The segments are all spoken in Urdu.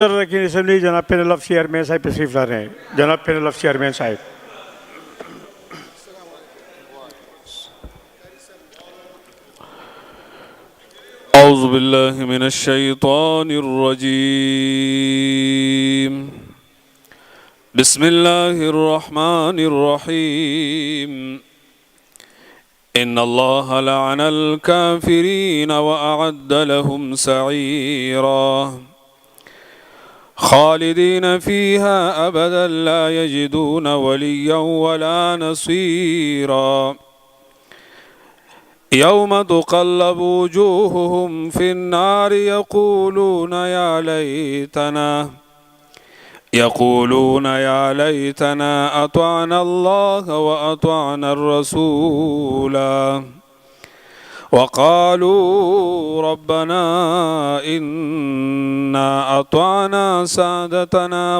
رکین اسمبلی جناب پینل آف چیئرمین صاحب تشریف لا رہے ہیں. جناب پینل آف چیئرمین صاحب. اعوذ باللہ من الشیطان الرجیم. بسم اللہ الرحمن الرحیم. ان اللہ لعن الكافرین واعد لهم سعیرا خالدین فیها ابدا لا یجدون ولیا ولا نصیرا یوم تقلب وجوههم في النار يقولون يا ليتنا أطعنا الله وأطعنا الرسول وقالوا ربنا إنا أطعنا سادتنا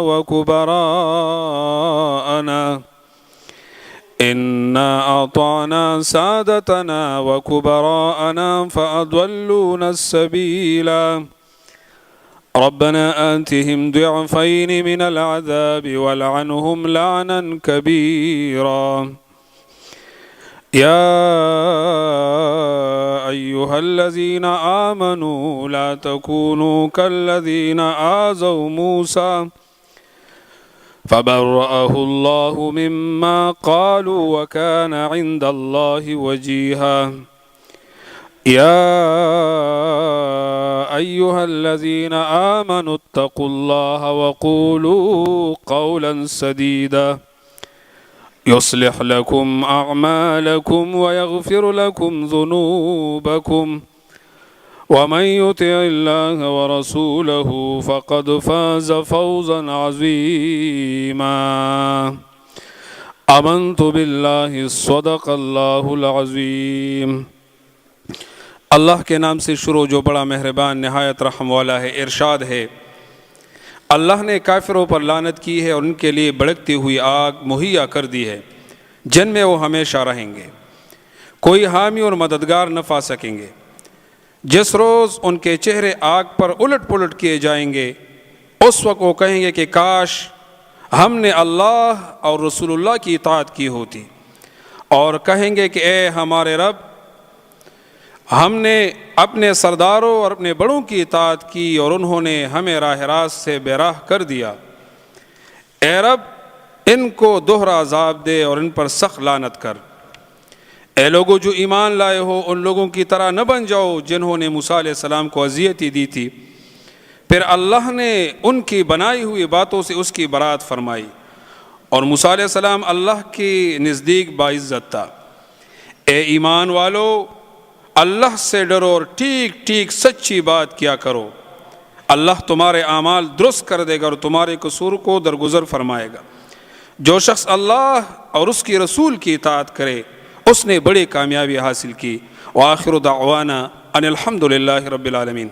وكبراءنا فأضلونا السبيل ربنا آتهم ضعفين من العذاب والعنهم لعنا كبيرا. يا أيها الذين آمنوا لا تكونوا كالذين آذوا موسى فبرأه الله مما قالوا وكان عند الله وجيها. يا أيها الذين آمنوا اتقوا الله وقولوا قولا سديدا يصلح لكم أعمالكم ويغفر لكم ذنوبكم ومن يطع الله ورسوله فقد فاز فوزا عظيما. آمنت بالله صدق الله العظيم. اللہ کے نام سے شروع جو بڑا مہربان نہایت رحم والا ہے. ارشاد ہے اللہ نے کافروں پر لعنت کی ہے اور ان کے لیے بھڑکتی ہوئی آگ مہیا کر دی ہے جن میں وہ ہمیشہ رہیں گے. کوئی حامی اور مددگار نہ پا سکیں گے. جس روز ان کے چہرے آگ پر الٹ پلٹ کیے جائیں گے اس وقت وہ کہیں گے کہ کاش ہم نے اللہ اور رسول اللہ کی اطاعت کی ہوتی، اور کہیں گے کہ اے ہمارے رب ہم نے اپنے سرداروں اور اپنے بڑوں کی اطاعت کی اور انہوں نے ہمیں راہ راست سے بے راہ کر دیا. اے رب ان کو دوہرا عذاب دے اور ان پر سخت لعنت کر. اے لوگوں جو ایمان لائے ہو ان لوگوں کی طرح نہ بن جاؤ جنہوں نے موسیٰ علیہ السلام کو اذیتی دی تھی، پھر اللہ نے ان کی بنائی ہوئی باتوں سے اس کی برات فرمائی اور موسیٰ علیہ السلام اللہ کے نزدیک باعزت تھا. اے ایمان والو اللہ سے ڈرو اور ٹھیک ٹھیک سچی بات کیا کرو. اللہ تمہارے اعمال درست کر دے گا اور تمہارے قصور کو درگزر فرمائے گا. جو شخص اللہ اور اس کی رسول کی اطاعت کرے اس نے بڑی کامیابی حاصل کی. وآخر دعوانا ان الحمدللہ رب العالمین.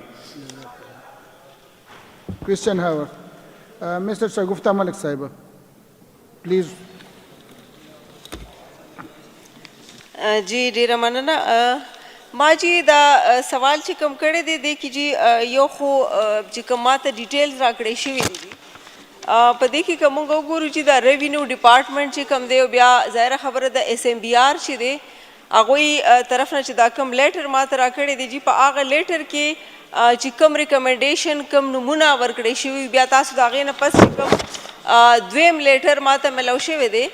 Question Howard. Mr. Shagufta Malik Sahib, please. جی ډیره مننه. ما جی دا سوال چې کوم کړی دی کې جی یو خو چې کوم ماته ډیټیلز راکړی شوي دي په دې کې که موږ وګورو چې دا ریوینیو ډپارټمنټ چې کوم دی بیا ظاهره خبره د ایس ایم بي آر چې دی هغوی طرف نه چې دا کوم لیټر ماته راکړی دی جی په هغه لیټر کې چې کوم ریکمنډیشن کوم نمونه ورکړی شوي بیا تاسو د هغې نه پس چې کوم دویم لیټر ماته ملو شوی دی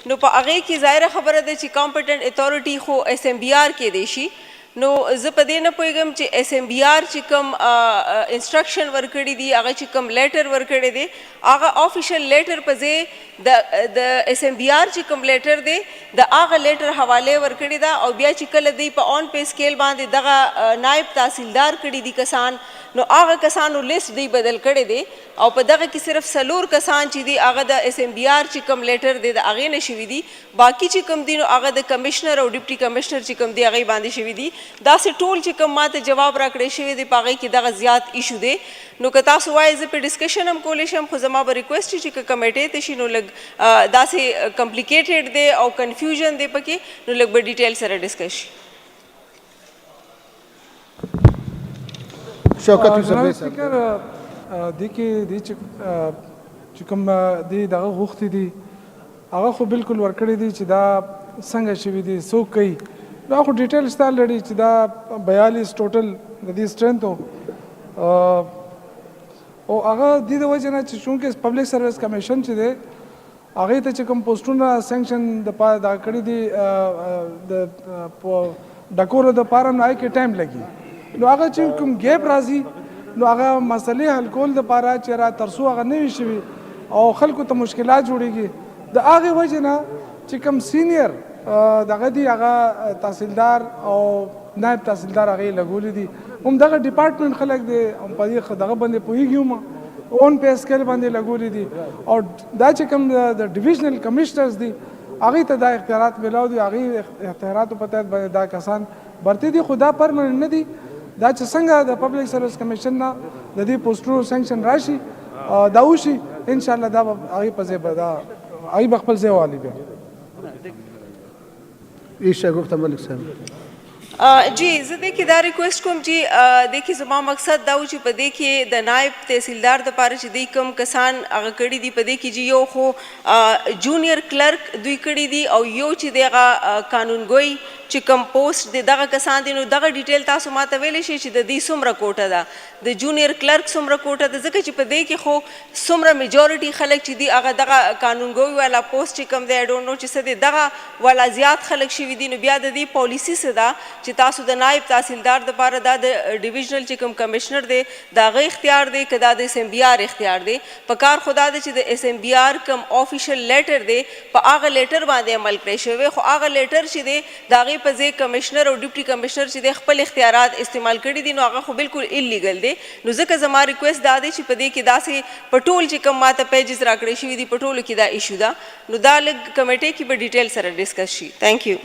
نو په هغې کې ظاهره خبره ده چې کامپټنټ اتھارټي خو ایس ایم بي آر کې دی شي. نو زه په دې نه پوهېږم چې ایس ایم بي آر چې کوم انسټرکشن ورکړي دي هغه چې کوم لیټر ورکړی دی هغه آفیشل لیټر په ځای د ایس ایم بي آر چې کوم لیټر دی د هغه لیټر حوالې ورکړې ده او بیا چې کله دی په آن پے سکیل باندې دغه نائب تحصیلدار کړي دي کسان نو هغه کسانو لیست دی بدل کړی دی او په دغه کې صرف 4 کسان چې دي هغه د ایس ایم بي آر چې کوم لیټر دی د هغې نه شوي دي باقي چې کوم دي نو هغه د کمشنر او ډپټي کمشنر چې کوم دی هغې باندې شوي دي. داسې ټول چې کوم ماته جواب راکړی شوی دی په هغې کې دغه زیات ایشو دی. نو که تاسو وایئ زه پې ډسکشن هم کولی شم خو زما به ریکویسټ چې که کمیټې ته شي نو لږ داسې کمپلیکیټډ دی او کنفیوژن دی پکې نو لږ به ډیټیل سره ډسکس شي. شوکت یوسف بھائی صاحب. دی کې دی چې کوم دی دغه غوښتي دي هغه خو بالکل ورکړي دي چې دا څنګه شوي دي څوک کوي دا خو ډیټیل شته لري چې دا 42 ټوټل د دې سټرنث او هغه د دې وجه نه چې چونکې پبلک سروس کمیشن چې دی هغې ته چې کوم پوسټونه سینکشن د پاره دا کړي دي د ډکولو دپاره نو هغې کې ټایم لګي نو هغه چې کوم ګیپ راځي نو هغه مسلې حل کول دپاره چې را تر څو هغه نه وي شوي او خلکو ته مشکلات جوړېږي د هغې وجې نه چې کوم سینیر دغه دي هغه تحصیلدار او نائب تحصیلدار هغې لګولي دي هم دغه ډپارټمنټ خلک دی هم په دې دغه باندې پوهېږي هم اون پے سکیل باندې لګولي دي او دا چې کوم د ډیویژنل کمیشنرز دي هغې ته دا اختیارات میلاو دي هغې اختیاراتو په تحت باندې دا کسان برتې دي خو دا پرمننټ نه دي دا چې څنګه د پبلک سروس کمیشن نه د دې پوسټونو سینکشن راشي دا وشي انشاءالله دا به هغې په ځای به دا هغې به خپل ځای والي بیا شګوفته ملک صاحب جی زه دې کې دا ریکویسټ کوم چې دې کې زما مقصد دا و چې په دې کې د نائب تحصیلدار دپاره چې دوی کوم کسان هغه کړي دي په دې کې چې یو خو جونیئر کلرک دوی کړي دي او یو چې د هغه قانونګوی چې کوم پوسټ دی دغه کسان دي نو دغه ډیټیل تاسو ماته ویلی شئ چې د دې څومره کوټه ده د جونیئر کلرک څومره کوټه ده ځکه چې په دې کې خو څومره میجورټي خلک چې دي هغه دغه قانونګوی والا پوسټ چې کوم دی آی ډونټ نو چې څه دی دغه والا زیات خلک شوي دي نو بیا د دې پالیسي څه ده چې تاسو د نائب تحصیلدار دپاره دا د ډیویژنل چې کوم کمشنر دی د هغه اختیار دی که دا د اس ایم بي آر اختیار دی په کار خو دا دی چې د اس ایم بي آر کوم آفیشل لیټر دی په هغه لیټر باندې عمل کړی شوی خو هغه لیټر چې دی د هغې په ځای کمشنر او ډیپټي کمشنر چې دی خپل اختیارات استعمال کړي دي نو هغه خو بالکل انلیګل دی نو ځکه زما ریکویسټ دا دی چې په دې کې داسې په ټول چې کوم ماته پیجز راکړی شوي دي په ټولو کې دا ایشو ده نو دا لږ کمیټۍ کې به ډیټیل سره ډسکس شي تھینک یو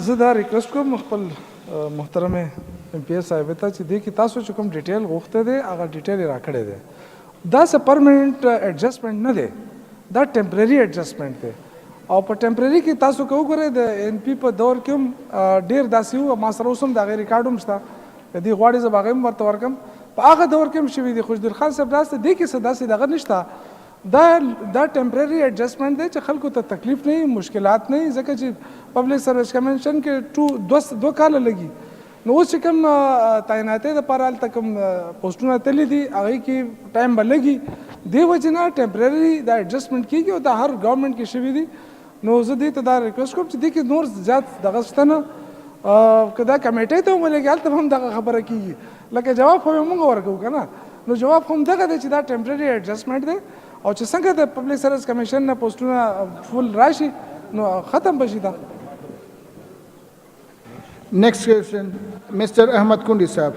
زه دا ریکویسټ کوم خپل محترم ایم پی ایس صاحب ته چې دې کې تاسو چې کوم ډیټیل غوښتی دی هغه ډیټیل یې راکړی دی دا څه پرمننټ ایډجسټمنټ نه دی دا ټمپرري ایډجسټمنټ دی او په ټمپرري کې تاسو که وګورئ د ان پی په دور کې هم ډېر داسې وو ما سره اوس هم د هغې ریکارډ هم شته که دې غواړي زه به هغې هم ورته ورکړم په هغه دور کې هم شوي دي خوشدل خان صاحب راسته دې کې څه داسې دغه نشته دا ټمپرري ایډجسټمنټ دی چې خلکو ته تکلیف نه وي مشکلات نه وي ځکه چې پبلک سروس کمیشن کې 2 کاله لګي نو اوس چې کوم تعیناتۍ دپاره هلته کوم پوسټونه تللي دي هغې کې ټایم به لګي دې وجې نه ټمپرري دا ایډجسټمنټ کېږي او دا هر ګورنمنټ کې شوي دي نو زه دې ته دا ریکویسټ کوم چې دې کې نور زیات دغه شته نه که دا کمیټۍ ته وملېږي هلته به هم دغه خبره کېږي لکه جواب خو موږ ورکوو که نه نو جواب خو هم دغه دی چې دا ټمپرري ایډجسټمنټ دی او چې څنګه د پبلک سروس کمیشن نه پوسټونه فل راشي نو ختم بشي دا Next question, Mr. Ahmad Kundi Saab.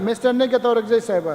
Mr. Nigat Aurangzeb Sahiba.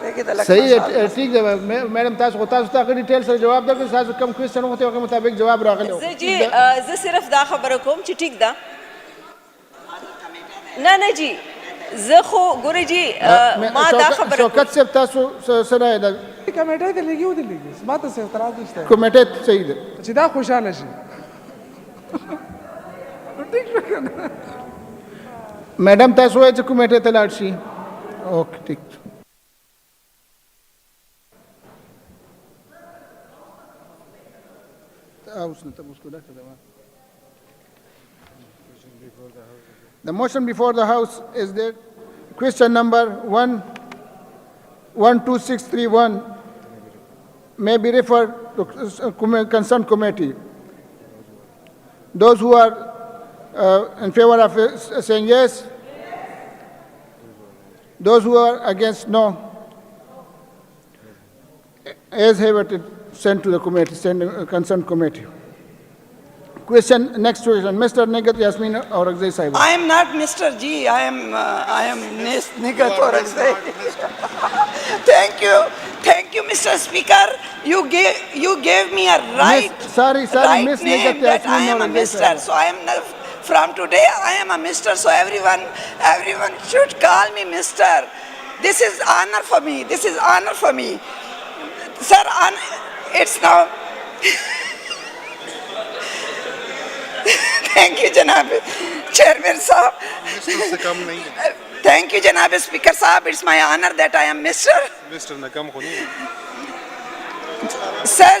صحیح ہے ٹھیک ہے میڈم تاسو خو تاسو ته ډیټیل سره جواب درکړم تاسو کوم کوېسچن وخت هغه مطابق جواب راغلی زه جی زه صرف دا خبره کوم چې ټیک ده نه نه جی زه خو ګورې جی ما دا خبره شوکت صاحب تاسو سره کمیټۍ ته لګي ودې لګي ما ته څه اعتراض نشته کمیټه صحیح ده چې دا خوشحاله شي میډم تاسو وایئ چې کمیټې ته لاړ شي اوکې ټیک The motion before the House is that question number 12631 may be referred to concerned committee. Those who are in favor of saying yes, those who are against no, as have it sent to the committee, concerned committee. Question, next question, Mr. Nigat Yasmin Aurakzai Sahib. I am not Mr. G. I am Nigat Aurakzai. Thank you, Mr. Speaker. You gave me a right. Sorry, right Miss name Nigat that I Yasmin am a Aurakzai Mr. Sahib. So I am from today I am a Mr. So everyone should call me Mr. This is honor for me. This is honor for me, sir. It's now. Thank you, Janab Chairman Sahab. Thank you, Janab Speaker Sahab. It's my honor that I am Mr. Sir,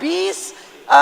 20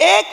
1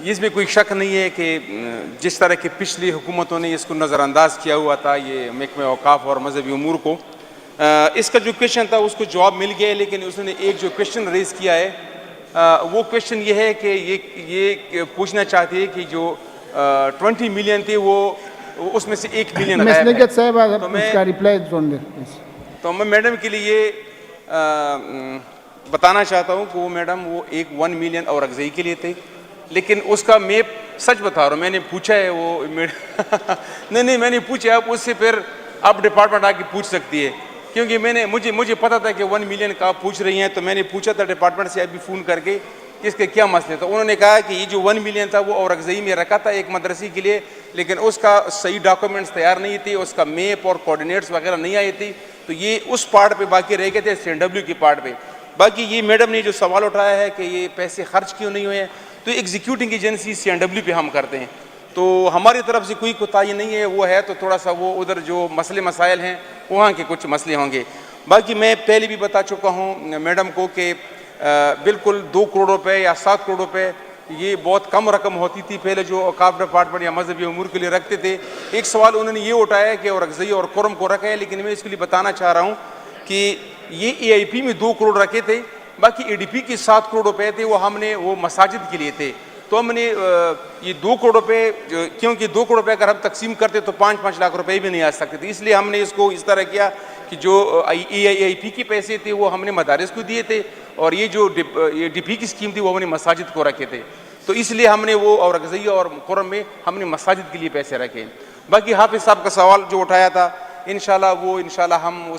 اس میں کوئی شک نہیں ہے کہ جس طرح کی پچھلی حکومتوں نے اس کو نظر انداز کیا ہوا تھا یہ محکمہ اوقاف اور مذہبی امور کو، اس کا جو کویشچن تھا اس کو جواب مل گیا ہے، لیکن اس نے ایک جو کویشچن ریز کیا ہے وہ کویشچن یہ ہے کہ یہ پوچھنا چاہتی ہے کہ جو 20 ملین تھے وہ اس میں سے 1 ملین Ms. غائب Nigat ہے. Saib, تو میں اس کا reply don't do, please. تو میں میڈم کے لیے یہ بتانا چاہتا ہوں کہ وہ میڈم وہ 1 ملین اور اغذائی کے لیے تھے، لیکن اس کا میں سچ بتا رہا ہوں، میں نے پوچھا ہے وہ نہیں میں نے پوچھا، آپ اس سے پھر آپ ڈپارٹمنٹ آ کے پوچھ سکتی ہے، کیونکہ مجھے پتا تھا کہ 1 ملین کا آپ پوچھ رہی ہیں، تو میں نے پوچھا تھا ڈپارٹمنٹ سے ابھی فون کر کے اس کے کیا مسئلے تھا. انہوں نے کہا کہ یہ جو 1 ملین تھا وہ اور اغذائی میں رکھا تھا ایک مدرسے کے لیے، لیکن اس کا صحیح ڈاکومنٹس تیار نہیں تھے، اس کا میپ اور کوآرڈینیٹس وغیرہ نہیں آئی تھی، تو یہ اس پارٹ پہ باقی رہ گئے تھے CNW کی پارٹ پہ. باقی یہ میڈم نے جو سوال اٹھایا ہے کہ یہ پیسے خرچ کیوں نہیں ہوئے ہیں، تو ایگزیکیوٹنگ ایجنسی CNW پہ ہم کرتے ہیں، تو ہماری طرف سے کوئی کوتاہی نہیں ہے، وہ ہے تو تھوڑا سا وہ ادھر جو مسئلے مسائل ہیں وہاں کے کچھ مسئلے ہوں گے. باقی میں پہلے بھی بتا چکا ہوں میڈم کو کہ بالکل 2 کروڑ روپے یا 7 کروڑ روپے یہ بہت کم رقم ہوتی تھی پہلے جو اوقاف ڈپارٹمنٹ یا مذہبی امور کے لیے رکھتے تھے. ایک سوال انہوں نے یہ اٹھایا کہ اور اغذائی اور قرم کو رکھا ہے، لیکن میں اس کے لیے بتانا چاہ رہا ہوں کہ یہ EIP میں 2 کروڑ رکھے تھے، باقی ADP کے 7 کروڑ روپے تھے وہ ہم نے وہ مساجد کے لیے تھے. تو ہم نے یہ 2 کروڑ روپے، کیونکہ 2 کروڑ روپے اگر ہم تقسیم کرتے تو 5 لاکھ روپے بھی نہیں آ سکتے تھے، اس لیے ہم نے اس کو اس طرح کیا کہ جو EIP کے پیسے تھے وہ ہم نے مدارس کو دیے تھے، اور یہ جو DP کی اسکیم تھی وہ ہم نے مساجد کو رکھے تھے. تو اس لیے ہم نے وہ اور اغذائی اور قرم میں ہم نے مساجد کے لیے پیسے رکھے. باقی حافظ صاحب کا سوال جو اٹھایا تھا انشاءاللہ وہ انشاءاللہ ہم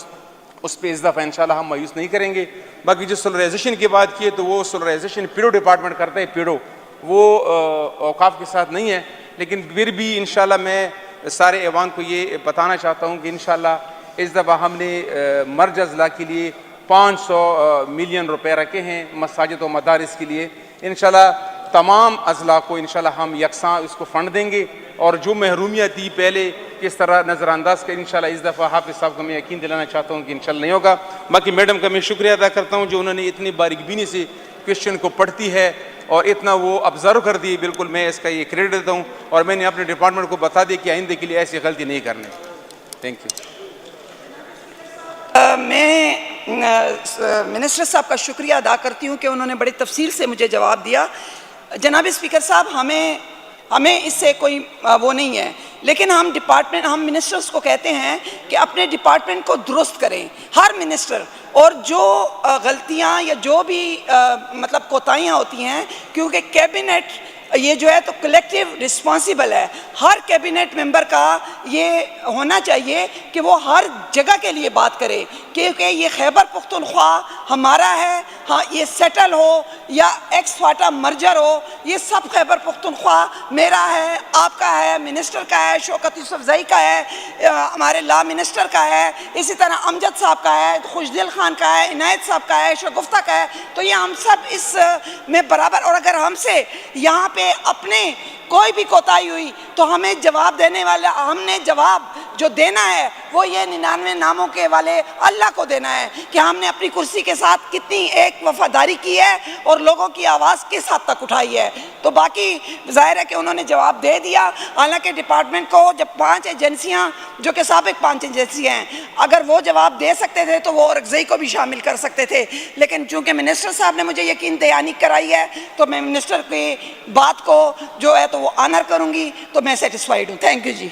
اس پہ اس دفعہ انشاءاللہ ہم مایوس نہیں کریں گے. باقی جو سولرائزیشن کی بات کی ہے تو وہ سولرائزیشن پیڈو ڈپارٹمنٹ کرتا ہے، پیڈو وہ اوقاف کے ساتھ نہیں ہے، لیکن پھر بھی انشاءاللہ میں سارے ایوان کو یہ بتانا چاہتا ہوں کہ انشاءاللہ اس دفعہ ہم نے مرج اضلاع کے لیے 500 ملین روپے رکھے ہیں مساجد و مدارس کے لیے. انشاءاللہ تمام اضلاع کو انشاءاللہ ہم یکساں اس کو فنڈ دیں گے، اور جو محرومیاں تھی پہلے کس طرح نظر انداز کر انشاءاللہ اس دفعہ حافظ صاحب کو میں یقین دلانا چاہتا ہوں کہ انشاءاللہ نہیں ہوگا. باقی میڈم کا میں شکریہ ادا کرتا ہوں جو انہوں نے اتنی باریک بینی سے کویشچن کو پڑھتی ہے اور اتنا وہ آبزرو کر دی. بالکل میں اس کا یہ کریڈٹ دیتا ہوں، اور میں نے اپنے ڈپارٹمنٹ کو بتا دیا کہ آئندہ کے لیے ایسی غلطی نہیں کرنے. Thank you. میں منسٹر صاحب کا شکریہ ادا کرتی ہوں کہ انہوں نے بڑی تفصیل سے مجھے جواب دیا. جناب اسپیکر صاحب، ہمیں اس سے کوئی وہ نہیں ہے، لیکن ہم منسٹرز کو کہتے ہیں کہ اپنے ڈپارٹمنٹ کو درست کریں، ہر منسٹر، اور جو غلطیاں یا جو بھی مطلب کوتاہیاں ہوتی ہیں، کیونکہ کیبنٹ یہ جو ہے تو کلیکٹیو رسپانسیبل ہے. ہر کیبنٹ ممبر کا یہ ہونا چاہیے کہ وہ ہر جگہ کے لیے بات کرے، کیونکہ یہ خیبر پختونخوا ہمارا ہے، ہاں یہ سیٹل ہو یا ایکس فاٹا مرجر ہو، یہ سب خیبر پختونخوا میرا ہے، آپ کا ہے، منسٹر کا ہے، شوکت یوسفزئی کا ہے، ہمارے لا منسٹر کا ہے، اسی طرح امجد صاحب کا ہے، خوشدل خان کا ہے، عنایت صاحب کا ہے، شگفتہ کا ہے. تو یہ ہم سب اس میں برابر، اور اگر ہم سے یہاں پہ اپنے کوئی بھی کوتاہی ہوئی تو ہمیں جواب دینے والا، ہم نے جواب جو دینا ہے وہ یہ 99 ناموں کے والے اللہ کو دینا ہے کہ ہم نے اپنی کرسی کے ساتھ کتنی ایک وفاداری کی ہے اور لوگوں کی آواز کس حد تک اٹھائی ہے. تو باقی ظاہر ہے کہ انہوں نے جواب دے دیا. حالانکہ ڈپارٹمنٹ کو جب 5 ایجنسیاں جو کہ سابق 5 ایجنسی ہیں، اگر وہ جواب دے سکتے تھے تو وہ اورکزئی کو بھی شامل کر سکتے تھے، لیکن چونکہ منسٹر صاحب نے مجھے یقین دہانی کرائی ہے تو میں منسٹر کی بات کو جو ہے تو وہ آنر کروں گی، تو میں سیٹسفائیڈ ہوں. تھینک یو جی.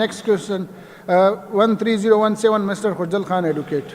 Next question, 13017, Mr. Khujal Khan, advocate.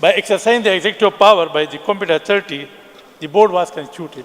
by exercising the executive power by the competent authority the board was constituted.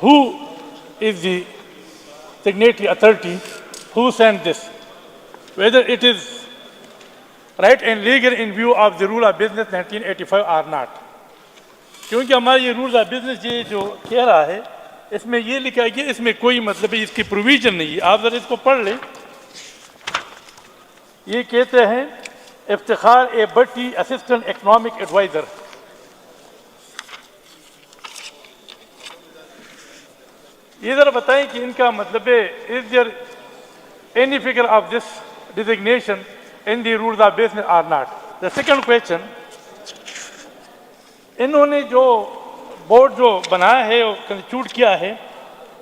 Who is the signatory authority? Who sent this? whether it is right and legal in view of the rule of business 1985 or not. کیونکہ ہمارا یہ رولز آف بزنس یہ جو کہہ رہا ہے اس میں یہ لکھا ہے کہ اس میں کوئی مطلب اس کی پروویژن نہیں ہے. آپ ذرا اس کو پڑھ لیں. یہ کہتے ہیں افتخار اے بٹی اسسٹنٹ اکنامک ایڈوائزر. یہ ذرا بتائیں کہ ان کا مطلب ہے is there any figure of this designation in the rules of business or not. The second question, انہوں نے جو بورڈ جو بنایا ہے اور کنسٹیٹیوٹ کیا ہے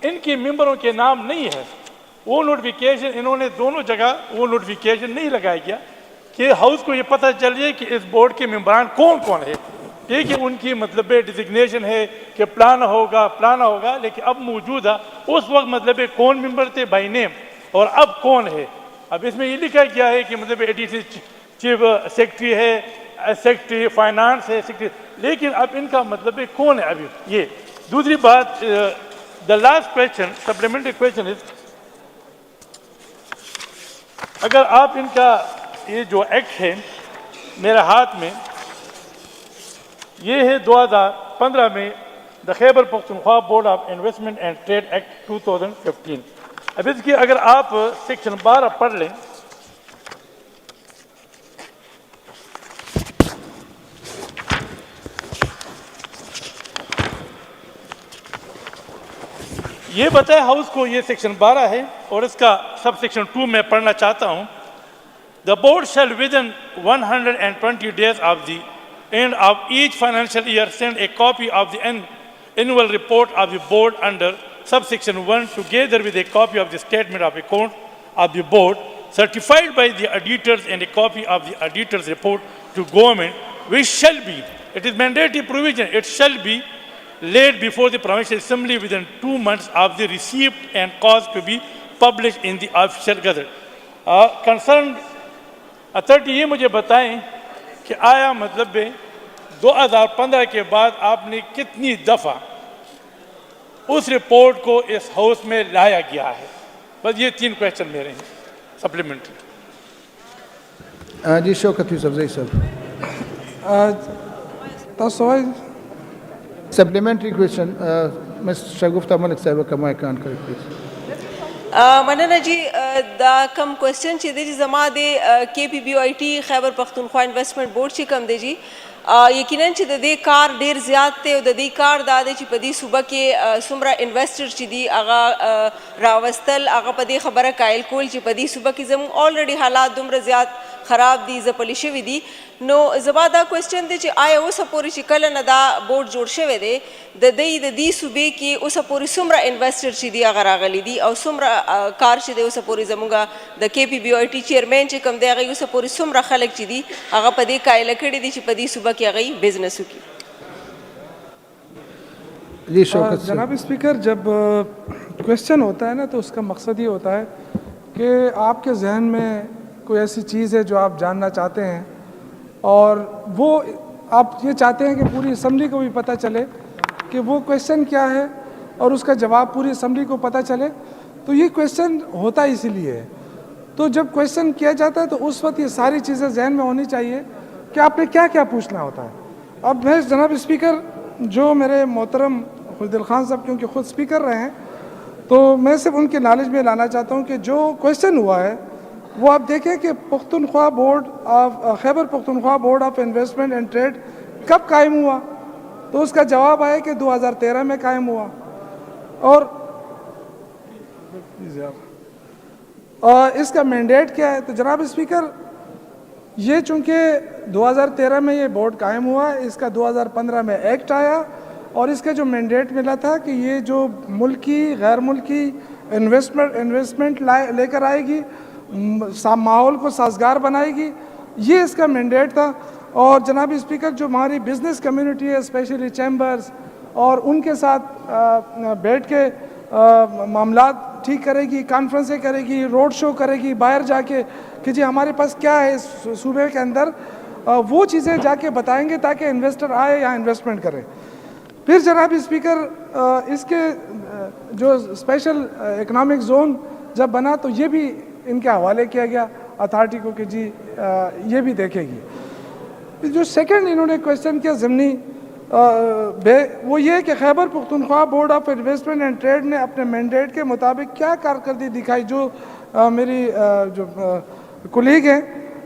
ان کے ممبروں کے نام نہیں ہے. وہ نوٹیفیکیشن انہوں نے دونوں جگہ وہ نوٹیفیکیشن نہیں لگایا گیا کہ ہاؤس کو یہ پتہ چل جائے کہ اس بورڈ کے ممبران کون کون ہے. ٹھیک ہے ان کی مطلب ڈیزگنیشن ہے کہ پلانا ہوگا لیکن اب موجودہ اس وقت مطلب کون ممبر تھے بائی نیم اور اب کون ہے. اب اس میں یہ لکھا گیا ہے کہ مطلب ایڈیشنل چیف سیکرٹری ہے, سیکرٹری فائنانس ہے, سیکرٹری, لیکن اب ان کا مطلب کون ہے ابھی. یہ دوسری بات, the last question supplementary question is, اگر آپ ان کا یہ جو ایکٹ ہے میرے ہاتھ میں یہ ہے 2015 میں the Khyber Pakhtunkhwa board of investment and trade act 2015. اب اس کی اگر آپ سیکشن 12 پڑھ لیں, یہ بتائے ہاؤس کو یہ سیکشن 12 ہے اور اس کا سب سیکشن 2 میں پڑھنا چاہتا ہوں. The board shall 120 days of the end of each financial year send a copy of the annual report of the board under subsection 1 together with a copy of the statement of account of the board certified by the auditors and a copy of the auditor's report to government, which shall be, it is mandatory provision, it shall be laid before the provincial assembly within 2 months of the receipt and caused to be published in the official gazette. Concerned authority یہ مجھے بتائیں کہ آیا مطلب 2015 کے بعد آپ نے کتنی دفعہ اس رپورٹ کو اس ہاؤس میں لایا گیا ہے. بس یہ 3 کویشچن میرے ہیں سپلیمنٹری. جی شوکت یوسف زئی صاحب سپلیمنٹری کویشچن مسٹر شگفتہ ملک صاحب کا مائک آن کریں please. مننه G the come question چې دی زما د کے پی B O I T Khyber Pakhtunkhwa investment board چې کم دی جی یقیناً چې د دې کار ډیر زیات دی او د دې کار دا دی چې په دې صوبه کې څومره انویسټر چې دي هغه راوستل هغه په دې خبره قایل کول چې په دې صوبه کې زموږ الریډي حالات دومره زیات خراب دي ځپلي شوي دي. نو زما دا کوشچن دی چې آیا اوسه پورې چې کله نه دا بورډ جوړ شوی دی د دې صوبې کې اوسه پورې څومره انویسټر چې دي هغه راغلي دي او څومره کار چې دی اوسه پورې زموږ د کے پی B O I T chairman چې کوم دی هغه اوسه پورې څومره خلک چې دي هغه په دې قایله کړي دي چې په دې صوبه کې هغه بزنس وکړي. جناب اسپیکر, جب کویشچن ہوتا ہے نا تو اس کا مقصد یہ ہوتا ہے کہ آپ کے ذہن میں کوئی ایسی چیز ہے جو آپ جاننا چاہتے ہیں اور وہ آپ یہ چاہتے ہیں کہ پوری اسمبلی کو بھی پتہ چلے کہ وہ کویشچن کیا ہے اور اس کا جواب پوری اسمبلی کو پتہ چلے. تو یہ کویشچن ہوتا اسی لیے ہے. تو جب کویشچن کیا جاتا ہے تو اس وقت یہ ساری چیزیں ذہن میں ہونی چاہیے کہ آپ نے کیا کیا پوچھنا ہوتا ہے. اب میں جناب اسپیکر جو میرے محترم خلد خان صاحب کیونکہ خود اسپیکر رہے ہیں تو میں صرف ان کے نالج میں لانا چاہتا ہوں کہ جو کویشچن ہوا ہے وہ آپ دیکھیں کہ Pakhtunkhwa board of Khyber Pakhtunkhwa board of investment and trade کب قائم ہوا. تو اس کا جواب آیا کہ 2013 میں قائم ہوا. اور اس کا مینڈیٹ کیا ہے. تو جناب اسپیکر یہ چونکہ 2013 میں یہ بورڈ قائم ہوا, اس کا 2015 میں ایکٹ آیا اور اس کا جو مینڈیٹ ملا تھا کہ یہ جو ملکی غیر ملکی انویسٹمنٹ لے کر آئے گی, ماحول کو سازگار بنائے گی, یہ اس کا مینڈیٹ تھا. اور جناب اسپیکر جو ہماری بزنس کمیونٹی ہے اسپیشلی چیمبرز اور ان کے ساتھ بیٹھ کے معاملات ٹھیک کرے گی, کانفرنسیں کرے گی, روڈ شو کرے گی باہر جا کے کہ جی ہمارے پاس کیا ہے اس صوبے کے اندر, وہ چیزیں جا کے بتائیں گے تاکہ انویسٹر آئے یہاں انویسٹمنٹ کرے. پھر جناب اسپیکر اس کے جو اسپیشل اکنامک زون جب بنا تو یہ بھی ان کے حوالے کیا گیا اتھارٹی کو کہ جی یہ بھی دیکھے گی. جو سیکنڈ انہوں نے کویشچن کیا ضمنی وہ یہ کہ Khyber Pakhtunkhwa board of investment and trade نے اپنے مینڈیٹ کے مطابق کیا کارکردگی دکھائی. جو میری جو کولیگ ہیں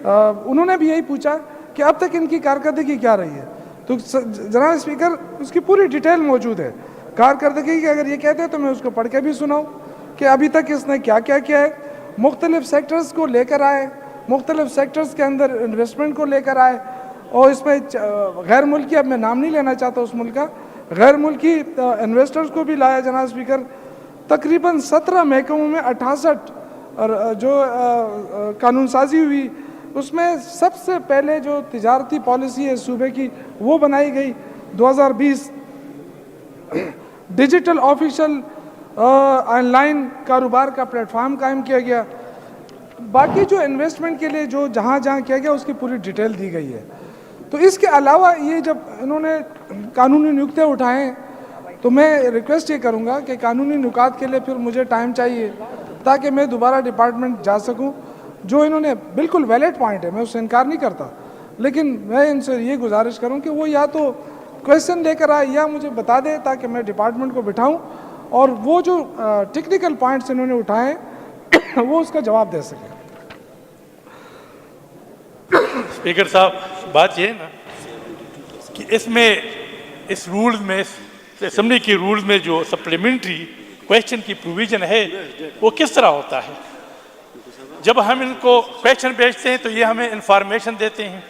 انہوں نے بھی یہی پوچھا کہ اب تک ان کی کارکردگی کیا رہی ہے. تو جناب اسپیکر اس کی پوری ڈیٹیل موجود ہے کارکردگی کی. اگر یہ کہتے ہیں تو میں اس کو پڑھ کے بھی سناؤں کہ ابھی تک اس نے کیا کیا کیا ہے. مختلف سیکٹرز کو لے کر آئے, مختلف سیکٹرز کے اندر انویسٹمنٹ کو لے کر آئے, اور اس میں غیر ملکی, اب میں نام نہیں لینا چاہتا اس ملک کا, غیر ملکی انویسٹرز کو بھی لایا جناب اسپیکر. تقریباً 17 محکموں میں 68 اور جو قانون سازی ہوئی, اس میں سب سے پہلے جو تجارتی پالیسی ہے صوبے کی وہ بنائی گئی 2020. ڈیجیٹل آفیشل آن لائن کاروبار کا پلیٹ فارم قائم کیا گیا. باقی جو انویسٹمنٹ کے لیے جو جہاں جہاں کیا گیا اس کی پوری ڈیٹیل دی گئی ہے. تو اس کے علاوہ یہ جب انہوں نے قانونی نکتے اٹھائے تو میں ریکویسٹ یہ کروں گا کہ قانونی نکات کے لیے پھر مجھے ٹائم چاہیے تاکہ میں دوبارہ ڈپارٹمنٹ جا سکوں. جو انہوں نے بالکل ویلڈ پوائنٹ ہے, میں اس سے انکار نہیں کرتا, لیکن میں ان سے یہ گزارش کروں کہ وہ یا تو کویشچن لے کر آئے یا مجھے بتا دے تاکہ میں ڈپارٹمنٹ کو بٹھاؤں اور وہ جو ٹیکنیکل پوائنٹس انہوں نے اٹھائے وہ اس کا جواب دے سکیں. اسپیکر صاحب, بات یہ ہے نا کہ اس میں اس رولز میں اسمبلی کے رولز میں جو سپلیمنٹری کویشچن کی پروویژن ہے وہ کس طرح ہوتا ہے. جب ہم ان کو کویشچن بھیجتے ہیں تو یہ ہمیں انفارمیشن دیتے ہیں,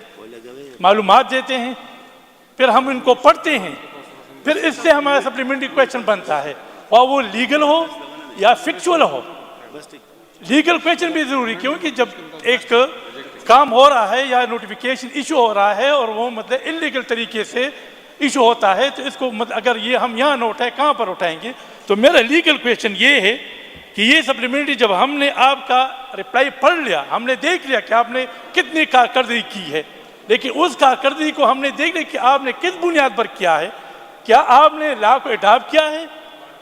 معلومات دیتے ہیں, پھر ہم ان کو پڑھتے ہیں, پھر اس سے ہمارا سپلیمنٹری کویشچن بنتا ہے, اور وہ لیگل ہو یا فکچول ہو. لیگل کویشچن بھی ضروری, کیونکہ جب ایک کام ہو رہا ہے یا نوٹیفیکیشن ایشو ہو رہا ہے اور وہ مطلب انلیگل طریقے سے ایشو ہوتا ہے تو اس کو اگر یہ ہم یہاں نہ اٹھائیں کہاں پر اٹھائیں گے. تو میرا لیگل کویشچن یہ ہے کہ یہ سپلیمنٹری جب ہم نے آپ کا رپلائی پڑھ لیا, ہم نے دیکھ لیا کہ آپ نے کتنی کارکردگی کی ہے, لیکن اس کارکردگی کو ہم نے دیکھ لیا کہ آپ نے کس بنیاد پر کیا ہے. کیا آپ نے لا کو اڈاپٹ کیا ہے,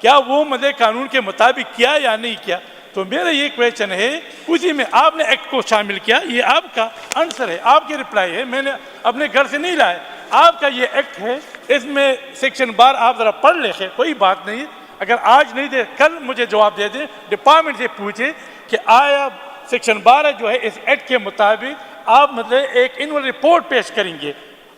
کیا وہ مطلب قانون کے مطابق کیا یا نہیں کیا. تو میرا یہ کویشچن ہے, اسی میں آپ نے ایکٹ کو شامل کیا, یہ آپ کا آنسر ہے, آپ کی رپلائی ہے, میں نے اپنے گھر سے نہیں لایا, آپ کا یہ ایکٹ ہے. اس میں سیکشن 12 آپ ذرا پڑھ لیں, کوئی بات نہیں, اگر آج نہیں دے کل مجھے جواب دے دیں. ڈپارٹمنٹ سے پوچھیں کہ آیا سیکشن 12 جو ہے اس ایکٹ کے مطابق آپ مطلب ایک اینول رپورٹ پیش کریں گے,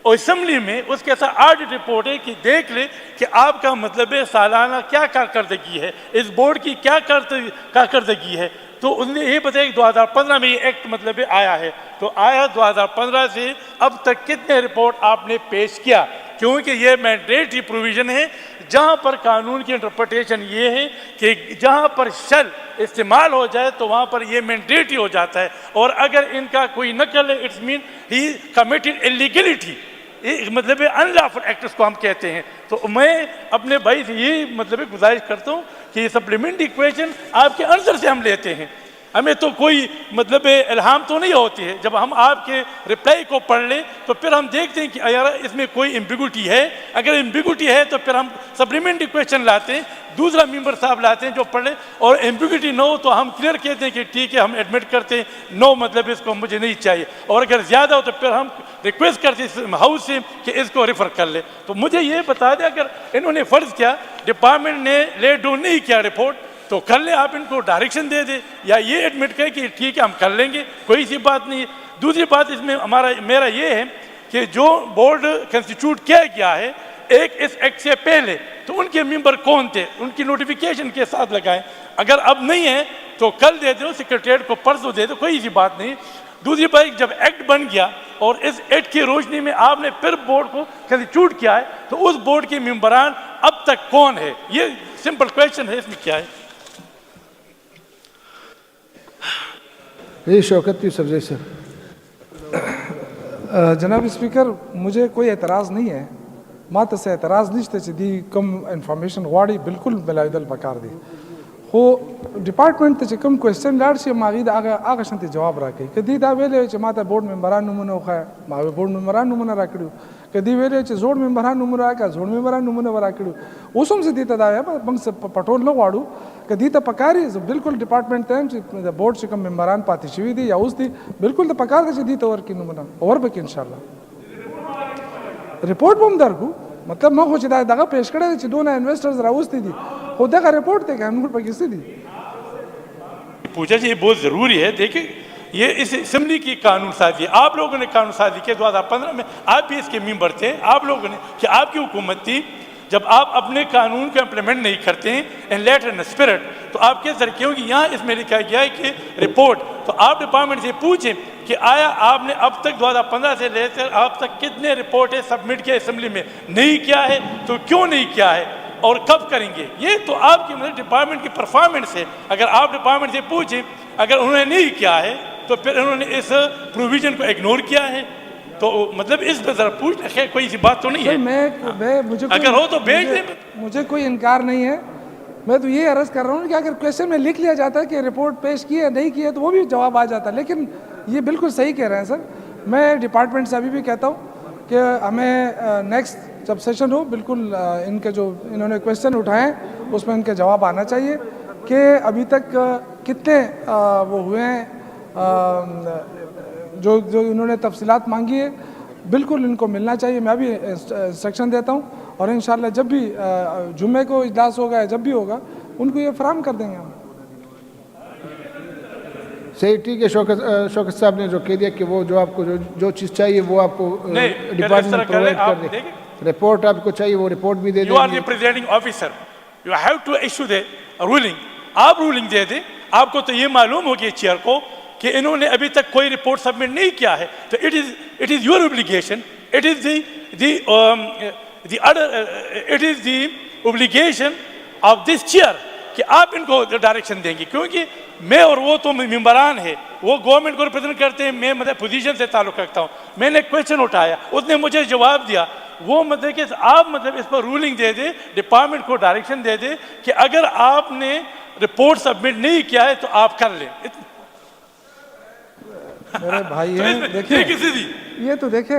اور اسمبلی میں اس کے ساتھ آڈٹ رپورٹ ہے کہ دیکھ لے کہ آپ کا مطلب سالانہ کیا کارکردگی ہے, اس بورڈ کی کیا کارکردگی ہے. تو انہوں نے یہ بتایا کہ 2015 میں یہ ایکٹ مطلب آیا ہے, تو آیا 2015 سے اب تک کتنے رپورٹ آپ نے پیش کیا, کیونکہ یہ مینڈیٹری پروویژن ہے. جہاں پر قانون کی انٹرپریٹیشن یہ ہے کہ جہاں پر شل استعمال ہو جائے تو وہاں پر یہ مینڈیٹری ہو جاتا ہے, اور اگر ان کا کوئی نقل ہے اٹس مین ہی کمیٹڈ انلیگلٹی, مطلب انلافل ایکٹس کو ہم کہتے ہیں. تو میں اپنے بھائی سے یہ مطلب گزارش کرتا ہوں کہ یہ سپلیمنٹری کویشچن آپ کے آنسر سے ہم لیتے ہیں, ہمیں تو کوئی مطلب الہام تو نہیں ہوتی ہے. جب ہم آپ کے رپلائی کو پڑھ لیں تو پھر ہم دیکھتے ہیں کہ یار اس میں کوئی ایمبیگوٹی ہے, اگر ایمبیگوٹی ہے تو پھر ہم سپلیمنٹری کویشچن لاتے ہیں, دوسرا ممبر صاحب لاتے ہیں جو پڑھ لیں, اور ایمبیگوٹی نہ ہو تو ہم کلیئر کہتے ہیں کہ ٹھیک ہے ہم ایڈمٹ کرتے ہیں, نو مطلب اس کو مجھے نہیں چاہیے, اور اگر زیادہ ہو تو پھر ہم ریکویسٹ کرتے ہیں ہاؤس سے کہ اس کو ریفر کر لے. تو مجھے یہ بتا دیں اگر انہوں نے فرض کیا ڈپارٹمنٹ نے لے ڈاؤن نہیں کیا رپورٹ تو کر لیں, آپ ان کو ڈائریکشن دے دیں یا یہ ایڈمٹ کریں کہ ٹھیک ہے ہم کر لیں گے, کوئی سی بات نہیں ہے. دوسری بات اس میں میرا یہ ہے کہ جو بورڈ کنسٹیٹیوٹ کیا گیا ہے ایک اس ایکٹ سے پہلے, تو ان کے ممبر کون تھے, ان کی نوٹیفیکیشن کے ساتھ لگائیں. اگر اب نہیں ہے تو کل دے دو, سیکریٹریٹ کو پرسوں دے دو, کوئی سی بات نہیں. دوسری بات جب ایکٹ بن گیا اور اس ایکٹ کی روشنی میں آپ نے پھر بورڈ کو کنسٹیٹیوٹ کیا ہے تو اس بورڈ کے ممبران اب تک کون ہے, یہ سمپل کویشچن ہے, اس میں کیا ہے. شوکت یوسف جی سر. جناب اسپیکر, مجھے کوئی اعتراض نہیں ہے, ماته سے اعتراض نشته چې دی کوم انفارمیشن غواړي بالکل ملاویدل پکار دی, خو ډپارټمنټ ته چې کوم کوېسچن لاړ شي هغې د هغه شانتې جواب راکوي. که دوی دا ویلی چې ماته بورډ ممبران نومونه وښایه, ما بورډ ممبران نومونه راکړي, که دی ویلې چې زوړ ممبران نومونه راکړه زوړ ممبران نومونه به راکړو. اوس هم زه دې ته دا وایم موږ څه پټول نه غواړو که دې ته پکار یې زه بالکل ډپارټمنټ ته یم چې د بورډ چې کوم ممبران پاتې شوي دي یا اوس دي بالکل د پکار ده چې دې ته ورکړي نومونه وربکړي انشاءالله. رپورټ به هم درکړو مطلب ما خو چې دا دغه پیش کړی دی چې دونه انویسټرز راوستي دي خو دغه رپورټ دی که نور پکې څه دي. پوچھا جی یہ بہت ضروری ہے. دیکھیں یہ اس اسمبلی کی قانون سازی ہے. آپ لوگوں نے قانون سازی کی 2015 میں, آپ بھی اس کے ممبر تھے. آپ لوگوں نے کہ آپ کی حکومت تھی, جب آپ اپنے قانون کو امپلیمنٹ نہیں کرتے ہیں ان لیٹر اینڈ اسپرٹ تو آپ کس طرح کیوں کہ یہاں اس میں لکھا گیا ہے کہ رپورٹ. تو آپ ڈپارٹمنٹ سے پوچھیں کہ آیا آپ نے اب تک 2015 سے لے کر آپ تک کتنے رپورٹیں سبمٹ کیا اسمبلی میں, نہیں کیا ہے تو کیوں نہیں کیا ہے اور کب کریں گے. یہ تو آپ کی مطلب ڈپارٹمنٹ کی پرفارمنس ہے. اگر آپ ڈپارٹمنٹ سے پوچھیں اگر انہوں نے نہیں کیا ہے تو پھر انہوں نے اس پروویژن کو اگنور کیا ہے تو مطلب اس پہ ذرا پوچھنا خیر کوئی سی بات تو نہیں ہے. مجھے اگر ہو تو بھیج دیں. مجھے کوئی انکار نہیں ہے. میں تو یہ عرض کر رہا ہوں کہ اگر کویشچن میں لکھ لیا جاتا ہے کہ رپورٹ پیش کی ہے نہیں کی ہے تو وہ بھی جواب آ جاتا ہے. لیکن یہ بالکل صحیح کہہ رہے ہیں سر. میں ڈپارٹمنٹ سے ابھی بھی کہتا ہوں کہ ہمیں نیکسٹ جب سیشن ہو بالکل ان کے جو انہوں نے کویشچن اٹھائے ہیں اس میں ان کے جواب آنا چاہیے کہ ابھی تک کتنے وہ ہوئے ہیں جو انہوں نے تفصیلات مانگی ہے بالکل ان کو ملنا چاہیے. میں ابھی انسٹرکشن دیتا ہوں اور انشاءاللہ جب بھی جمعے کو اجلاس ہوگا یا جب بھی ہوگا ان کو یہ فراہم کر دیں گے ہم. صحیح ٹھیک ہے. شوکت صاحب نے جو کہہ دیا کہ وہ جو آپ کو جو چیز چاہیے وہ آپ کو ڈپارٹمنٹ پرووائڈ کر دے. رپورٹ آپ کو چاہیے وہ رپورٹ بھی دے دیں. You are representing officer, you have to issue the ruling. آپ رولنگ دے دیں. آپ کو تو یہ معلوم ہوگی چیئر کو کہ انہوں نے ابھی تک کوئی رپورٹ سبمٹ نہیں کیا ہے تو it is your obligation, it is the obligation of this chair کہ آپ ان کو ڈائریکشن دیں گے. کیونکہ میں اور وہ تو ممبران ہیں, وہ گورنمنٹ کو ریپرزینٹ کرتے ہیں, میں مطلب پوزیشن سے تعلق رکھتا ہوں. میں نے کویشچن اٹھایا, اس نے مجھے جواب دیا. وہ مطلب کہ آپ مطلب اس پر رولنگ دے دیں, ڈپارٹمنٹ کو ڈائریکشن دے دیں کہ اگر آپ نے رپورٹ سبمٹ نہیں کیا ہے تو آپ کر لیں. میرے بھائی ہیں دیکھیں یہ تو دیکھیں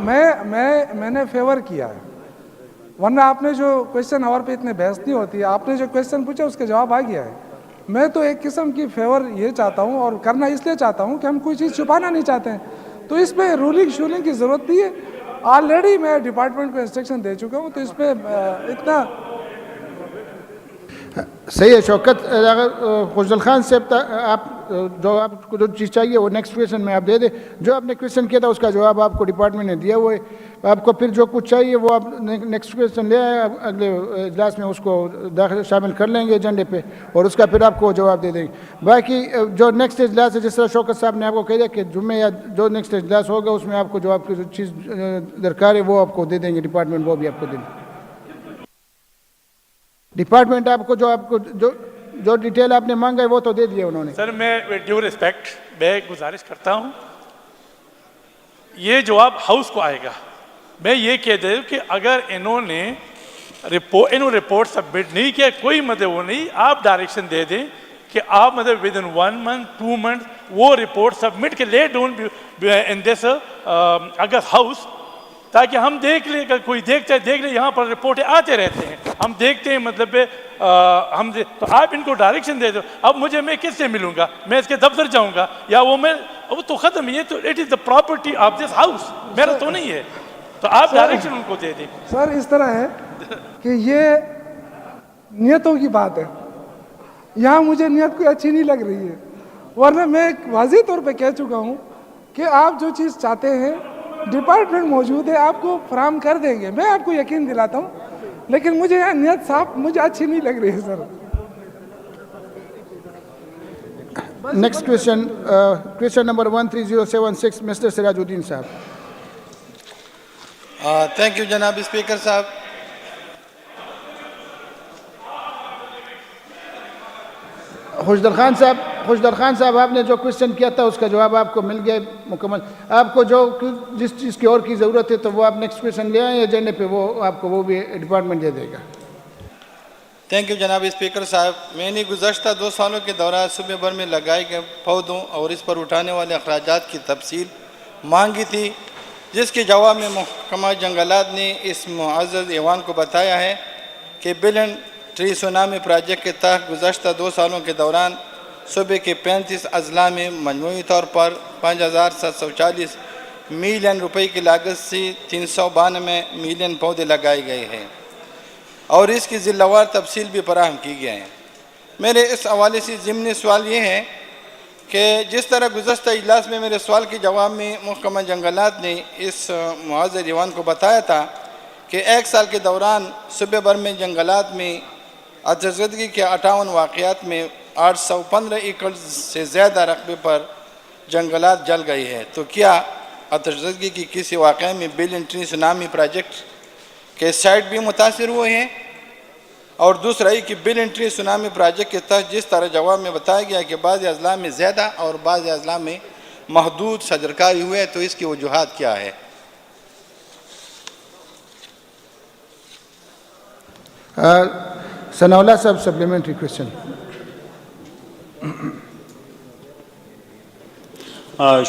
میں نے فیور کیا ہے ورنہ آپ نے جو کویشچن اور پہ اتنے بحث نہیں ہوتی ہے. آپ نے جو کویشچن پوچھا اس کا جواب آ گیا ہے. میں تو ایک قسم کی فیور یہ چاہتا ہوں اور کرنا اس لیے چاہتا ہوں کہ ہم کوئی چیز چھپانا نہیں چاہتے ہیں تو اس پہ رولنگ شولنگ کی ضرورت نہیں ہے. آلریڈی میں ڈپارٹمنٹ کو انسٹرکشن دے چکا ہوں تو اس پہ اتنا صحیح ہے. شوکت اگر خوشدل خان صاحب آپ کو جو چیز چاہیے وہ نیکسٹ کویشچن میں آپ دے دیں. جو آپ نے کویشچن کیا تھا اس کا جواب آپ کو ڈپارٹمنٹ نے دیا ہوا ہے. آپ کو پھر جو کچھ چاہیے وہ آپ نیکسٹ کویشچن لے آئے, اگلے اجلاس میں اس کو داخل شامل کر لیں گے ایجنڈے پہ اور اس کا پھر آپ کو جواب دے دیں گے. باقی جو نیکسٹ اجلاس ہے جس طرح شوکت صاحب نے آپ کو کہہ دیا کہ جمعے یا جو نیکسٹ اجلاس ہوگا اس میں آپ کو جو آپ کی جو چیز درکار ہے وہ آپ کو دے دیں گے ڈپارٹمنٹ, وہ بھی آپ کو دیں گے. ڈپارٹمنٹ آپ کو جو ڈیٹیل آپ نے مانگا ہے وہ تو دے دیا انہوں نے. سر میں ڈیو ریسپیکٹ میں گزارش کرتا ہوں یہ جواب ہاؤس کو آئے گا. میں یہ کہہ دوں کہ اگر انہوں نے رپورٹ سبمٹ نہیں کیا کوئی مطلب وہ نہیں, آپ ڈائریکشن دے دیں کہ آپ مطلب ود ان 1 month 2 months وہ رپورٹ سبمٹ کے let don't in this August house تاکہ ہم دیکھ لیں. اگر کوئی دیکھتا ہے دیکھ لیں, یہاں پر رپورٹیں آتے رہتے ہیں ہم دیکھتے ہیں مطلب ہم تو آپ ان کو ڈائریکشن دے دو. اب مجھے میں کس سے ملوں گا, میں اس کے دفتر جاؤں گا یا وہ تو ختم. یہ تو it is the property of this house, میرا تو نہیں ہے. تو آپ ڈائریکشن ان کو دے دیں. سر اس طرح ہے کہ یہ نیتوں کی بات ہے. یہاں مجھے نیت کوئی اچھی نہیں لگ رہی ہے ورنہ میں واضح طور پہ کہہ چکا ہوں کہ آپ جو چیز چاہتے ہیں ڈپارٹمنٹ موجود ہے آپ کو فراہم کر دیں گے. میں آپ کو یقین دلاتا ہوں لیکن مجھے یہاں نیت صاف مجھے اچھی نہیں لگ رہی ہے سر. Next question number 13076 mister Siraj uddin صاحب. تھینک یو جناب اسپیکر صاحب. خوشدل خان صاحب آپ نے جو کویشچن کیا تھا اس کا جواب آپ کو مل گیا مکمل. آپ کو جس چیز کی اور کی ضرورت ہے تو وہ آپ نیکسٹ کویشچن لے آئیں ایجنڈے پہ, وہ آپ کو وہ بھی ڈپارٹمنٹ دے دے گا. تھینک یو جناب اسپیکر صاحب. میں نے گزشتہ 2 سالوں کے دوران صوبے بھر میں لگائے گئے پودوں اور اس پر اٹھانے والے اخراجات کی تفصیل مانگی تھی جس کے جواب میں محکمہ جنگلات نے اس معزز ایوان کو بتایا ہے کہ بلن ٹری سونامی پروجیکٹ کے تحت گزشتہ 2 سالوں کے دوران صوبے کے 35 اضلاع میں مجموعی طور پر 5,740 ملین روپے کی لاگت سے 392 ملین پودے لگائے گئے ہیں اور اس کی ضلع وار تفصیل بھی فراہم کی گئے ہیں۔ میرے اس حوالے سے ضمنی سوال یہ ہے کہ جس طرح گزشتہ اجلاس میں میرے سوال کے جواب میں محکمہ جنگلات نے اس معزز ایوان کو بتایا تھا کہ 1 سال کے دوران صوبے بھر میں جنگلات میں آتشزدگی کے 58 واقعات میں 815 ایکڑ سے زیادہ رقبے پر جنگلات جل گئی ہے، تو کیا آتشزدگی کی کسی واقعے میں بلن ٹری سونامی پروجیکٹ کے سائٹ بھی متاثر ہوئے ہیں؟ اور دوسرا یہ کہ بلن ٹری سونامی پروجیکٹ کے تحت جس طرح جواب میں بتایا گیا کہ بعض اضلاع میں زیادہ اور بعض اضلاع میں محدود شجرکاری ہوئے، تو اس کی وجوہات کیا ہے؟ ثناء اللہ صاحب سپلیمنٹری کوشچن۔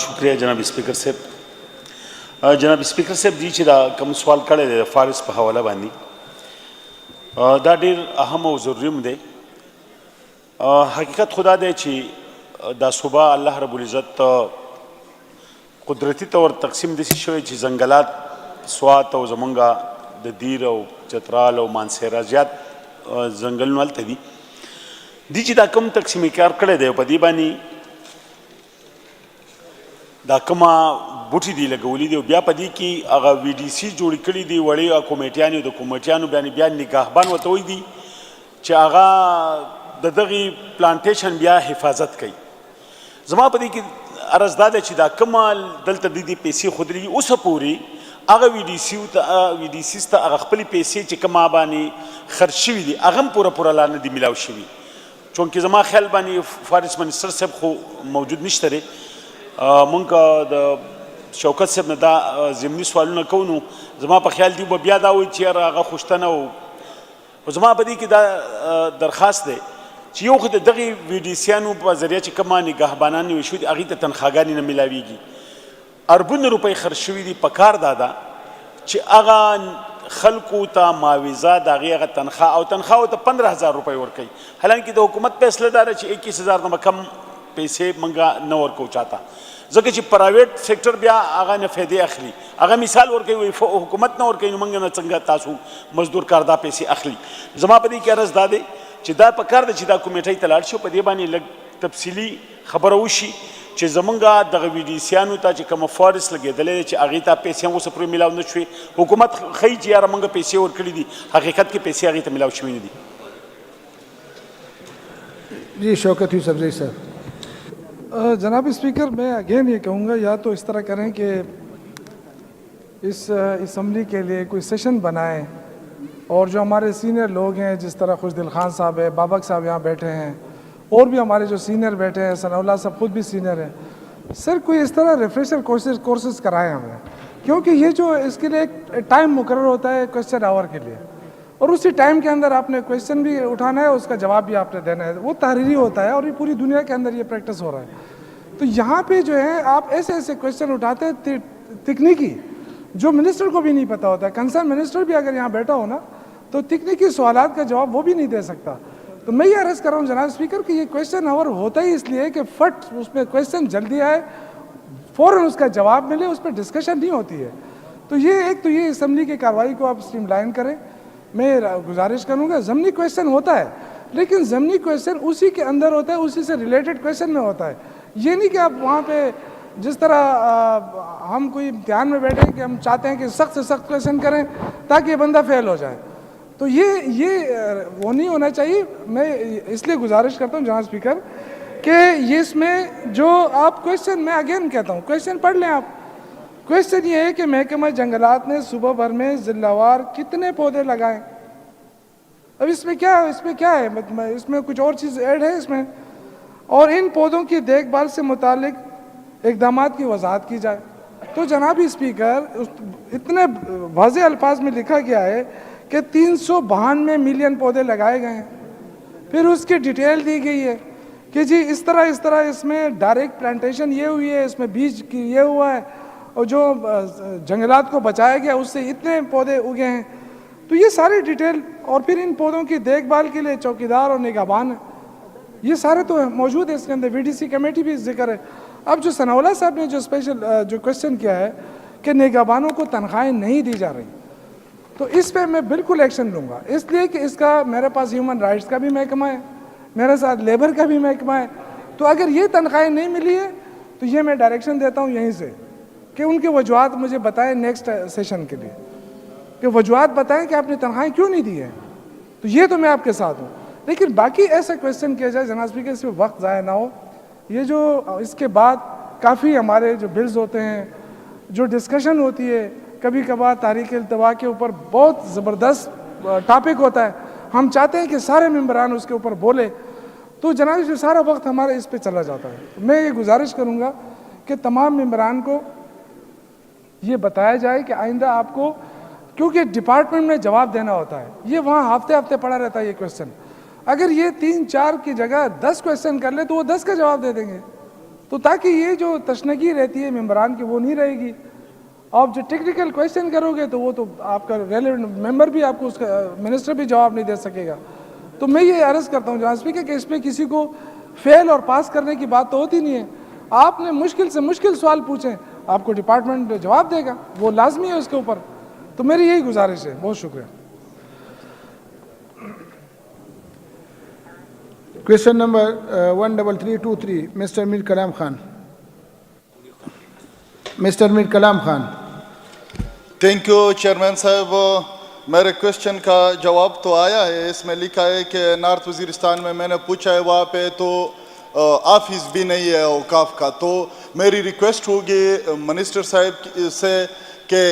شکریہ جناب اسپیکر صاحب۔ جناب اسپیکر صاحب جی چې دا کوم سوال کړی دی د فارس په حواله باندې دا ډېر اهم او ضروري هم دی۔ حقیقت خدا دی چې دا صوبه الله رب العزت قدرتی طور تقسیم داسې شوی چې ځنګلات سوات او زمونږ د دیر او چترال او مانسهره زیات ځنګلونه هلته دي چې دا کوم تقسیم کار کړی دی په دې باندې دا کومه بوټي دي لګولي دي او بیا په دې کې هغه وي ډي سي جوړې کړي دي وړې کمیټیانې د کمیټیانو بیا نگهبان ورته وایي دي چې هغه د دغې پلانټیشن بیا حفاظت کوي۔ زما په دې کې عرض دا دی چې دا کومه دلته د دې پیسې ښودلي اوسه پورې هغه وي ډي سیز ته هغه خپلې پیسې چې کومه باندې خرج شوي دي هغه هم پوره لا نه دي میلاو شوي، چونکې زما خیال باندې فارس منسټر صاحب خو موجود نشته دی، مونږ د شوکت صاحب نه دا ضمني سوالونه کوو، نو زما په خیال دی به بیا دا وایي چې یاره هغه خوشتنه و زما په دې کې دا درخواست دی چې یو خو د دغې وي ډي سیانو په ذریعه چې کومه نګهبانان ویې شوي دي هغې ته تنخواګانې نه میلاویږي، اربونه روپۍ خرج شوي دي، په کار دا ده چې هغه خلکو ته معاوضه د هغې هغه تنخوا او تنخوا ورته 15,000 روپۍ ورکوي، حالانکې د حکومت فیصله دا ده چې 21,000 نه کم پیسې مونږ نه ورکوو چاته، ځکه چې پرایویټ سیکټر بیا هغه نه فایدې اخلي، هغه مثال ورکوي حکومت نه ورکوي نو موږ نه څنګه تاسو مزدور کار دا پیسې اخلي۔ زما په دې کې عرض دا دی چې دا پکار ده چې دا کمیټۍ ته لاړ شي، په دې باندې لږ تفصیلي خبره وشي چې زمونږ دغه وي ډي سیانو ته چې کومه فارس لګېدلی دی چې هغې ته پیسې هم اوسه پورې میلاو نه شوې، حکومت ښیي چې یاره موږ پیسې ورکړي دي، حقیقت کې پیسې هغې ته میلاو شوي نه دي۔ جی شوکت یوسف زئی صاحب۔ جناب اسپیکر میں اگین یہ کہوں گا یا تو اس طرح کریں کہ اس اسمبلی کے لیے کوئی سیشن بنائیں اور جو ہمارے سینئر لوگ ہیں جس طرح خوشدل خان صاحب ہے، بابک صاحب یہاں بیٹھے ہیں اور بھی ہمارے جو سینئر بیٹھے ہیں، ثناء اللہ صاحب خود بھی سینئر ہیں، سر کوئی اس طرح ریفریشر کورسز کرائیں ہمیں، کیونکہ یہ جو اس کے لیے ایک ٹائم مقرر ہوتا ہے کویسچن آور کے لیے اور اسی ٹائم کے اندر آپ نے کویسچن بھی اٹھانا ہے، اس کا جواب بھی آپ نے دینا ہے، وہ تحریری ہوتا ہے اور یہ پوری دنیا کے اندر یہ پریکٹس ہو رہا ہے۔ تو یہاں پہ جو ہے آپ ایسے ایسے کویسچن اٹھاتے ہیں تکنیکی جو منسٹر کو بھی نہیں پتہ ہوتا ہے، کنسرن منسٹر بھی اگر یہاں بیٹھا ہو نا تو تکنیکی سوالات کا جواب وہ بھی نہیں دے سکتا۔ تو میں یہ عرض کر رہا ہوں جناب اسپیکر کہ یہ کویسچن آور ہوتا ہی اس لیے کہ فٹ اس میں کویسچن جلدی آئے، فوراً اس کا جواب ملے، اس پہ ڈسکشن نہیں ہوتی ہے۔ تو یہ اسمبلی کی کارروائی کو آپ اسٹریم لائن کریں۔ میں گزارش کروں گا ضمنی کویسچن ہوتا ہے لیکن ضمنی کویسچن اسی کے اندر ہوتا ہے، اسی سے ریلیٹڈ کویسچن میں ہوتا ہے، یہ نہیں کہ آپ وہاں پہ جس طرح ہم کوئی امتحان میں بیٹھے کہ ہم چاہتے ہیں کہ سخت سے سخت کویسچن کریں تاکہ یہ بندہ فیل ہو جائے، تو یہ وہ نہیں ہونا چاہیے۔ میں اس لیے گزارش کرتا ہوں جناب اسپیکر کہ یہ اس میں جو آپ کویسچن، میں اگین کہتا ہوں کویسچن پڑھ لیں آپ۔ کویسچن یہ ہے کہ محکمہ جنگلات نے صوبہ بھر میں ضلع وار کتنے پودے لگائے؟ اب اس میں کیا ہے، اس میں کچھ اور چیز ایڈ ہے اس میں، اور ان پودوں کی دیکھ بھال سے متعلق اقدامات کی وضاحت کی جائے۔ تو جناب اسپیکر اتنے واضح الفاظ میں لکھا گیا ہے کہ 392 ملین پودے لگائے گئے ہیں، پھر اس کی ڈیٹیل دی گئی ہے کہ جی اس طرح اس میں ڈائریکٹ پلانٹیشن یہ ہوئی ہے، اس میں بیج کی یہ ہوا ہے، اور جو جنگلات کو بچایا گیا اس سے اتنے پودے اگے ہیں. تو یہ ساری ڈیٹیل, اور پھر ان پودوں کی دیکھ بھال کے لیے چوکیدار اور نگہبان ہیں, یہ سارے تو موجود ہے اس کے اندر. وی ڈی سی کمیٹی بھی ذکر ہے. اب جو ثناء اللہ صاحب نے جو اسپیشل جو کوشچن کیا ہے کہ نگہبانوں کو تنخواہیں نہیں دی جا رہی, تو اس پہ میں بالکل ایکشن لوں گا, اس لیے کہ اس کا میرے پاس ہیومن رائٹس کا بھی محکمہ ہے, میرے ساتھ لیبر کا بھی محکمہ ہے. تو اگر یہ تنخواہیں نہیں ملی ہے تو یہ میں ڈائریکشن دیتا ہوں یہیں سے کہ ان کے وجوہات مجھے بتائیں نیکسٹ سیشن کے لیے, کہ وجوہات بتائیں کہ آپ نے تنخواہیں کیوں نہیں دی ہیں. تو یہ تو میں آپ کے ساتھ ہوں. لیکن باقی ایسا کویشچن کیا جائے جناب اسپیکر, اس پہ وقت ضائع نہ ہو. یہ جو اس کے بعد کافی ہمارے جو بلز ہوتے ہیں, جو ڈسکشن ہوتی ہے, کبھی کبھار تحریک التوا کے اوپر بہت زبردست ٹاپک ہوتا ہے, ہم چاہتے ہیں کہ سارے ممبران اس کے اوپر بولے, تو جناب جو سارا وقت ہمارا اس پہ چلا جاتا ہے. میں یہ گزارش کروں گا کہ تمام ممبران کو یہ بتایا جائے کہ آئندہ آپ کو, کیونکہ ڈپارٹمنٹ میں جواب دینا ہوتا ہے, یہ وہاں ہفتے ہفتے پڑا رہتا ہے یہ کویشچن. اگر یہ 3-4 کی جگہ 10 کویشچن کر لے تو وہ 10 کا جواب دے دیں گے, تو تاکہ یہ جو تشنگی رہتی ہے ممبران کی وہ نہیں رہے گی. آپ جو ٹیکنیکل کویشچن کرو گے تو وہ تو آپ کا ریلیونٹ ممبر بھی, آپ کو اس کا منسٹر بھی جواب نہیں دے سکے گا. تو میں یہ عرض کرتا ہوں جناب اسپیکر کہ اس میں کسی کو فیل اور پاس کرنے کی بات تو ہوتی نہیں ہے. آپ نے مشکل سے مشکل سوال پوچھیں, آپ کو ڈپارٹمنٹ جواب دے گا, وہ لازمی ہے اس کے اوپر. تو میری یہی گزارش ہے. بہت شکریہ. Question number 13323, Mr. Mir Kalam Khan. Mr. Mir Kalam Khan. Thank you chairman صاحب. میرے کوشچن کا جواب تو آیا ہے. اس میں لکھا ہے کہ نارتھ وزیرستان میں نے پوچھا ہے, وہاں پہ تو آفس بھی نہیں ہے اوقاف کا. تو میری ریکویسٹ ہوگی منسٹر صاحب سے کہ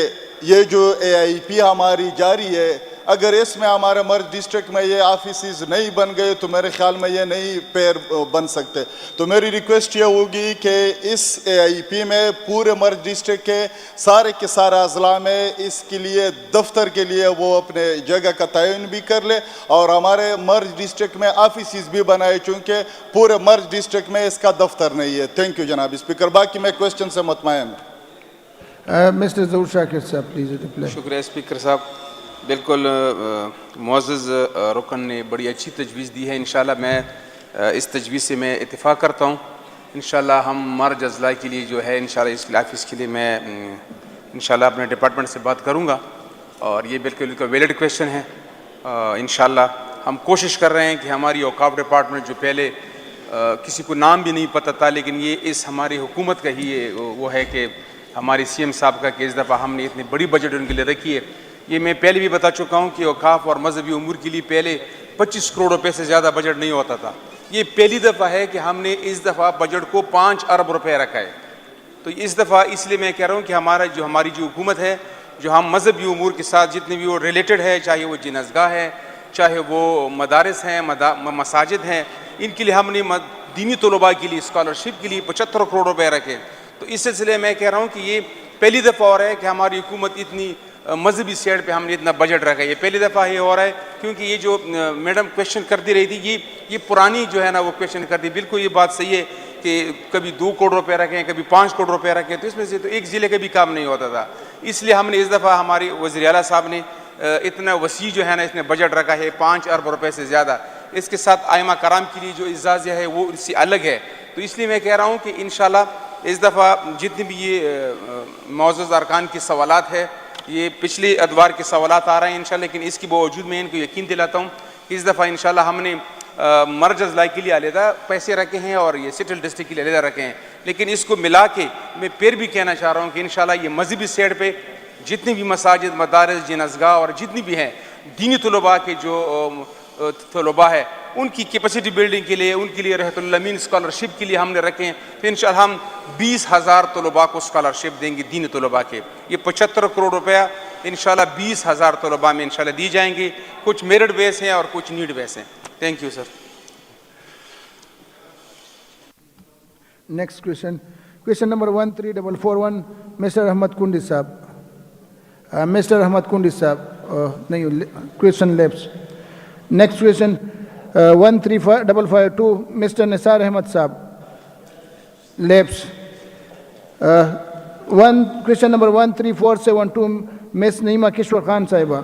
یہ جو اے آئی پی ہماری جاری ہے, اگر اس میں ہمارے مرج ڈسٹرکٹ میں یہ آفیسز نہیں بن گئے تو میرے خیال میں یہ نہیں پیر بن سکتے. تو میری ریکویسٹ یہ ہوگی کہ اس اے آئی پی میں پورے مرج ڈسٹرکٹ کے سارا اضلاع میں اس کے لیے دفتر کے لیے وہ اپنے جگہ کا تعین بھی کر لے, اور ہمارے مرج ڈسٹرکٹ میں آفیسز بھی بنائے, چونکہ پورے مرج ڈسٹرکٹ میں اس کا دفتر نہیں ہے. تھینک یو جناب اسپیکر. باقی میں کوشچن سے مطمئن ہوں. مسٹر ظہور شاکر صاحب پلیز ریپلائی. شکریہ اسپیکر صاحب. بالکل معزز رکن نے بڑی اچھی تجویز دی ہے. انشاءاللہ میں اس تجویز سے میں اتفاق کرتا ہوں. انشاءاللہ ہم مرج اضلاع کے لیے جو ہے انشاءاللہ اس آفس کے لیے میں انشاءاللہ اپنے ڈپارٹمنٹ سے بات کروں گا, اور یہ بالکل ویلڈ کویشچن ہے. انشاءاللہ ہم کوشش کر رہے ہیں کہ ہماری اوقاف ڈپارٹمنٹ جو پہلے کسی کو نام بھی نہیں پتہ تھا, لیکن یہ اس ہماری حکومت کا ہی وہ ہے کہ ہماری سی ایم صاحب کا کہ اس دفعہ ہم نے اتنی بڑی بجٹ ان کے لیے رکھی ہے. یہ میں پہلے بھی بتا چکا ہوں کہ اوقاف اور مذہبی امور کے لیے پہلے 25 کروڑ روپے سے زیادہ بجٹ نہیں ہوتا تھا. یہ پہلی دفعہ ہے کہ ہم نے اس دفعہ بجٹ کو 5 ارب روپے رکھا ہے. تو اس دفعہ اس لیے میں کہہ رہا ہوں کہ ہماری جو حکومت ہے, جو ہم مذہبی امور کے ساتھ جتنے بھی وہ ریلیٹڈ ہے, چاہے وہ جنازگاہ ہے, چاہے وہ مدارس ہیں, مساجد ہیں, ان کے لیے ہم نے دینی طلباء کے لیے اسکالرشپ کے لیے 75 کروڑ روپے رکھے. تو اس سلسلے میں کہہ رہا ہوں کہ یہ پہلی دفعہ ہو رہا ہے کہ ہماری حکومت اتنی مذہبی سیٹ پہ ہم نے اتنا بجٹ رکھا ہے. یہ پہلی دفعہ یہ ہو رہا ہے, کیونکہ یہ جو میڈم کویشچن کرتی رہی تھی یہ پرانی جو ہے نا وہ کویشچن کرتی. بالکل یہ بات صحیح ہے کہ کبھی 2 کروڑ روپے رکھیں, کبھی 5 کروڑ روپے رکھیں, تو اس میں سے تو ایک ضلع کا بھی کام نہیں ہوتا تھا. اس لیے ہم نے اس دفعہ ہماری وزیر اعلیٰ صاحب نے اتنا وسیع جو ہے نا اس نے بجٹ رکھا ہے 5 ارب روپے سے زیادہ. اس کے ساتھ ائمہ کرام کے لیے جو اعزازیہ ہے وہ اس سے الگ ہے. تو اس لیے میں کہہ رہا ہوں کہ انشاءاللہ اس دفعہ جتنے بھی یہ معزز ارکان کے سوالات ہے, یہ پچھلے ادوار کے سوالات آ رہے ہیں انشاءاللہ, لیکن اس کی باوجود میں ان کو یقین دلاتا ہوں کہ اس دفعہ انشاءاللہ ہم نے مرج اضلاع کے لیے علیحدہ پیسے رکھے ہیں اور یہ سٹل ڈسٹرکٹ کے لیے علیحدہ رکھے ہیں. لیکن اس کو ملا کے میں پھر بھی کہنا چاہ رہا ہوں کہ انشاءاللہ یہ مذہبی سیٹ پہ جتنی بھی مساجد, مدارس, جنازگاہ اور جتنی بھی ہیں دینی طلباء کے جو طلباء ہے ان کی کیپیسٹی بلڈنگ کے لیے, ان کے لیے رحمت الامین اسکالرشپ کے لیے ہم نے رکھے ہیں. تو انشاءاللہ ہم 20,000 طلباء کو اسکالرشپ دیں گے دینی طلباء کے. یہ 75 کروڑ روپیہ انشاءاللہ 20,000 طلباء میں انشاءاللہ دی جائیں گے. کچھ میرٹ بیس ہیں اور کچھ نیڈ بیس ہیں. Thank you sir. Next question number 13441, mister Ahmad Kundi sahib. Mister Ahmad Kundi sahib نہیں, question lapse. Next question 13552, mister Nisar Ahmad sahib lapse. Question number 13472, Ms. Naeema Kishwar Khan Sahiba.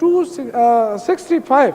265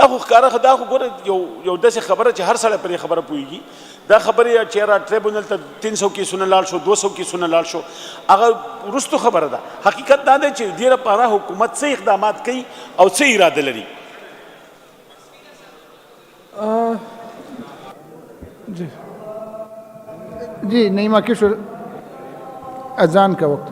دا خو ښکاره دا خو ګوره یو داسې خبره چې هر سړی پرې خبره پوهېږي دا خبرې چېرې ټریبونل ته 300 کیسونه لاړ شو 200 کیسونه لاړ شو هغه وروستو خبره ده حقیقت دا دی چې دې لپاره حکومت څه اقدامات کوي او څه اراده لري جی نعیمہ کشور اذان کا وقت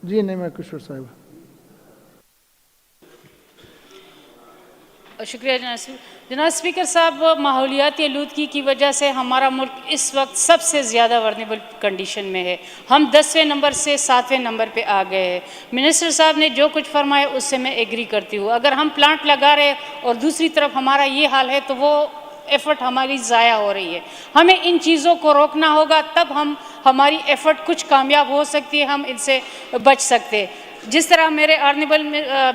جی نعیمہ کشور صاحب شکریہ جناب اسپیکر صاحب ماحولیاتی آلودگی کی وجہ سے ہمارا ملک اس وقت سب سے زیادہ ورنیبل کنڈیشن میں ہے ہم 10ویں نمبر سے 7ویں نمبر پہ آ گئے ہیں منسٹر صاحب نے جو کچھ فرمایا اس سے میں ایگری کرتی ہوں اگر ہم پلانٹ لگا رہے اور دوسری طرف ہمارا یہ حال ہے تو وہ ایفرٹ ہماری ضائع ہو رہی ہے ہمیں ان چیزوں کو روکنا ہوگا تب ہماری ایفرٹ کچھ کامیاب ہو سکتی ہے ہم ان سے بچ سکتے ہیں جس طرح میرے آنریبل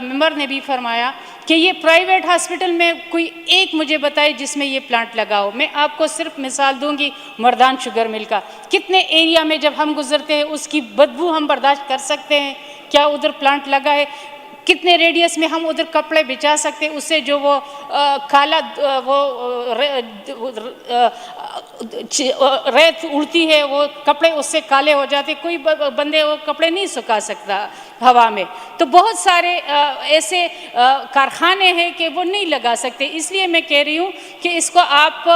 ممبر نے بھی فرمایا کہ یہ پرائیویٹ ہاسپٹل میں کوئی ایک مجھے بتائے جس میں یہ پلانٹ لگا ہو میں آپ کو صرف مثال دوں گی مردان شوگر مل کا کتنے ایریا میں جب ہم گزرتے ہیں اس کی بدبو ہم برداشت کر سکتے ہیں کیا ادھر پلانٹ لگا ہے کتنے ریڈیس میں ہم ادھر کپڑے بچا سکتے ہیں اس سے جو وہ کالا وہ ریت اڑتی ہے وہ کپڑے اس سے کالے ہو جاتے کوئی بندے وہ کپڑے نہیں سکھا سکتا ہوا میں تو بہت سارے ایسے کارخانے ہیں کہ وہ نہیں لگا سکتے اس لیے میں کہہ رہی ہوں کہ اس کو آپ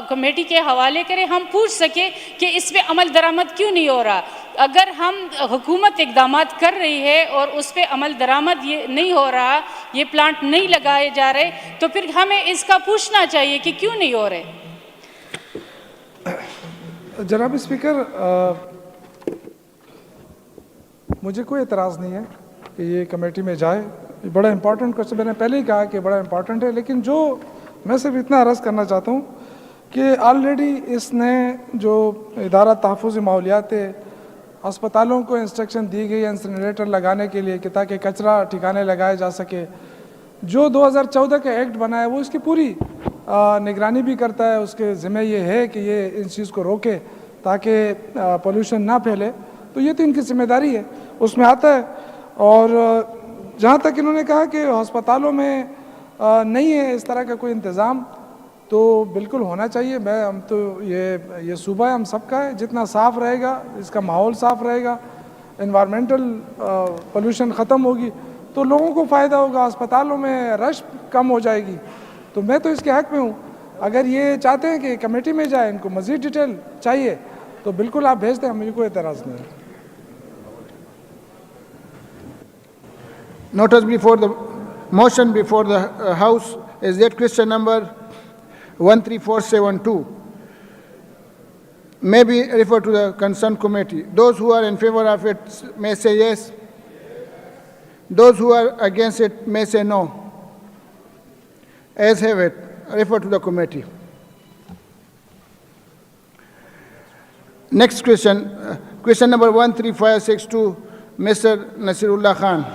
کمیٹی کے حوالے کریں ہم پوچھ سکیں کہ اس پہ عمل درآمد کیوں نہیں ہو رہا اگر ہم حکومت اقدامات کر رہی ہے اور اس پہ عمل درآمد یہ نہیں ہو رہا یہ پلانٹ نہیں لگائے جا رہے تو پھر ہمیں اس کا پوچھنا چاہیے کہ کیوں نہیں ہو رہے جناب اسپیکر مجھے کوئی اعتراض نہیں ہے کہ یہ کمیٹی میں جائے یہ بڑا امپورٹنٹ کوشچن میں نے پہلے ہی کہا کہ بڑا امپورٹنٹ ہے لیکن جو میں صرف اتنا عرض کرنا چاہتا ہوں کہ آلریڈی اس نے جو ادارہ تحفظ ماحولیات اسپتالوں کو انسٹرکشن دی گئی انسنریٹر لگانے کے لیے کہ تاکہ کچرا ٹھکانے لگایا جا سکے جو 2014 کا ایکٹ بنا ہے وہ اس کی پوری نگرانی بھی کرتا ہے اس کے ذمہ یہ ہے کہ یہ اس چیز کو روکے تاکہ پولوشن نہ پھیلے تو یہ تو ان کی ذمہ داری ہے اس میں آتا ہے اور جہاں تک انہوں نے کہا کہ ہسپتالوں میں نہیں ہے اس طرح کا کوئی انتظام تو بالکل ہونا چاہیے ہم تو یہ صوبہ ہے ہم سب کا ہے جتنا صاف رہے گا اس کا ماحول صاف رہے گا انوائرمنٹل پولوشن ختم ہوگی تو لوگوں کو فائدہ ہوگا اسپتالوں میں رش کم ہو جائے گی تو میں تو اس کے حق میں ہوں اگر یہ چاہتے ہیں کہ کمیٹی میں جائے ان کو مزید ڈیٹیل چاہیے تو بالکل آپ بھیج دیں مجھے کوئی اعتراض نہیں ہے Notice before the motion before the House is that question number 13472 may be referred to the concerned committee. Those who are in favor of it may say yes. Those who are against it may say no. As have it, refer to the committee. Next question, question number 13562, Mr. Nasirullah Khan.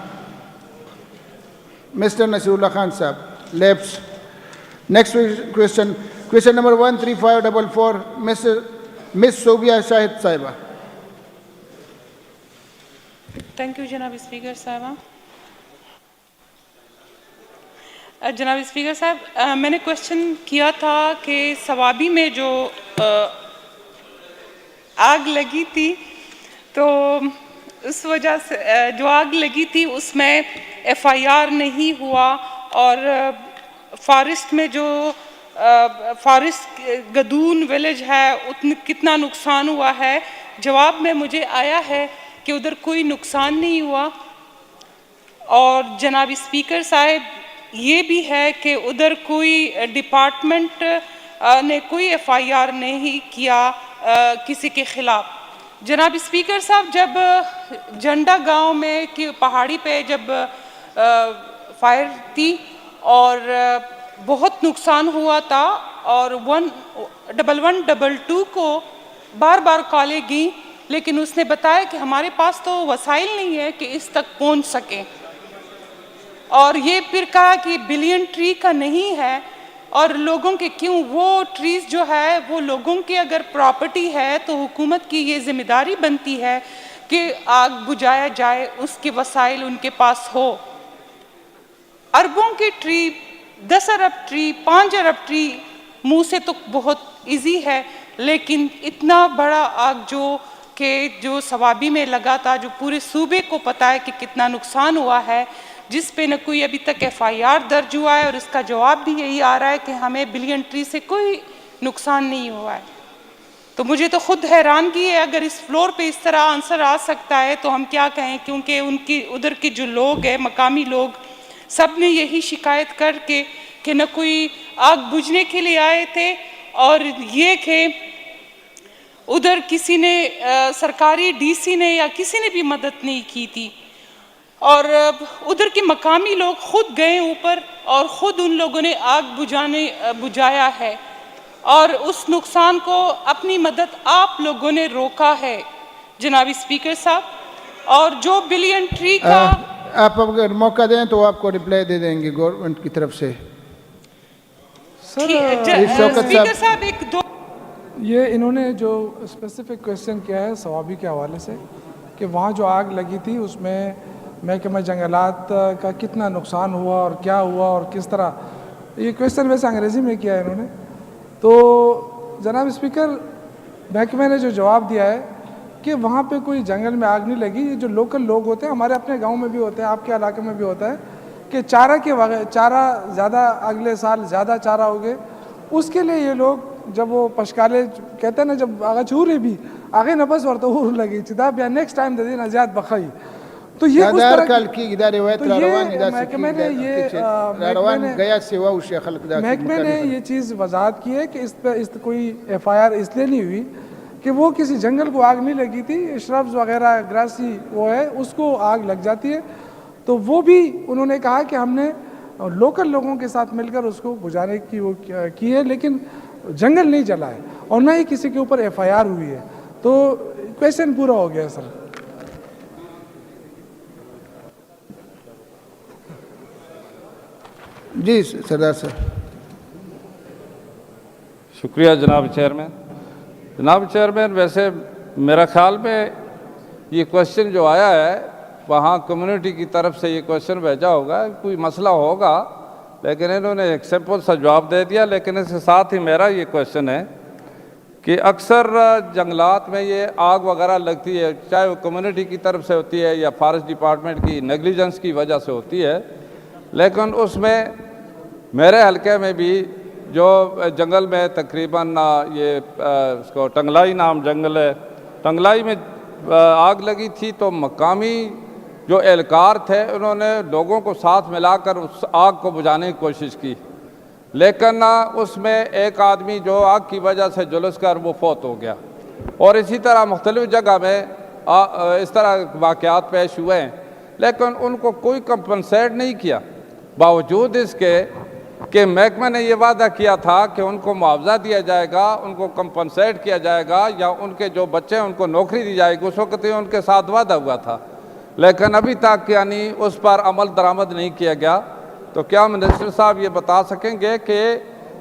Mr. Nasirullah Khan Sahab, Labs. Next question, question number 13544, Ms. Sobia Shahid Sahiba. Thank you, Janab Speaker Sahaba. جناب اسپیکر صاحب میں نے کوشچن کیا تھا کہ ثوابی میں جو آگ لگی تھی تو اس وجہ سے جو آگ لگی تھی اس میں ایف آئی آر نہیں ہوا، اور فارسٹ میں جو فارسٹ گدون ولیج ہے کتنا نقصان ہوا ہے، جواب میں مجھے آیا ہے کہ ادھر کوئی نقصان نہیں ہوا. اور جناب اسپیکر صاحب یہ بھی ہے کہ ادھر کوئی ڈپارٹمنٹ نے کوئی ایف آئی آر نہیں کیا کسی کے خلاف. جناب اسپیکر صاحب جب جنڈا گاؤں میں کہ پہاڑی پہ جب فائر تھی اور بہت نقصان ہوا تھا، اور 11122 کو بار بار کالیں گئیں، لیکن اس نے بتایا کہ ہمارے پاس تو وسائل نہیں ہے کہ اس تک پہنچ سکیں. اور یہ پھر کہا کہ بلین ٹری کا نہیں ہے، اور لوگوں کے کیوں وہ ٹریز جو ہے وہ لوگوں کی اگر پراپرٹی ہے تو حکومت کی یہ ذمہ داری بنتی ہے کہ آگ بجھایا جائے، اس کے وسائل ان کے پاس ہو. اربوں کی ٹری، 10 ارب ٹری، 5 ارب ٹری منہ سے تو بہت ایزی ہے، لیکن اتنا بڑا آگ جو ثوابی میں لگا تھا، جو پورے صوبے کو پتہ ہے کہ کتنا نقصان ہوا ہے، جس پہ نہ کوئی ابھی تک ایف آئی آر درج ہوا ہے، اور اس کا جواب بھی یہی آ رہا ہے کہ ہمیں بلین ٹری سے کوئی نقصان نہیں ہوا ہے. تو مجھے تو خود حیرانگی ہے، اگر اس فلور پہ اس طرح آنسر آ سکتا ہے تو ہم کیا کہیں، کیونکہ ادھر کے جو لوگ ہیں، مقامی لوگ، سب نے یہی شکایت کر کے کہ نہ کوئی آگ بجھنے کے لیے آئے تھے، اور یہ کہ ادھر کسی نے سرکاری ڈی سی نے یا کسی نے بھی مدد نہیں کی تھی. اور ادھر کے مقامی لوگ خود گئے اوپر اور خود ان لوگوں نے آگ بجھایا ہے، اور اس نقصان کو اپنی مدد آپ لوگوں نے روکا ہے جناب اسپیکر صاحب. اور جو بلین ٹری کا آپ اگر موقع دیں تو آپ کو رپلائی دے دیں گے گورنمنٹ کی طرف سے. اسپیکر صاحب ایک دو یہ انہوں نے جو اسپیسیفک کویسچن کیا ہے ثوابی کے حوالے سے کہ وہاں جو آگ لگی تھی اس میں محکمہ جنگلات کا کتنا نقصان ہوا اور کیا ہوا اور کس طرح، یہ کویسچن ویسے انگریزی میں کیا ہے انہوں نے. تو جناب اسپیکر محکمہ نے جو جواب دیا ہے کہ وہاں پہ کوئی جنگل میں آگ نہیں لگی. یہ جو لوکل لوگ ہوتے ہیں، ہمارے اپنے گاؤں میں بھی ہوتے ہیں، آپ کے علاقے میں بھی ہوتا ہے کہ چارہ زیادہ اگلے سال زیادہ چارہ ہو گئے، اس کے لیے یہ لوگ جب وہ پشکالے کہتے ہیں نا، جب آگے چھوڑے بھی آگے نفس ورطہ ہور لگی چدا بیا نیکسٹ ٹائم دے دینا زیاد بخائی. تو یہ اس طرح محکمے نے یہ چیز وضاحت کی ہے کہ اس پہ کوئی ایف آئی آر اس لیے نہیں ہوئی کہ وہ کسی جنگل کو آگ نہیں لگی تھی، شربز وغیرہ گراسی وہ ہے اس کو آگ لگ جاتی ہے. تو وہ بھی انہوں نے کہا کہ ہم نے لوکل لوگوں کے ساتھ مل کر اس کو بجھانے کی وہ کی ہے، لیکن جنگل نہیں جلا ہے اور نہ ہی کسی کے اوپر ایف آئی آر ہوئی ہے. تو کویسچن پورا ہو گیا سر. جی سردار صاحب. شکریہ جناب چیئرمین. جناب چیئرمین، ویسے میرا خیال میں یہ کویسچن جو آیا ہے وہاں کمیونٹی کی طرف سے یہ کویسچن بھیجا ہوگا، کوئی مسئلہ ہوگا، لیکن انہوں نے ایک سمپل سا جواب دے دیا. لیکن اس کے ساتھ ہی میرا یہ کویسچن ہے کہ اکثر جنگلات میں یہ آگ وغیرہ لگتی ہے، چاہے وہ کمیونٹی کی طرف سے ہوتی ہے یا فارسٹ ڈپارٹمنٹ کی نیگلیجنس کی وجہ سے ہوتی ہے، لیکن اس میں میرے حلقے میں بھی جو جنگل میں تقریباً یہ اس کو ٹنگلائی نام جنگل ہے، ٹنگلائی میں آگ لگی تھی تو مقامی جو اہلکار تھے انہوں نے لوگوں کو ساتھ ملا کر اس آگ کو بجھانے کی کوشش کی، لیکن اس میں ایک آدمی جو آگ کی وجہ سے جلس کر وہ فوت ہو گیا. اور اسی طرح مختلف جگہ میں اس طرح واقعات پیش ہوئے ہیں، لیکن ان کو کوئی کمپنسیٹ نہیں کیا، باوجود اس کے کہ محکمہ نے یہ وعدہ کیا تھا کہ ان کو معاوضہ دیا جائے گا، ان کو کمپنسیٹ کیا جائے گا، یا ان کے جو بچے ہیں ان کو نوکری دی جائے گی. اس وقت ان کے ساتھ وعدہ ہوا تھا، لیکن ابھی تک یعنی اس پر عمل درآمد نہیں کیا گیا. تو کیا منسٹر صاحب یہ بتا سکیں گے کہ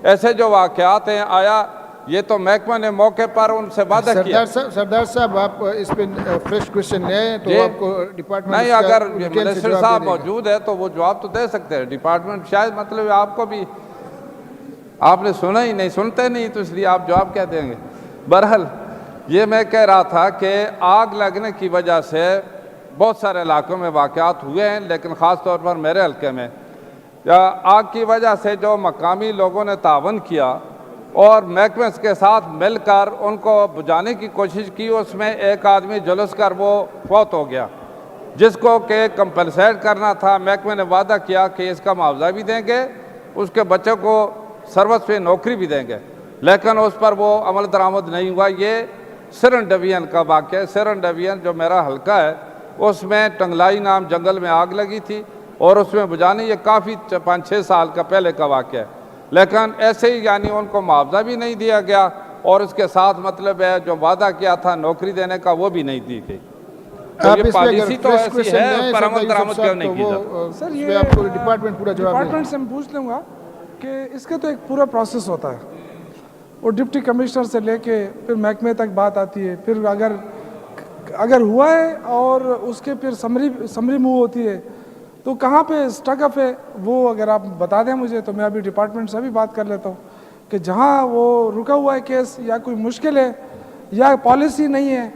ایسے جو واقعات ہیں آیا یہ تو محکمہ نے موقع پر ان سے وعدہ کیا. سردار صاحب آپ اس پہ فریش کوشچن لے آئیں تو آپ کو ڈپارٹمنٹ نہیں, اگر منسٹر صاحب موجود ہے تو وہ جواب تو دے سکتے ہیں. ڈپارٹمنٹ شاید مطلب آپ کو بھی آپ نے سنا ہی نہیں, سنتے نہیں, تو اس لیے آپ جواب کیا دیں گے. بہرحال یہ میں کہہ رہا تھا کہ آگ لگنے کی وجہ سے بہت سارے علاقوں میں واقعات ہوئے ہیں, لیکن خاص طور پر میرے حلقے میں آگ کی وجہ سے جو مقامی لوگوں نے تعاون کیا اور محکمے کے ساتھ مل کر ان کو بجھانے کی کوشش کی, اس میں ایک آدمی جلس کر وہ فوت ہو گیا, جس کو کہ کمپنسیٹ کرنا تھا. محکمے نے وعدہ کیا کہ اس کا معاوضہ بھی دیں گے, اس کے بچوں کو سروس پہ نوکری بھی دیں گے, لیکن اس پر وہ عمل درآمد نہیں ہوا. یہ سرن ڈویژن کا واقعہ ہے. سرن ڈویژن جو میرا حلقہ ہے اس میں ٹنگلائی نام جنگل میں آگ لگی تھی اور اس میں بجھانے, یہ کافی 5-6 سال کا پہلے کا واقعہ ہے, لیکن ایسے ہی یعنی ان کو معاوضہ بھی نہیں دیا گیا اور اس کے ساتھ مطلب ہے جو وعدہ کیا تھا نوکری دینے کا وہ بھی نہیں دی گئی. یہ پالیسی تو ایسی ہے پر عمل درآمد کیوں نہیں کی جاتی؟ سر یہ آپ کو ڈپارٹمنٹ پورا جواب دے. ڈپارٹمنٹ سے میں پوچھ لوں گا کہ اس کے تو ایک پورا پروسیس ہوتا ہے, اور ڈپٹی کمشنر سے لے کے پھر محکمے تک بات آتی ہے, پھر اگر ہوا ہے اور اس کے پھر سمری موو ہوتی ہے, تو کہاں پہ اسٹک اپ ہے وہ اگر آپ بتا دیں مجھے تو میں ابھی ڈپارٹمنٹ سے بھی بات کر لیتا ہوں کہ جہاں وہ رکا ہوا ہے کیس یا کوئی مشکل ہے یا پالیسی نہیں ہے.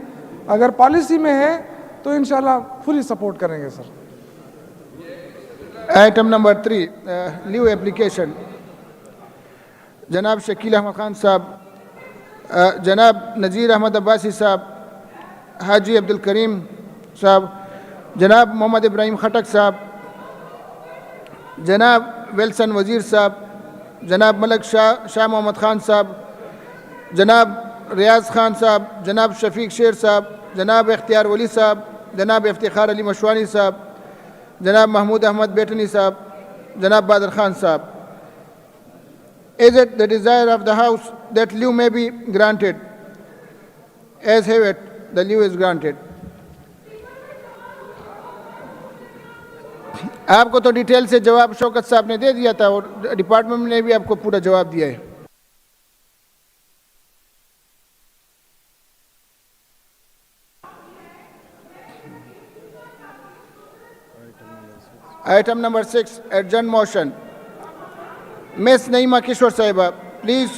اگر پالیسی میں ہے تو انشاءاللہ فلی سپورٹ کریں گے. سر آئٹم نمبر 3 لیو اپلیکیشن, جناب شکیل احمد خان صاحب, جناب نذیر احمد عباسی صاحب, حاجی عبد الکریم صاحب, جناب محمد ابراہیم خٹک صاحب, جناب ویلسن وزیر صاحب, جناب ملک شاہ محمد خان صاحب, جناب ریاض خان صاحب, جناب شفیق شیر صاحب, جناب اختیار ولی صاحب, جناب افتخار علی مشوانی صاحب, جناب محمود احمد بیٹنی صاحب, جناب بادر خان صاحب. Is it the desire of the House that leave may be granted? As have it, the leave is granted. آپ کو تو ڈیٹیل سے جواب شوکت صاحب نے دے دیا تھا اور ڈپارٹمنٹ نے بھی آپ کو پورا جواب دیا ہے. Item number 6 adjournment motion. Miss Naima Kishore Sahiba, please,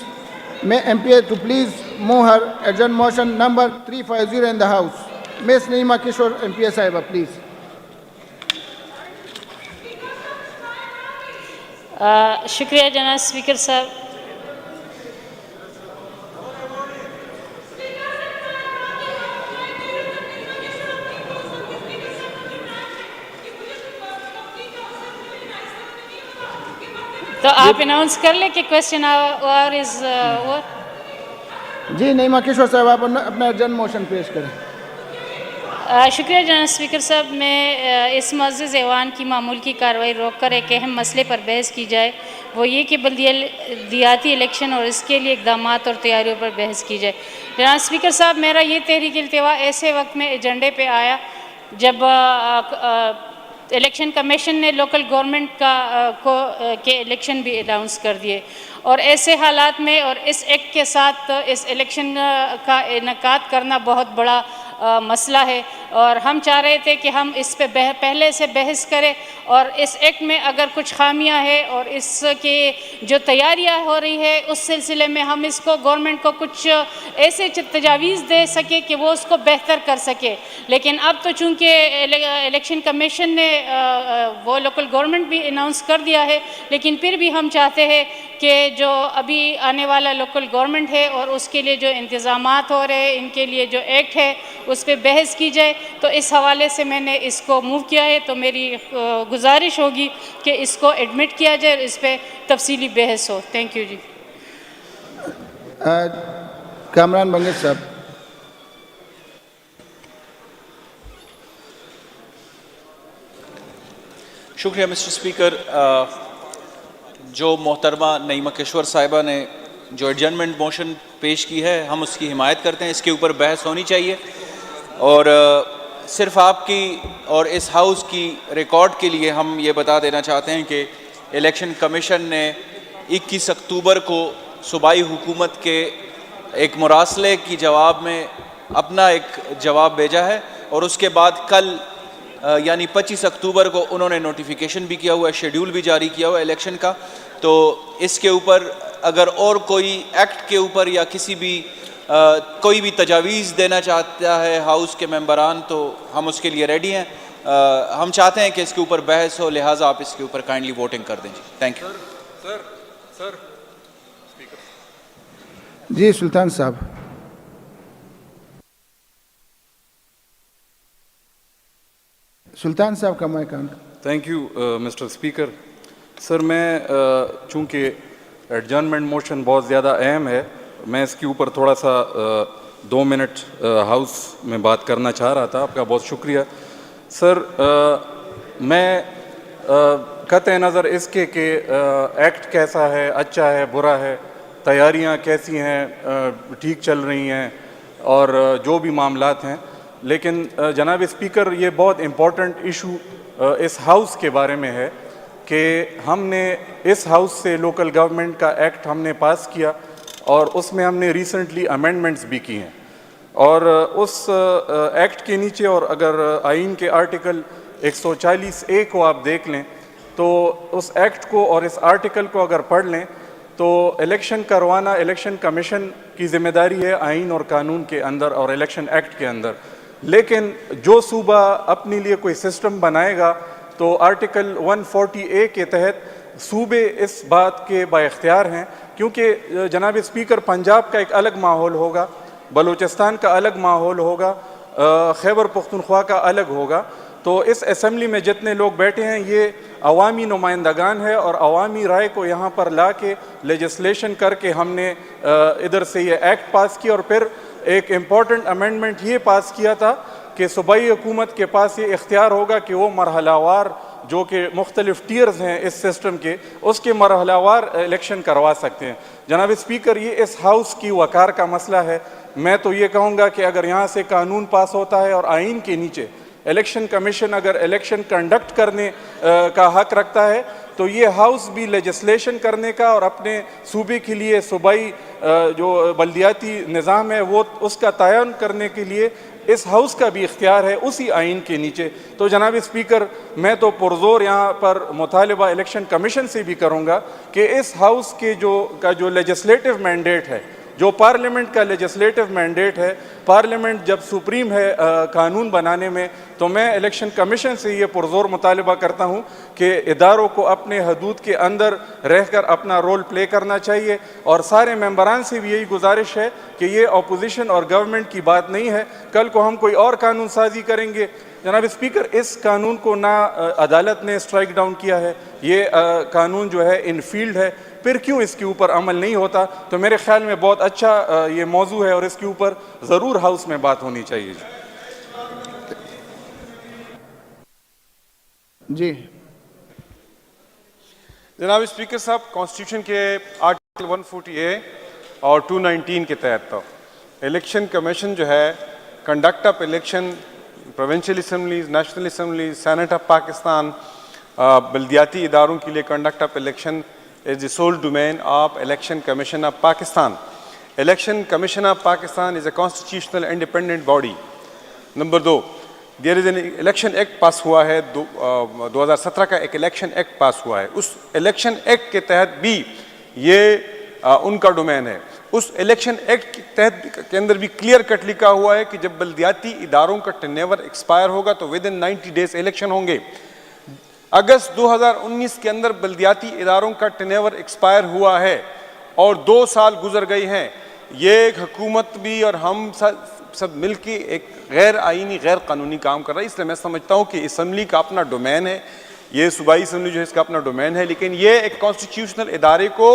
may MP to please move her adjourn motion number 350 in the House. Miss Naima Kishore MP Sahiba, please. شکریہ جناب اسپیکر صاحب. تو آپ اناؤنس کر لیں کہ کویسچن آور از اوور. جی نعیمہ کشور صاحب آپ اپنا ارجنٹ موشن پیش کریں. شکریہ جناب اسپیکر صاحب. میں اس معزز ایوان کی معمول کی کارروائی روک کر ایک اہم مسئلے پر بحث کی جائے, وہ یہ کہ بلدیاتی الیکشن اور اس کے لیے اقدامات اور تیاریوں پر بحث کی جائے. جناب اسپیکر صاحب, میرا یہ تحریک التوا ایسے وقت میں ایجنڈے پہ آیا جب الیکشن کمیشن نے لوکل گورنمنٹ کے الیکشن بھی اناؤنس کر دیے, اور ایسے حالات میں اور اس ایکٹ کے ساتھ اس الیکشن کا انعقاد کرنا بہت بڑا مسئلہ ہے, اور ہم چاہ رہے تھے کہ ہم اس پہ پہلے سے بحث کریں, اور اس ایکٹ میں اگر کچھ خامیاں ہیں اور اس کی جو تیاریاں ہو رہی ہے اس سلسلے میں ہم اس کو گورنمنٹ کو کچھ ایسے تجاویز دے سکے کہ وہ اس کو بہتر کر سکے. لیکن اب تو چونکہ الیکشن کمیشن نے وہ لوکل گورنمنٹ بھی اناؤنس کر دیا ہے, لیکن پھر بھی ہم چاہتے ہیں کہ جو ابھی آنے والا لوکل گورنمنٹ ہے اور اس کے لیے جو انتظامات ہو رہے ہیں, ان کے لیے جو ایکٹ ہے اس پہ بحث کی جائے. تو اس حوالے سے میں نے اس کو موو کیا ہے, تو میری گزارش ہوگی کہ اس کو ایڈمٹ کیا جائے اور اس پہ تفصیلی بحث ہو. Thank you. جی کامران بنگش صاحب. شکریہ مسٹر اسپیکر. جو محترمہ نعیمہ کشور صاحبہ نے جو ایڈجرنمنٹ موشن پیش کی ہے, ہم اس کی حمایت کرتے ہیں. اس کے اوپر بحث ہونی چاہیے, اور صرف آپ کی اور اس ہاؤس کی ریکارڈ کے لیے ہم یہ بتا دینا چاہتے ہیں کہ الیکشن کمیشن نے 21 اکتوبر کو صوبائی حکومت کے ایک مراسلے کی جواب میں اپنا ایک جواب بھیجا ہے، اور اس کے بعد کل یعنی 25 اکتوبر کو انہوں نے نوٹیفیکیشن بھی کیا ہوا ہے، شیڈیول بھی جاری کیا ہوا ہے الیکشن کا. تو اس کے اوپر اگر اور کوئی ایکٹ کے اوپر یا کسی بھی کوئی بھی تجاویز دینا چاہتا ہے ہاؤس کے ممبران تو ہم اس کے لیے ریڈی ہیں. ہم چاہتے ہیں کہ اس کے اوپر بحث ہو، لہٰذا آپ اس کے اوپر کائنڈلی ووٹنگ کر دیں. جی تھینک یو. جی سلطان صاحب. سلطان صاحب کا mic on. Thank you mister speaker. Sir میں چونکہ ایڈجرنمنٹ موشن بہت زیادہ اہم ہے، میں اس کے اوپر تھوڑا سا 2 منٹ ہاؤس میں بات کرنا چاہ رہا تھا. آپ کا بہت شکریہ. سر میں قطع نظر اس کے کہ ایکٹ کیسا ہے، اچھا ہے، برا ہے، تیاریاں کیسی ہیں، ٹھیک چل رہی ہیں اور جو بھی معاملات ہیں، لیکن جناب اسپیکر یہ بہت امپورٹنٹ ایشو اس ہاؤس کے بارے میں ہے کہ ہم نے اس ہاؤس سے لوکل گورنمنٹ کا ایکٹ ہم نے پاس کیا اور اس میں ہم نے ریسنٹلی امینڈمنٹس بھی کی ہیں، اور اس ایکٹ کے نیچے اور اگر آئین کے آرٹیکل 140A کو آپ دیکھ لیں تو اس ایکٹ کو اور اس آرٹیکل کو اگر پڑھ لیں تو الیکشن کروانا الیکشن کمیشن کی ذمہ داری ہے آئین اور قانون کے اندر اور الیکشن ایکٹ کے اندر. لیکن جو صوبہ اپنے لیے کوئی سسٹم بنائے گا تو آرٹیکل 140A کے تحت صوبے اس بات کے با اختیار ہیں، کیونکہ جناب اسپیکر پنجاب کا ایک الگ ماحول ہوگا، بلوچستان کا الگ ماحول ہوگا، خیبر پختونخوا کا الگ ہوگا. تو اس اسمبلی میں جتنے لوگ بیٹھے ہیں یہ عوامی نمائندگان ہے اور عوامی رائے کو یہاں پر لا کے لیجسلیشن کر کے ہم نے ادھر سے یہ ایکٹ پاس کیا، اور پھر ایک امپورٹنٹ امینڈمنٹ یہ پاس کیا تھا کہ صوبائی حکومت کے پاس یہ اختیار ہوگا کہ وہ مرحلہ وار جو کہ مختلف ٹیئرز ہیں اس سسٹم کے، اس کے مرحلہ وار الیکشن کروا سکتے ہیں. جناب اسپیکر یہ اس ہاؤس کی وقار کا مسئلہ ہے. میں تو یہ کہوں گا کہ اگر یہاں سے قانون پاس ہوتا ہے اور آئین کے نیچے الیکشن کمیشن اگر الیکشن کنڈکٹ کرنے کا حق رکھتا ہے تو یہ ہاؤس بھی لیجسلیشن کرنے کا اور اپنے صوبے کے لیے صوبائی جو بلدیاتی نظام ہے وہ اس کا تعین کرنے کے لیے اس ہاؤس کا بھی اختیار ہے اسی آئین کے نیچے. تو جناب اسپیکر میں تو پرزور یہاں پر مطالبہ الیکشن کمیشن سے بھی کروں گا کہ اس ہاؤس کے جو لیجسلیٹو مینڈیٹ ہے، جو پارلیمنٹ کا لیجسلیٹو مینڈیٹ ہے، پارلیمنٹ جب سپریم ہے قانون بنانے میں، تو میں الیکشن کمیشن سے یہ پرزور مطالبہ کرتا ہوں کہ اداروں کو اپنے حدود کے اندر رہ کر اپنا رول پلے کرنا چاہیے، اور سارے ممبران سے بھی یہی گزارش ہے کہ یہ اپوزیشن اور گورنمنٹ کی بات نہیں ہے. کل کو ہم کوئی اور قانون سازی کریں گے. جناب اسپیکر اس قانون کو نہ عدالت نے اسٹرائک ڈاؤن کیا ہے، یہ قانون جو ہے ان فیلڈ ہے، پھر کیوں اس کے اوپر عمل نہیں ہوتا؟ تو میرے خیال میں بہت اچھا یہ موضوع ہے اور اس کے اوپر ضرور ہاؤس میں بات ہونی چاہیے. جی جناب اسپیکر صاحب، کانسٹیٹیوشن کے آرٹیکل 140A اور 219 کے تحت الیکشن کمیشن جو ہے conduct of election provincial assemblies, national assemblies, senate of Pakistan, بلدیاتی اداروں کے لیے conduct of election is the sole domain of Election Commission of Pakistan. Election Commission of Pakistan is a constitutional independent body. Number 2, there is an election act pass ہوا ہے 2017 کا ایک الیکشن ایکٹ پاس ہوا ہے. اس الیکشن ایکٹ کے تحت بھی یہ ان کا ڈومین ہے. اس الیکشن ایکٹ کے تحت کے اندر بھی کلیئر کٹ لکھا ہوا ہے کہ جب بلدیاتی اداروں کا ٹرن اوور ایکسپائر ہوگا تو ود ان 90 days الیکشن ہوں گے. اگست 2019 کے اندر بلدیاتی اداروں کا ٹرن اوور ایکسپائر ہوا ہے اور 2 سال گزر گئے ہیں. یہ ایک حکومت بھی اور ہم سب مل کے ایک غیر آئینی غیر قانونی کام کر رہا ہے. اس لیے میں سمجھتا ہوں کہ اسمبلی کا اپنا ڈومین ہے، یہ صوبائی اسمبلی جو ہے اس کا اپنا ڈومین ہے، لیکن یہ ایک کانسٹیٹیوشنل ادارے کو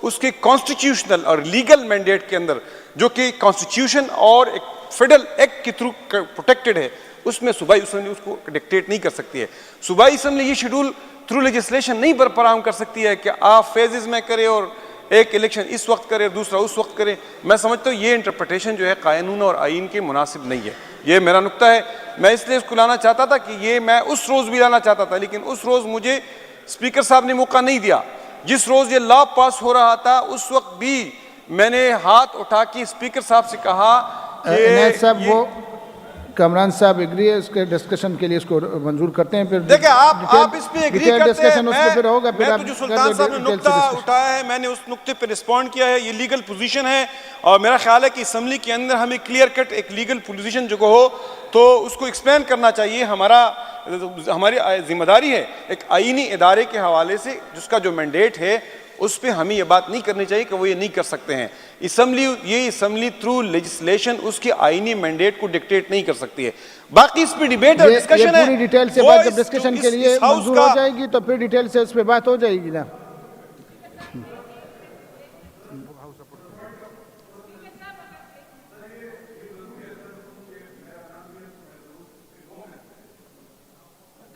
اس کے کانسٹیٹیوشنل اور لیگل مینڈیٹ کے اندر جو کہ کانسٹیٹیوشن اور ایک فیڈرل ایکٹ کے تھرو پروٹیکٹڈ ہے، اس میں صوبائی اسمبلی اس کو ڈکٹیٹ نہیں کر سکتی ہے. صوبائی اسمبلی یہ شیڈول تھرو لیجسلیشن نہیں فراہم کر سکتی ہے کہ آپ فیزز میں کرے اور ایک الیکشن اس وقت کرے دوسرا اس وقت کرے. میں سمجھتا ہوں یہ انٹرپریٹیشن جو ہے قانون اور آئین کے مناسب نہیں ہے. یہ میرا نقطہ ہے. میں اس لیے اس کو لانا چاہتا تھا کہ یہ میں اس روز بھی لانا چاہتا تھا، لیکن اس روز مجھے اسپیکر صاحب نے موقع نہیں دیا. جس روز یہ لا پاس ہو رہا تھا اس وقت بھی میں نے ہاتھ اٹھا کے اسپیکر صاحب سے کہا کہ عنایت صاحب وہ کامران صاحب ایگری ہے اس کے ڈسکشن کے لیے اس کو منظور کرتے ہیں. پھر دیکھیں آپ اس پہ ایگری کرتے ہیں. میں تو جو سلطان صاحب نے نقطہ اٹھایا ہے میں نے اس نقطے پہ رسپونڈ کیا ہے. یہ لیگل پوزیشن ہے اور میرا خیال ہے کہ اسمبلی کے اندر ہمیں کلیئر کٹ ایک لیگل پوزیشن جو ہو تو اس کو ایکسپلین کرنا چاہیے. ہماری ذمہ داری ہے ایک آئینی ادارے کے حوالے سے جس کا جو مینڈیٹ ہے اس پہ ہمیں یہ بات نہیں کرنی چاہیے کہ وہ یہ نہیں کر سکتے ہیں. اسمبلی تھرو لیجسلیشن اس کے آئینی مینڈیٹ کو ڈکٹیٹ نہیں کر سکتی ہے. باقی اس پہ ڈیبیٹ اور ڈسکشن ہے. پوری ڈیٹیل سے بات جب ڈسکشن کے لیے منظور ہو جائے گی تو پھر ڈیٹیل سے اس پہ بات ہو جائے گی نا.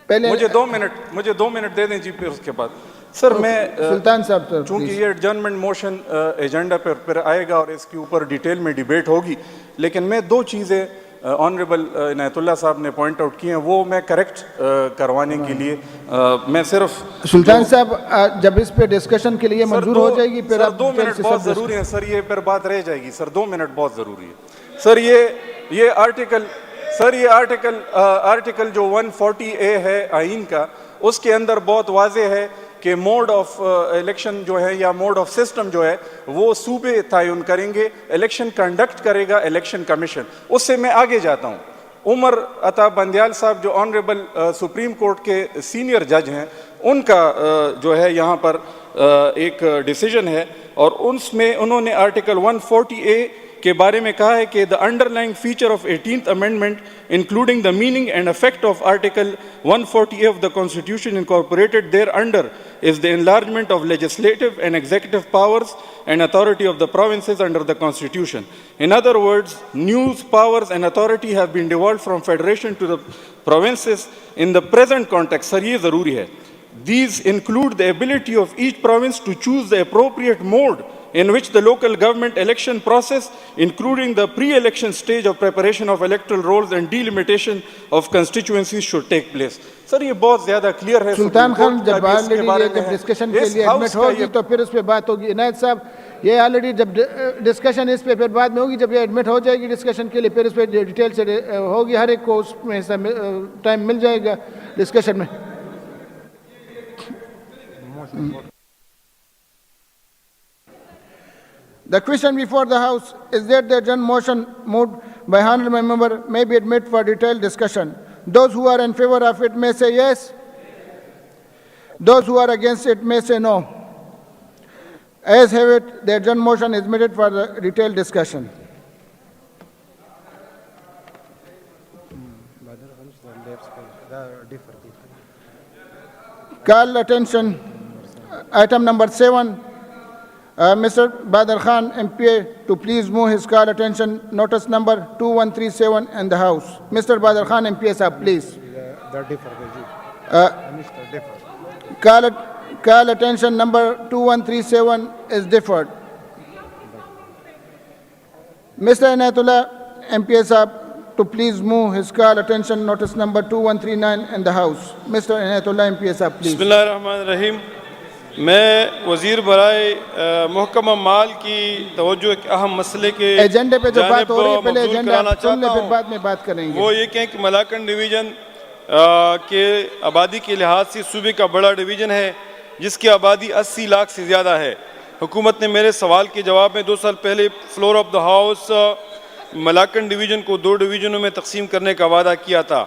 مجھے 2 منٹ دے دیں جی. پھر اس کے بعد سر میں سلطان صاحب چونکہ یہ ایڈجرنمنٹ موشن ایجنڈا پر آئے گا اور اس کے اوپر ڈیٹیل میں ڈیبیٹ ہوگی لیکن میں 2 چیزیں آنریبل عنایت اللہ صاحب نے پوائنٹ آؤٹ کی ہیں وہ میں کریکٹ کروانے کے لیے میں صرف سلطان صاحب جب اس پہ ڈسکشن کے لیے منظور ہو جائے گی پھر 2 منٹ بہت ضروری ہیں سر. یہ پھر بات رہ جائے گی سر. 2 منٹ بہت ضروری ہے سر. یہ آرٹیکل جو 140A ہے آئین کا اس کے اندر بہت واضح ہے کہ موڈ آف الیکشن جو ہے یا موڈ آف سسٹم جو ہے وہ صوبے تعین کریں گے. الیکشن کنڈکٹ کرے گا الیکشن کمیشن. اس سے میں آگے جاتا ہوں. عمر عطا بندیال صاحب جو آنریبل سپریم کورٹ کے سینئر جج ہیں ان کا جو ہے یہاں پر ایک ڈیسیجن ہے اور اس میں انہوں نے آرٹیکل 140A کے بارے میں کہا ہے کہ the underlying feature of 18th amendment including the meaning and effect of article 140A of the constitution incorporated thereunder is the enlargement of legislative and executive powers and authority of the provinces under the constitution. In other words, new powers and authority have been devolved from federation to the provinces in the present context. Sir, ye zaruri hai. These include the ability of each province to choose the appropriate mode in which the local government election process, including the pre-election stage of preparation of electoral rolls and delimitation of constituencies, should take place. Sir, یہ بہت زیادہ کلیئر ہے. سلطان خان جب ڈسکشن کے لیے ایڈمٹ ہوگی تو پھر اس پہ بات ہوگی. عنایت صاحب یہ آلریڈی جب ڈسکشن اس پہ پھر بعد میں ہوگی جب یہ ایڈمٹ ہو جائے گی ڈسکشن کے لیے پھر اس پہ ڈیٹیل سے ہوگی. ہر ایک کو اس میں ٹائم مل جائے گا ڈسکشن میں. The question before the House is that the adjourned motion moved by honorable member may be admitted for detailed discussion. Those who are in favor of it may say yes. Those who are against it may say no. As have it, the adjourned motion is admitted for the detailed discussion. Call attention, item number 7. Mr. Badr Khan, MPA, to please move his call attention, notice number 2137 in the House. Mr. Badr Khan, MPA, sir, please. Call attention number 2137 is deferred. Mr. Inayatullah, MPA, sir, to please move his call attention, notice number 2139 in the House. Mr. Inayatullah, MPA, sir, please. Bismillahirrahmanirrahim. میں وزیر برائے محکمہ مال کی توجہ ایک اہم مسئلے کے ایجنڈے پہ جو بات ہو رہی ہے پہلے ایجنڈا سن لیں پھر بعد میں بات کریں گے. وہ یہ کہیں کہ ملاکنڈ ڈویژن کے آبادی کے لحاظ سے صوبے کا بڑا ڈویژن ہے جس کی آبادی 80 لاکھ سے زیادہ ہے. حکومت نے میرے سوال کے جواب میں 2 سال پہلے floor of the house Malakand division کو 2 ڈویژنوں میں تقسیم کرنے کا وعدہ کیا تھا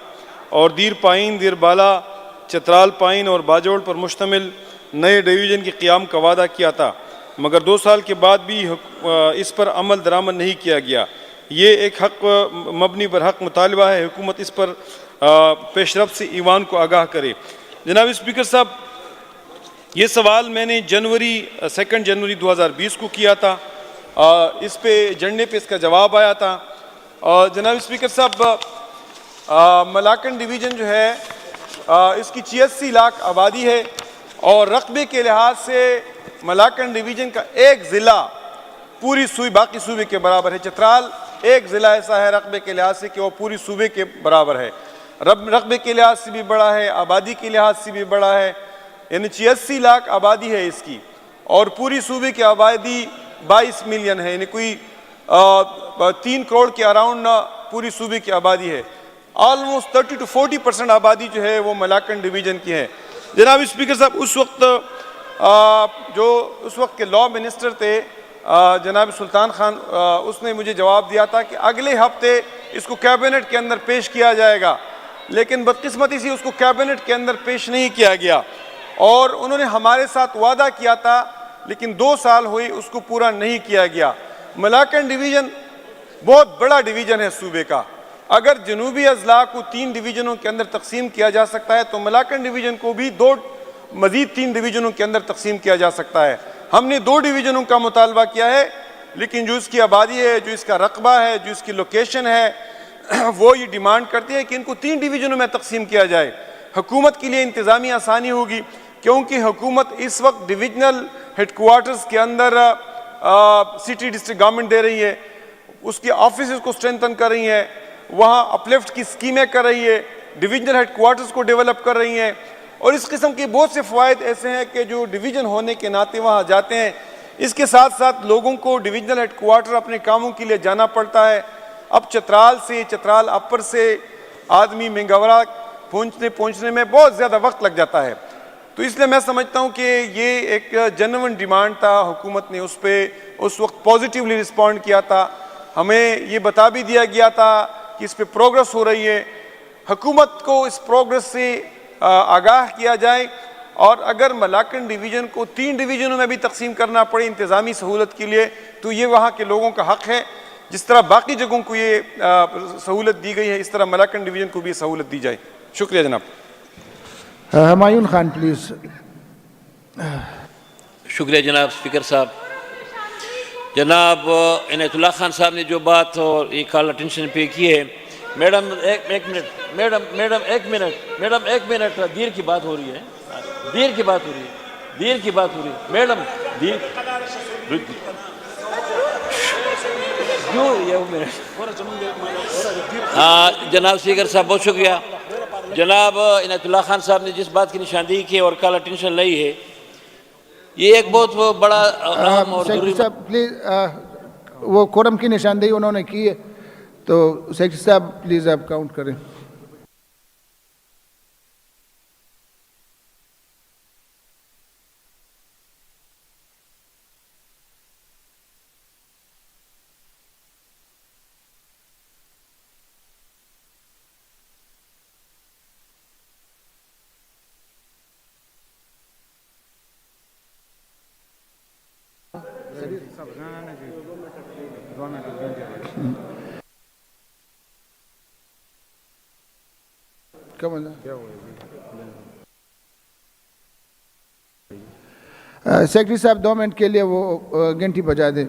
اور دیر پائن، دیر بالا، چترال پائن اور باجوڑ پر مشتمل نئے ڈویژن کے قیام کا وعدہ کیا تھا، مگر 2 سال کے بعد بھی اس پر عمل درآمد نہیں کیا گیا. یہ ایک حق مبنی پر حق مطالبہ ہے. حکومت اس پر پیش رفت سے ایوان کو آگاہ کرے. جناب اسپیکر صاحب، یہ سوال میں نے 2 جنوری 2020 کو کیا تھا. اس پہ ایجنڈے پہ اس کا جواب آیا تھا. جناب اسپیکر صاحب، ملاکنڈ ڈویژن جو ہے اس کی 86 لاکھ آبادی ہے اور رقبے کے لحاظ سے ملاکنڈ ڈویژن کا ایک ضلع پوری باقی صوبے کے برابر ہے. چترال ایک ضلع ایسا ہے رقبے کے لحاظ سے کہ وہ پوری صوبے کے برابر ہے. رقبے کے لحاظ سے بھی بڑا ہے، آبادی کے لحاظ سے بھی بڑا ہے. یعنی 86 لاکھ آبادی ہے اس کی اور پوری صوبے کی آبادی 22 ملین ہے، یعنی کوئی 3 کروڑ کے اراؤنڈ پوری صوبے کی آبادی ہے. آلموسٹ 30 to 40% آبادی جو ہے وہ ملاکنڈ ڈویژن کی ہے. جناب اسپیکر صاحب، اس وقت جو اس وقت کے لا منسٹر تھے جناب سلطان خان، اس نے مجھے جواب دیا تھا کہ اگلے ہفتے اس کو کیبنٹ کے اندر پیش کیا جائے گا، لیکن بدقسمتی سے اس کو کیبنٹ کے اندر پیش نہیں کیا گیا. اور انہوں نے ہمارے ساتھ وعدہ کیا تھا، لیکن 2 سال ہوئی اس کو پورا نہیں کیا گیا. ملاکنڈ ڈویژن بہت بڑا ڈویژن ہے صوبے کا. اگر جنوبی اضلاع کو 3 ڈویژنوں کے اندر تقسیم کیا جا سکتا ہے تو ملاکنڈ ڈویژن کو بھی مزید 3 ڈویژنوں کے اندر تقسیم کیا جا سکتا ہے. ہم نے 2 ڈویژنوں کا مطالبہ کیا ہے، لیکن جو اس کی آبادی ہے، جو اس کا رقبہ ہے، جو اس کی لوکیشن ہے، وہ یہ ڈیمانڈ کرتی ہے کہ ان کو 3 ڈویژنوں میں تقسیم کیا جائے. حکومت کے لیے انتظامی آسانی ہوگی، کیونکہ حکومت اس وقت ڈویژنل ہیڈ کوارٹرز کے اندر سٹی ڈسٹرکٹ گورنمنٹ دے رہی ہے، اس کے آفیسز کو اسٹرینتھن کر رہی ہے، وہاں اپلفٹ کی اسکیمیں کر رہی ہے، ڈویژنل ہیڈ کوارٹرز کو ڈیولپ کر رہی ہیں. اور اس قسم کے بہت سے فوائد ایسے ہیں کہ جو ڈویژن ہونے کے ناطے وہاں جاتے ہیں. اس کے ساتھ ساتھ لوگوں کو ڈویژنل ہیڈ کوارٹر اپنے کاموں کے لیے جانا پڑتا ہے. اب چترال اپر سے آدمی منگورا پہنچنے میں بہت زیادہ وقت لگ جاتا ہے. تو اس لیے میں سمجھتا ہوں کہ یہ ایک جینوئن ڈیمانڈ تھا، حکومت نے اس پہ اس وقت پازیٹیولی رسپونڈ کیا تھا. ہمیں یہ بتا بھی دیا گیا تھا کہ اس پہ پروگرس ہو رہی ہے. حکومت کو اس پروگرس سے آگاہ کیا جائے، اور اگر ملاکنڈ ڈویژن کو 3 ڈویژنوں میں بھی تقسیم کرنا پڑے انتظامی سہولت کے لیے تو یہ وہاں کے لوگوں کا حق ہے. جس طرح باقی جگہوں کو یہ سہولت دی گئی ہے، اس طرح ملاکنڈ ڈویژن کو بھی سہولت دی جائے. شکریہ جناب. ہمایون خان پلیز. شکریہ جناب اسپیکر صاحب. جناب عنایت اللہ خان صاحب نے جو بات اور یہ کال اٹینشن پہ کی ہے، میڈم ایک منٹ دیر کی بات ہو رہی ہے، میڈم دیر جناب اسپیکر صاحب بہت شکریہ. جناب عنایت اللہ خان صاحب نے جس بات کی نشاندہی کی اور کال اٹینشن لائی ہے، یہ ایک بہت بڑا اہم اور ضروری. صاحب پلیز، وہ کورم کی نشاندہی انہوں نے کی ہے، تو سیکرٹری صاحب پلیز آپ کاؤنٹ کریں. سیکرٹری صاحب 2 منٹ کے لیے وہ گھنٹی بجا دیں.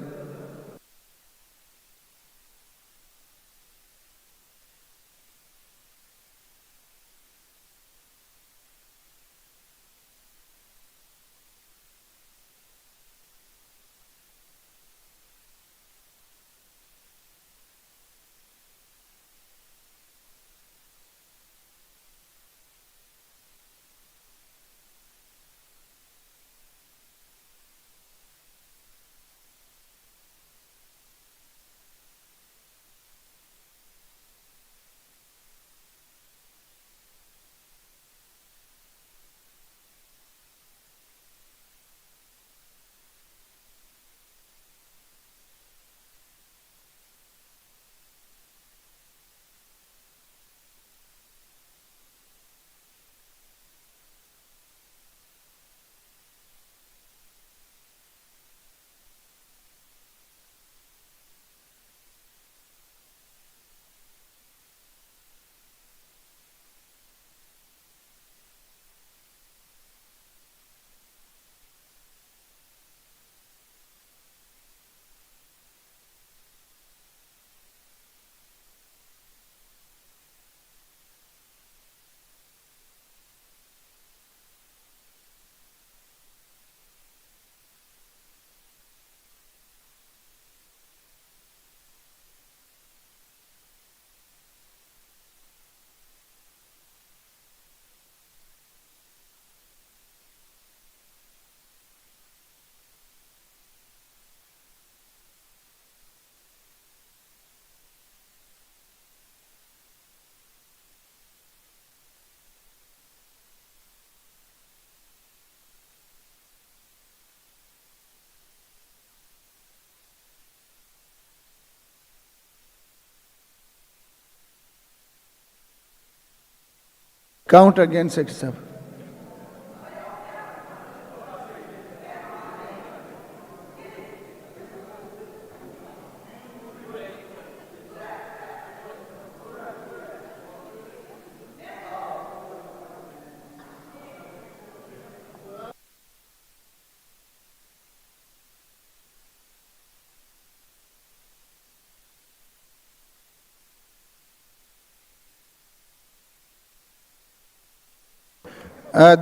Count again, Secretary Sahib.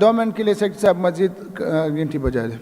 دو منٹ کے لیے سیکرٹری صاحب مزید گھنٹی بجا دیں.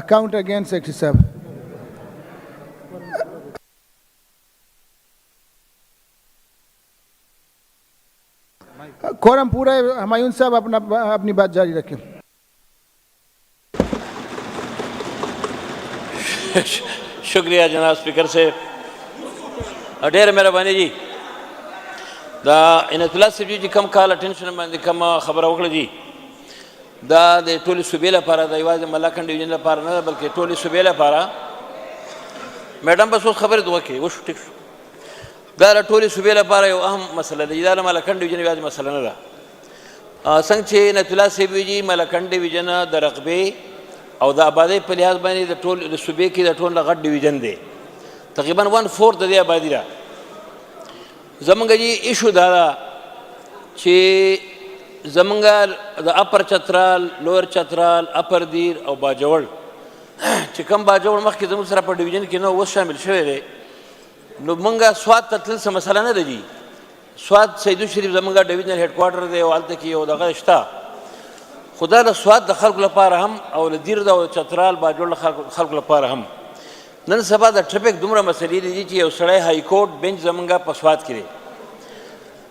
Count again, Secretary Sahib. quorum پورا ہے. ہمایون صاحب اپنی بات جاری رکھیں. شکریہ جناب اسپیکر سے. ډېره مهرباني جی. دا عنایت الله صاحب جی کم کال اټینشن باندې کم خبره وکړه جی. دا د ټولې صوبې لپاره د یوازې ملاکنډ ډویژن لپاره نه ده بلکې ټولې صوبې لپاره. میډم بس اوس خبرې وکړي وشو ټیک شو. دا د ټولې صوبې لپاره یو اهم مسله ده. دا د ملاکنډ ډویژن یوازې مسله نه ده. څنګه چې عنایت الله صاحب ویلي ملاکنډ ډویژن د رقبې او د آبادۍ په لحاظ باندې د ټول د صوبې کې د ټول نه غټ ډویژن دی. تقریبا 1/4 د دې آبادي ده. زمونږ جی ایشو دا ده چې زمونږ د اپر چترال لوور چترال اپر دیر او باجوړ چې کوم باجوړ مخکې زموږ سره په ډویژن کې نو اوس شامل شوی دی نو مونږ سوات ته تلل څه مسله نه ده جي. سوات سیدو شریف زمونږ ډویژنل هیډ کوارټر دی او هلته کې یو دغه شته. خو دا د سوات د خلکو لپاره هم او د دیر د او چترال باجوړ خلکو لپاره هم نن سبا د ټرافیک دومره مسلې دي چې یو سړی های کورټ بینچ زمونږ په سوات کې دی.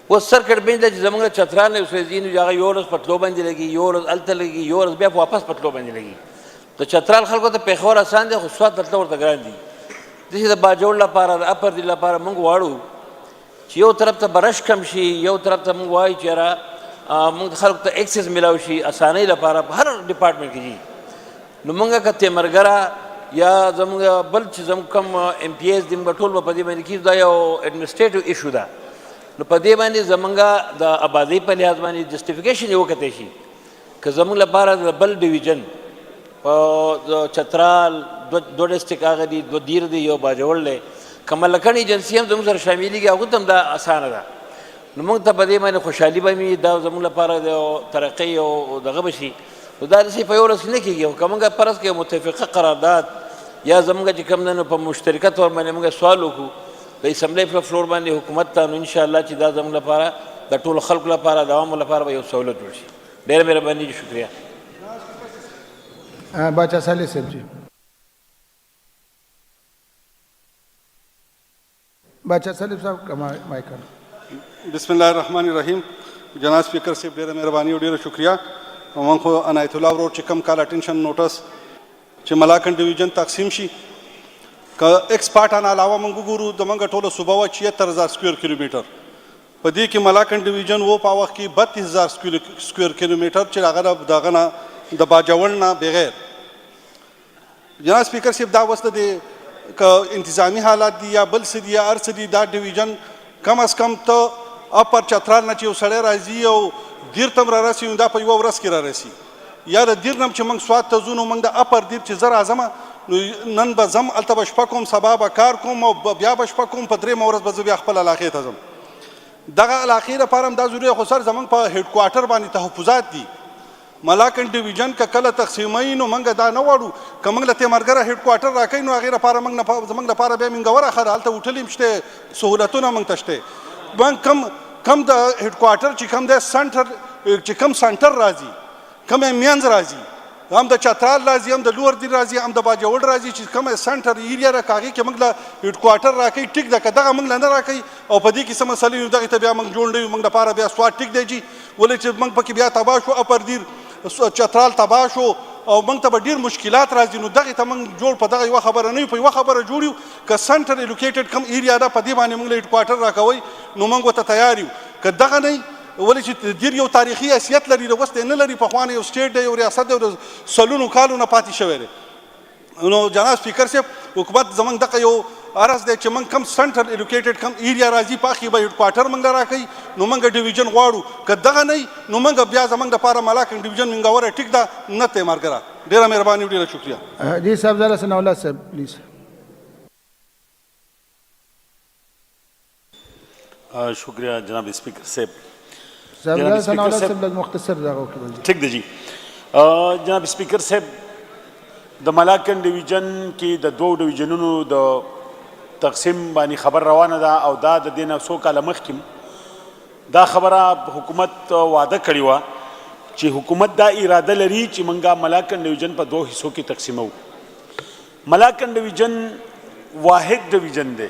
اوس سرکټ بینچ دی چې زمونږ چترال نه اوسېږي نو هغه یو ورځ په تلو باندې لګي یو ورځ هلته لګي یو ورځ بیا واپس په تلو باندې لګي. د چترال خلکو ته پېښور اسان دی خو سوات ته تلل ورته ګران دي. داسې د باجوړ لپاره د اپر دیر لپاره موږ غواړو چې یو طرف ته برش کم شي یو طرف ته موږ وایو چې یاره موږ خلکو ته ایکسس میلاو شي اسانۍ لپاره په هر ډپارټمنټ کې جي. نو موږ که تیمرګره یا زموږ بل چې زموږ کم ایم پی ایس دي موږ ټول به په دې باندې کېږو. دا یو ایډمنسټریټیو ایشو ده. نو په دې باندې زمونږ د آبادۍ په لحاظ باندې جسټیفیکیشن یې وکتی شي که زمونږ لپاره د بل ډویژن په چترال دو ډسټرک هغه دي دو دیر دی یو باجوړ دی که ملکن ایجنسي هم زموږ سره شاملېږي هغو ته هم دا اسانه ده. نو موږ ته په دې باندې خوشحالي به وي دا زموږ لپاره د ترقۍ او دغه به شي. نو دا داسې په یو ورځ کې نه کېږي. خو که موږ فرض کړو متفقه قرارداد یا زمونږ چې کوم دی نو په مشترکه طور باندې موږ سوال وکړو په اسمبلی په فلور باندې حکومت ته نو انشاءالله چې دا زموږ لپاره د ټولو خلکو لپاره د عوامو لپاره به یو سہولت جوړ شي. ډېره مهرباني، شکریہ. باچا صالح صاحب جی. باچا صالح صاحب کا مائک. بسم اللہ الرحمن الرحیم. جناب سپیکر صاحب ډېره مهرباني او ډېره شکریہ. موږ خو عنایت الله ورور چې کم کال اټینشن نوټس چې ملاکنډ ډیویژن تقسیم شي که ایکسپارټ نه علاوه موږ وګورو د موږ ټوله صوبه وه 76000 سکویر کیلومیټر. په دې کې ملاکنډ ډیویژن و په وخت کې 32000 سکویر کیلومیټر چې هغه دغه نه د باجوړ نه بغیر. جناب سپیکر صاحب دا وسته دی که انتظامی حالات دي یا بل څه دي یا هر څه دي دا ډیویژن کم از کم ته اپر چترال نه چې یو سړی راځي او دیر تم را رسي نو دا په یوه ورځ کې را رسي، یا د دیر نه چې موږ سوات ته ځو نو موږ د اپر دیر چې زه راځم نو نن به ځم هلته به شپه کوم، سبا به کار کوم او بیا به شپه کوم، په درېیمه ورځ به زه بیا خپل علاقې ته ځم. دغه علاقې لپاره هم دا ضروري خو سر زموږ په هیډ کوارټر باندې تحفظات دي. ملاکنډ ډیویژن که کله تقسیموي نو موږ دا نه غواړو که موږ له تیمرګره هیډ کوارټر راکوي نو هغې لپاره زموږ لپاره بیا منګوره ښه ده، هلته هوټل هم شته، سهولتونه موږ ته شته. موږ کم د هیډ کوارټر چې کم دی سنټر چې کم سنټر راځي، کم یې منځ راځي، هم د چترال راځي، هم د لور دیر راځي، هم د باجوړ راځي، چې کوم سنټر ایریا را کاږي کې موږ له هیډ کوارټر راکوي ټیک ده، که دغه موږ له نه راکوي او په دې کې څه مسلې نو دغې ته بیا موږ جوړ نه یو، موږ لپاره بیا سوات ټیک دی جي، ولې چې موږ پکې بیا تباه شو، اپر دیر چترال تباه شو او موږ ته به ډېر مشکلات راځي. نو دغې ته موږ جوړ په دغه یوه خبره نه یو، په یوه خبره جوړ یو که سنټر ایلوکیټډ کم ایریا ده په دې باندې موږ له هیډ کوارټر راکوئ نو موږ ورته تیار یو. که دغه نه ولې چې دیر یو تاریخي حیثیت لري، د اوس دی نه لري، پخوانه یو سټیټ دی، یو ریاست دی، د سلونو کالو نه پاتې شوی دی. نو جناب سپیکر صاحب حکومت زموږ دغه یو عرض دی چې موږ کم سنټر ایلوکیټډ کم ایریا راځي په هغې به هیډ کوارټر موږ له راکوي نو موږ ډیویژن غواړو، که دغه نه نو موږ بیا زموږ دپاره ملاکنډ ډیویژن منګوره ټیک ده، نه تیمارګره. ډېره مهرباني، ډېره شکریہ. جی صاحب ذرا ثناء اللہ صاحب پلیز. شکریہ جناب اسپیکر صاحب. ثناء اللہ صاحب مختصر ٹھیک دی جی. جناب اسپیکر صاحب د ملاکنډ ډیویژن کې د دوو ډیویژنونو د تقسیم باندې خبر روانه ده او دا د دې نه څو کاله مخکې دا خبره حکومت وعده کړې وه چې حکومت دا اراده لري چې موږ ملاکنډ ډیویژن په دوه حصو کې تقسیمو. ملاکنډ ډیویژن واحد ډیویژن دی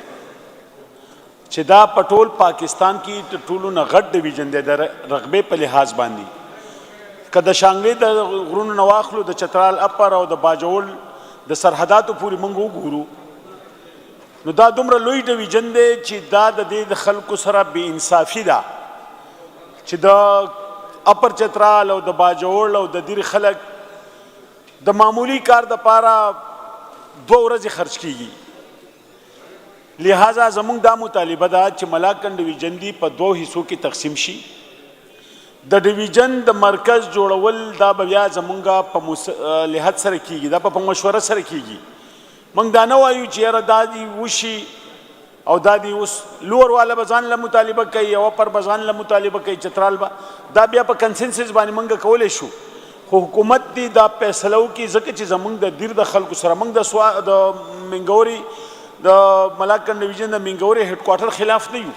چې دا په ټول پاکستان کې تر ټولو نه غټ ډیویژن دی د رقبې په لحاظ باندې. که د شانګلې د غرونو نه واخلو، د چترال اپر او د باجوړ د سرحداتو پورې موږ وګورو نو دا دومره لوی ډیویژن دی چې دا د دې د خلکو سره بې انصافي ده چې د اپر چترال او د باجوړ او د دیر خلک د معمولی کار دپاره 2 ورځې خرچ کیږي. لہذا زمونږ دا مطالبه ده چې ملاکنډ ډیویژن دی په 2 حصو کې تقسیم شي. د ډیویژن د مرکز جوړول دا به بیا زمونږ په لحاظ سره کیږي، دا په مشوره سره کیږي. موږ دا نه وایو چې یاره دا دی وشي او دا دی اوس لور والا به ځان له مطالبه کوي او اپر به ځان له مطالبه کوي، چترال به دا بیا په کنسنسس باندې موږ کولی شو. خو حکومت دی دا فیصله وکړي ځکه چې زمونږ د دیر د خلکو سره موږ د منګوري د ملاکنډ ډیویژن د منګوري هیډ کوارټر خلاف نه یو،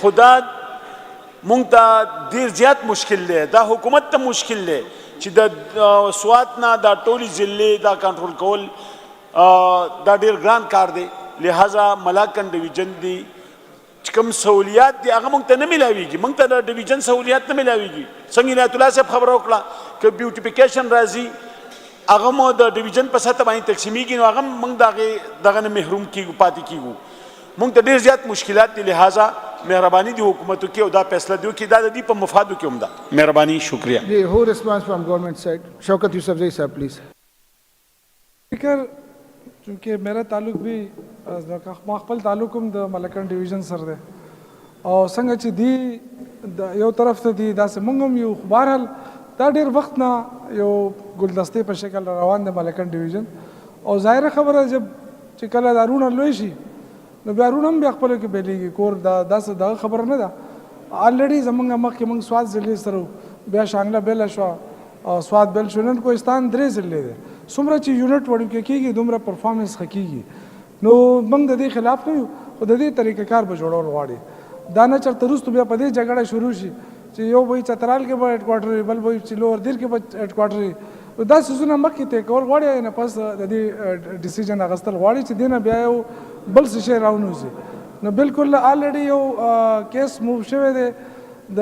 خو دا مونږ ته ډېر زیات مشکل دی، دا حکومت ته مشکل دی چې د سوات نه دا ټولې ضلعې دا کنټرول کول دا ډېر ګران کار دی. لہذا ملاکنډ ډیویژن دی چې کوم سہولیات دي هغه موږ ته نه میلاویږي، موږ ته د ډیویژن سہولیات نه میلاویږي. څنګه عنایت الله صاحب خبره وکړه که بیوټیفیکیشن راځي هغه مو د ډیویژن په سطح باندې تقسیمیږي نو هغه موږ دغه نه محروم کیږو، پاتې کیږو. موږ ته ډېر زیات مشکلات دي. لہذا مهرباني دی حکومتو کې او دا فیصله دی چې دا د دې په مفادو کې هم ده. مهرباني، شکریہ. جی ہو ریسپانس فرام گورنمنٹ سائڈ. شوکت یوسف زئی صاحب پلیز. اسپیکر چونکہ میرا تعلق بھی ما خپل تعلق هم د ملاکنډ ډیویژن سره دی او څنګه چې دی یو طرف ته دی داسې موږ هم یو، خو بهرحال دا ډېر وخت نه یو ګلدستې په شکل روان دی ملاکنډ ډیویژن او ظاهره خبره چې کله دا رونه لوی شي نو بیا رونه هم بیا خپلو کې بیلیږي. کور داسې دغه خبره نه ده. آلریډي زموږ مخکې موږ سوات ضلع سره بیا شانګله بیله شوه او سوات بیل شو. نن کوهستان 3 ضلع دی. څومره چې یونټ وړوکی کېږي دومره پرفارمنس ښه کېږي. نو موږ د دې خلاف نه یو، او د دې طریقهکار به جوړول غواړي. دا نه چېرته وروسته بیا په دې جګړه شروع شي چې یو به چترال کې به هیډ کوارټر وي، بل به چې لوور دیر کې به هیډ کوارټر وي. دا څیزونه مخکې طی کول غواړي، نه پس د دې ډیسیژن اخیستل غواړي چې دې نه بیا یو بل څه شی راونوځي. نو بالکل آلریډي یو کیس موو شوی دی د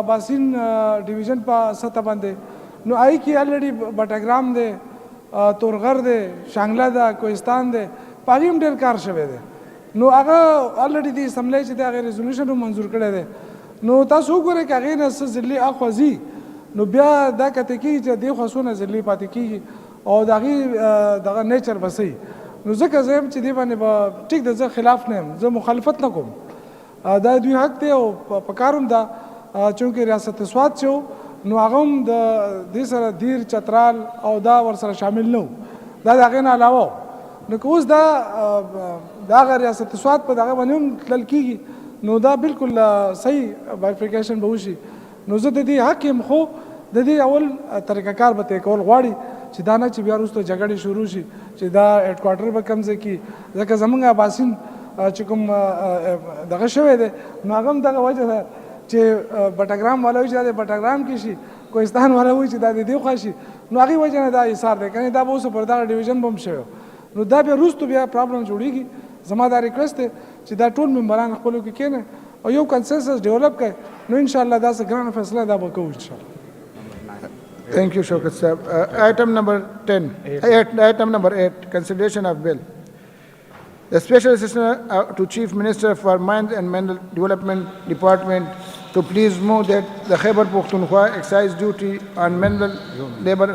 اباسین ډیویژن په سطح باندې. نو آی کې آلریډي بټګرام دی، تورغر دی، شانګله ده، کوهستان دی، په هغې هم ډېر کار شوی دی. نو هغه آلریډي د اسمبلی چې دی هغې ریزولوشن هم منظور کړی دی. نو تاسو وګورئ که هغې نه څه ضلعي اخوا ځي نو بیا دا کته کېږي چې دې خوا څونه ضلعي پاتې کېږي او د هغې دغه نیچر به څه نو ځکه زه یم چې دې باندې به ټیک ده، زه خلاف نه یم، زه مخالفت نه کوم، دا دوی حق دی او پکار هم ده. چونکې ریاست سوات چې نو هغه هم د دې سره دیر چترال او دا ورسره شامل نه و، دا د هغې نه علاوه. نو که اوس دا د هغه ریاست سوات په دغه باندې هم تلل کېږي نو دا بالکل صحیح بایفریکیشن به وشي. نو زه د دې حق یم، خو د دې اول طریقه کار به طی کول غواړي چې دا نه چې بیا وروسته جګړې شروع شي چې دا هیډ کوارټر به کوم ځای کې. ځکه زموږ اباسین چې کوم دغه شوی دی نو هغه هم دغه وجه ده چې بټګرام والا وایي چې دا د بټګرام کې شي، کوهستان والا وایي چې دا د دې خوا شي. نو هغې وجه نه دا ایثار دی، کنې دا به اوس پر دغه ډیویژن به هم شوی. نو دا بیا وروسته بیا پرابلم جوړېږي. زما دا ریکویسټ دی چې دا ټول ممبران خپلو کې کښېنئ او یو کنسنسس ډیولپ کړئ، نو انشاءالله دا څه ګرانه فیصله دا به کوو انشاءالله. Thank you, Shaukat Sahab. Item number 10, item number 8, consideration of bill. The Special Assistant to Chief Minister for Mines and Mineral Development Department to please move that the Khyber Pakhtunkhwa excise duty on mineral labor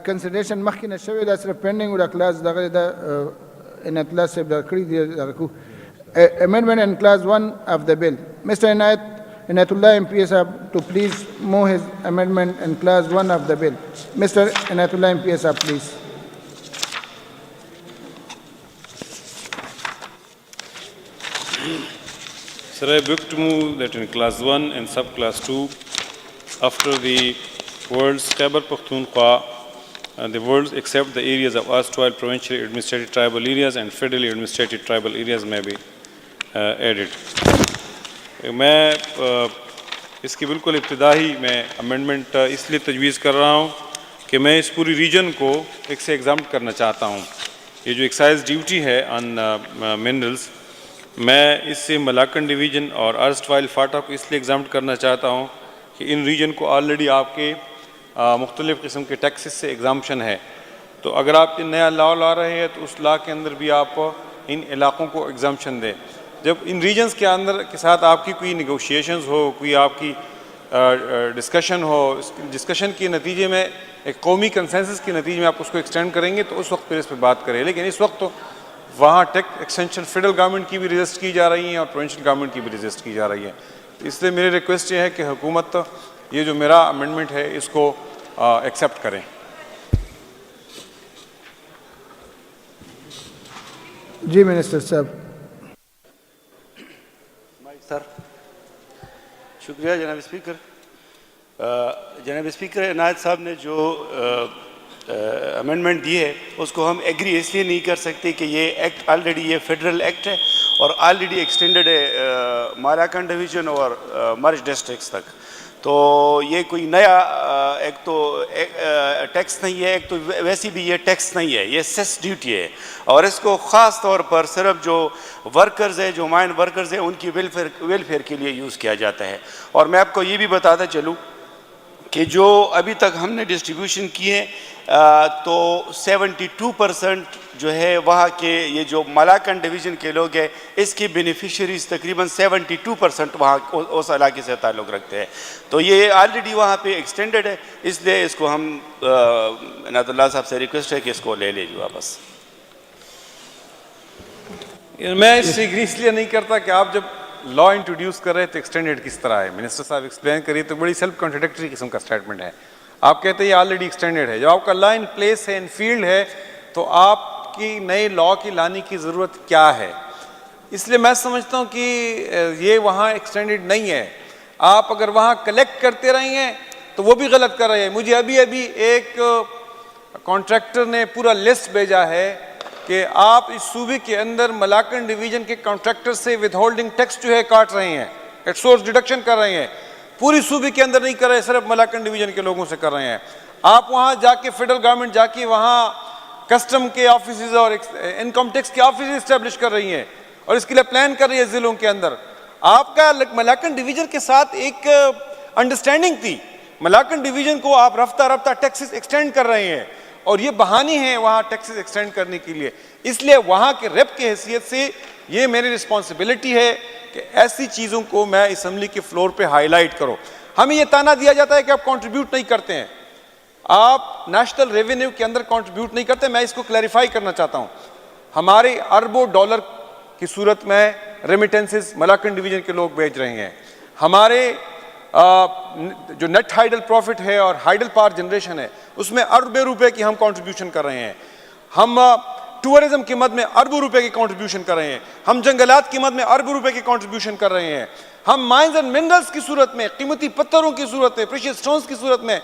consideration مخکې شوی دا صرف pending ولا clause دغه د عنایت الله صاحب دا کړی دی دغه amendment in clause 1 of the bill. Mr. Inayatullah MPS to please move his amendment in clause 1 of the bill. Mr. Inayatullah MPS please. Sir, I beg to move that in clause 1 and subclass 2 after the words Khyber Pakhtunkhwa the words except the areas of erstwhile provincially administrated tribal areas and federally administrated tribal areas may be added. میں اس کی بالکل ابتدائی میں امینڈمنٹ اس لیے تجویز کر رہا ہوں کہ میں اس پوری ریجن کو ایک سے ایگزامپٹ کرنا چاہتا ہوں. یہ جو ایکسائز ڈیوٹی ہے آن منرلز، میں اس سے ملاکن ڈویژن اور ارسٹوائل فاٹا کو اس لیے ایگزامپٹ کرنا چاہتا ہوں کہ ان ریجن کو آلریڈی آپ کے مختلف قسم کے ٹیکسز سے ایگزامپشن ہے. تو اگر آپ نیا لا لا رہے ہیں تو اس لا کے اندر بھی آپ ان علاقوں کو ایگزامپشن دیں. جب ان ریجنز کے اندر کے ساتھ آپ کی کوئی نیگوشیشنز ہو، کوئی آپ کی ڈسکشن ہو، ڈسکشن کے نتیجے میں ایک قومی کنسنسس کے نتیجے میں آپ اس کو ایکسٹینڈ کریں گے تو اس وقت پھر اس پہ بات کریں. لیکن اس وقت تو وہاں ٹیکس ایکسٹینشن فیڈرل گورنمنٹ کی بھی ریزسٹ کی جا رہی ہیں اور پروونشل گورنمنٹ کی بھی ریزسٹ کی جا رہی ہے. اس لیے میری ریکویسٹ یہ ہے کہ حکومت یہ جو میرا امینڈمنٹ ہے اس کو ایکسیپٹ کریں. جی منسٹر صاحب. سر شکریہ جناب اسپیکر. جناب اسپیکر، عنایت صاحب نے جو امینڈمنٹ دی ہے اس کو ہم ایگری اس لیے نہیں کر سکتے کہ یہ ایکٹ آلریڈی یہ فیڈرل ایکٹ ہے اور آلریڈی ایکسٹینڈڈ ہے مالاکنڈ ڈویژن اور مرج ڈسٹرکٹس تک. تو یہ کوئی نیا ایک تو ٹیکس نہیں ہے، ایک تو ویسی بھی یہ ٹیکس نہیں ہے، یہ سیس ڈیوٹی ہے. اور اس کو خاص طور پر صرف جو ورکرز ہیں، جو مائن ورکرز ہیں، ان کی ویلفیئر کے لیے یوز کیا جاتا ہے. اور میں آپ کو یہ بھی بتاتا چلوں کہ جو ابھی تک ہم نے ڈسٹریبیوشن کی ہے تو 72% جو ہے وہاں کے یہ جو ملاکن ڈویژن کے لوگ ہیں اس کی بینیفیشریز تقریباً 72% وہاں اس علاقے سے تعلق رکھتے ہیں. تو یہ آلریڈی وہاں پہ ایکسٹینڈڈ ہے، اس لیے اس کو ہم عنایت اللہ صاحب سے ریکویسٹ ہے کہ اس کو لے لیجیے واپس. میں اس سے ایگری اس لیے نہیں کرتا کہ آپ جب لا انٹروڈیوس کر رہے تو ایکسٹینڈیڈ کس طرح ہے؟ منسٹر صاحب ایکسپلین کریے. تو بڑی سیلف کنٹراڈکٹری قسم کا اسٹیٹمنٹ ہے. آپ کہتے ہیں یہ آلریڈی ایکسٹینڈیڈ ہے. جب آپ کا لا ان پلیس ہے, ان فیلڈ ہے, تو آپ کی نئے لا کی لانے کی ضرورت کیا ہے؟ اس لیے میں سمجھتا ہوں کہ یہ وہاں ایکسٹینڈیڈ نہیں ہے. آپ اگر وہاں کلیکٹ کرتے رہے ہیں تو وہ بھی غلط کر رہے ہیں. مجھے ابھی ایک کانٹریکٹر نے پورا لسٹ بھیجا ہے کہ آپ اس صوبے کے اندر ملاکن ڈویژن کے کانٹریکٹر سے ود ہولڈنگ ٹیکس جو ہے کاٹ رہے ہیں, ایٹ سورس ڈیڈکشن کر رہے ہیں. پوری صوبے کے اندر نہیں کر رہے, صرف ملاکن ڈویژن کے لوگوں سے کر رہے ہیں. آپ وہاں جا کے فیڈرل گورنمنٹ جا کے وہاں کسٹم کے آفیسز اور انکم ٹیکس کے آفیسز اسٹیبلش کر رہی ہیں اور اس کے لیے پلان کر رہی ہے ضلعوں کے اندر. آپ کا ملاکن ڈویژن کے ساتھ ایک انڈرسٹینڈنگ تھی. ملاکن ڈویژن کو آپ رفتہ رفتہ ٹیکسز ایکسٹینڈ کر رہے ہیں اور یہ بہانے ہیں وہاں ٹیکسز ایکسٹینڈ کرنے کے لیے. اس لیے وہاں کے ریپ کی حیثیت سے یہ میری رسپانسبلٹی ہے کہ ایسی چیزوں کو میں اسمبلی کے فلور پہ ہائی لائٹ کرو. ہمیں یہ تانا دیا جاتا ہے کہ آپ کنٹریبیوٹ نہیں کرتے ہیں, آپ نیشنل ریونیو کے اندر کنٹریبیوٹ نہیں کرتے. میں اس کو کلیریفائی کرنا چاہتا ہوں. ہمارے اربوں ڈالر کی صورت میں ریمیٹنسز ملاکن ڈویژن کے لوگ بھیج رہے ہیں. ہمارے جو نیٹ ہائیڈل پروفٹ ہے اور ہائیڈل پاور جنریشن ہے اس میں اربوں روپے کی ہم کنٹریبیوشن کر رہے ہیں. ہم ٹورزم کی مد میں اربوں روپے کی کنٹریبیوشن کر رہے ہیں. ہم جنگلات کی مد میں اربوں روپے کی کنٹریبیوشن کر رہے ہیں. ہم مائنز اینڈ منرلز کی صورت میں, قیمتی پتھروں کی صورت میں, پریشیس سٹونز کی صورت میں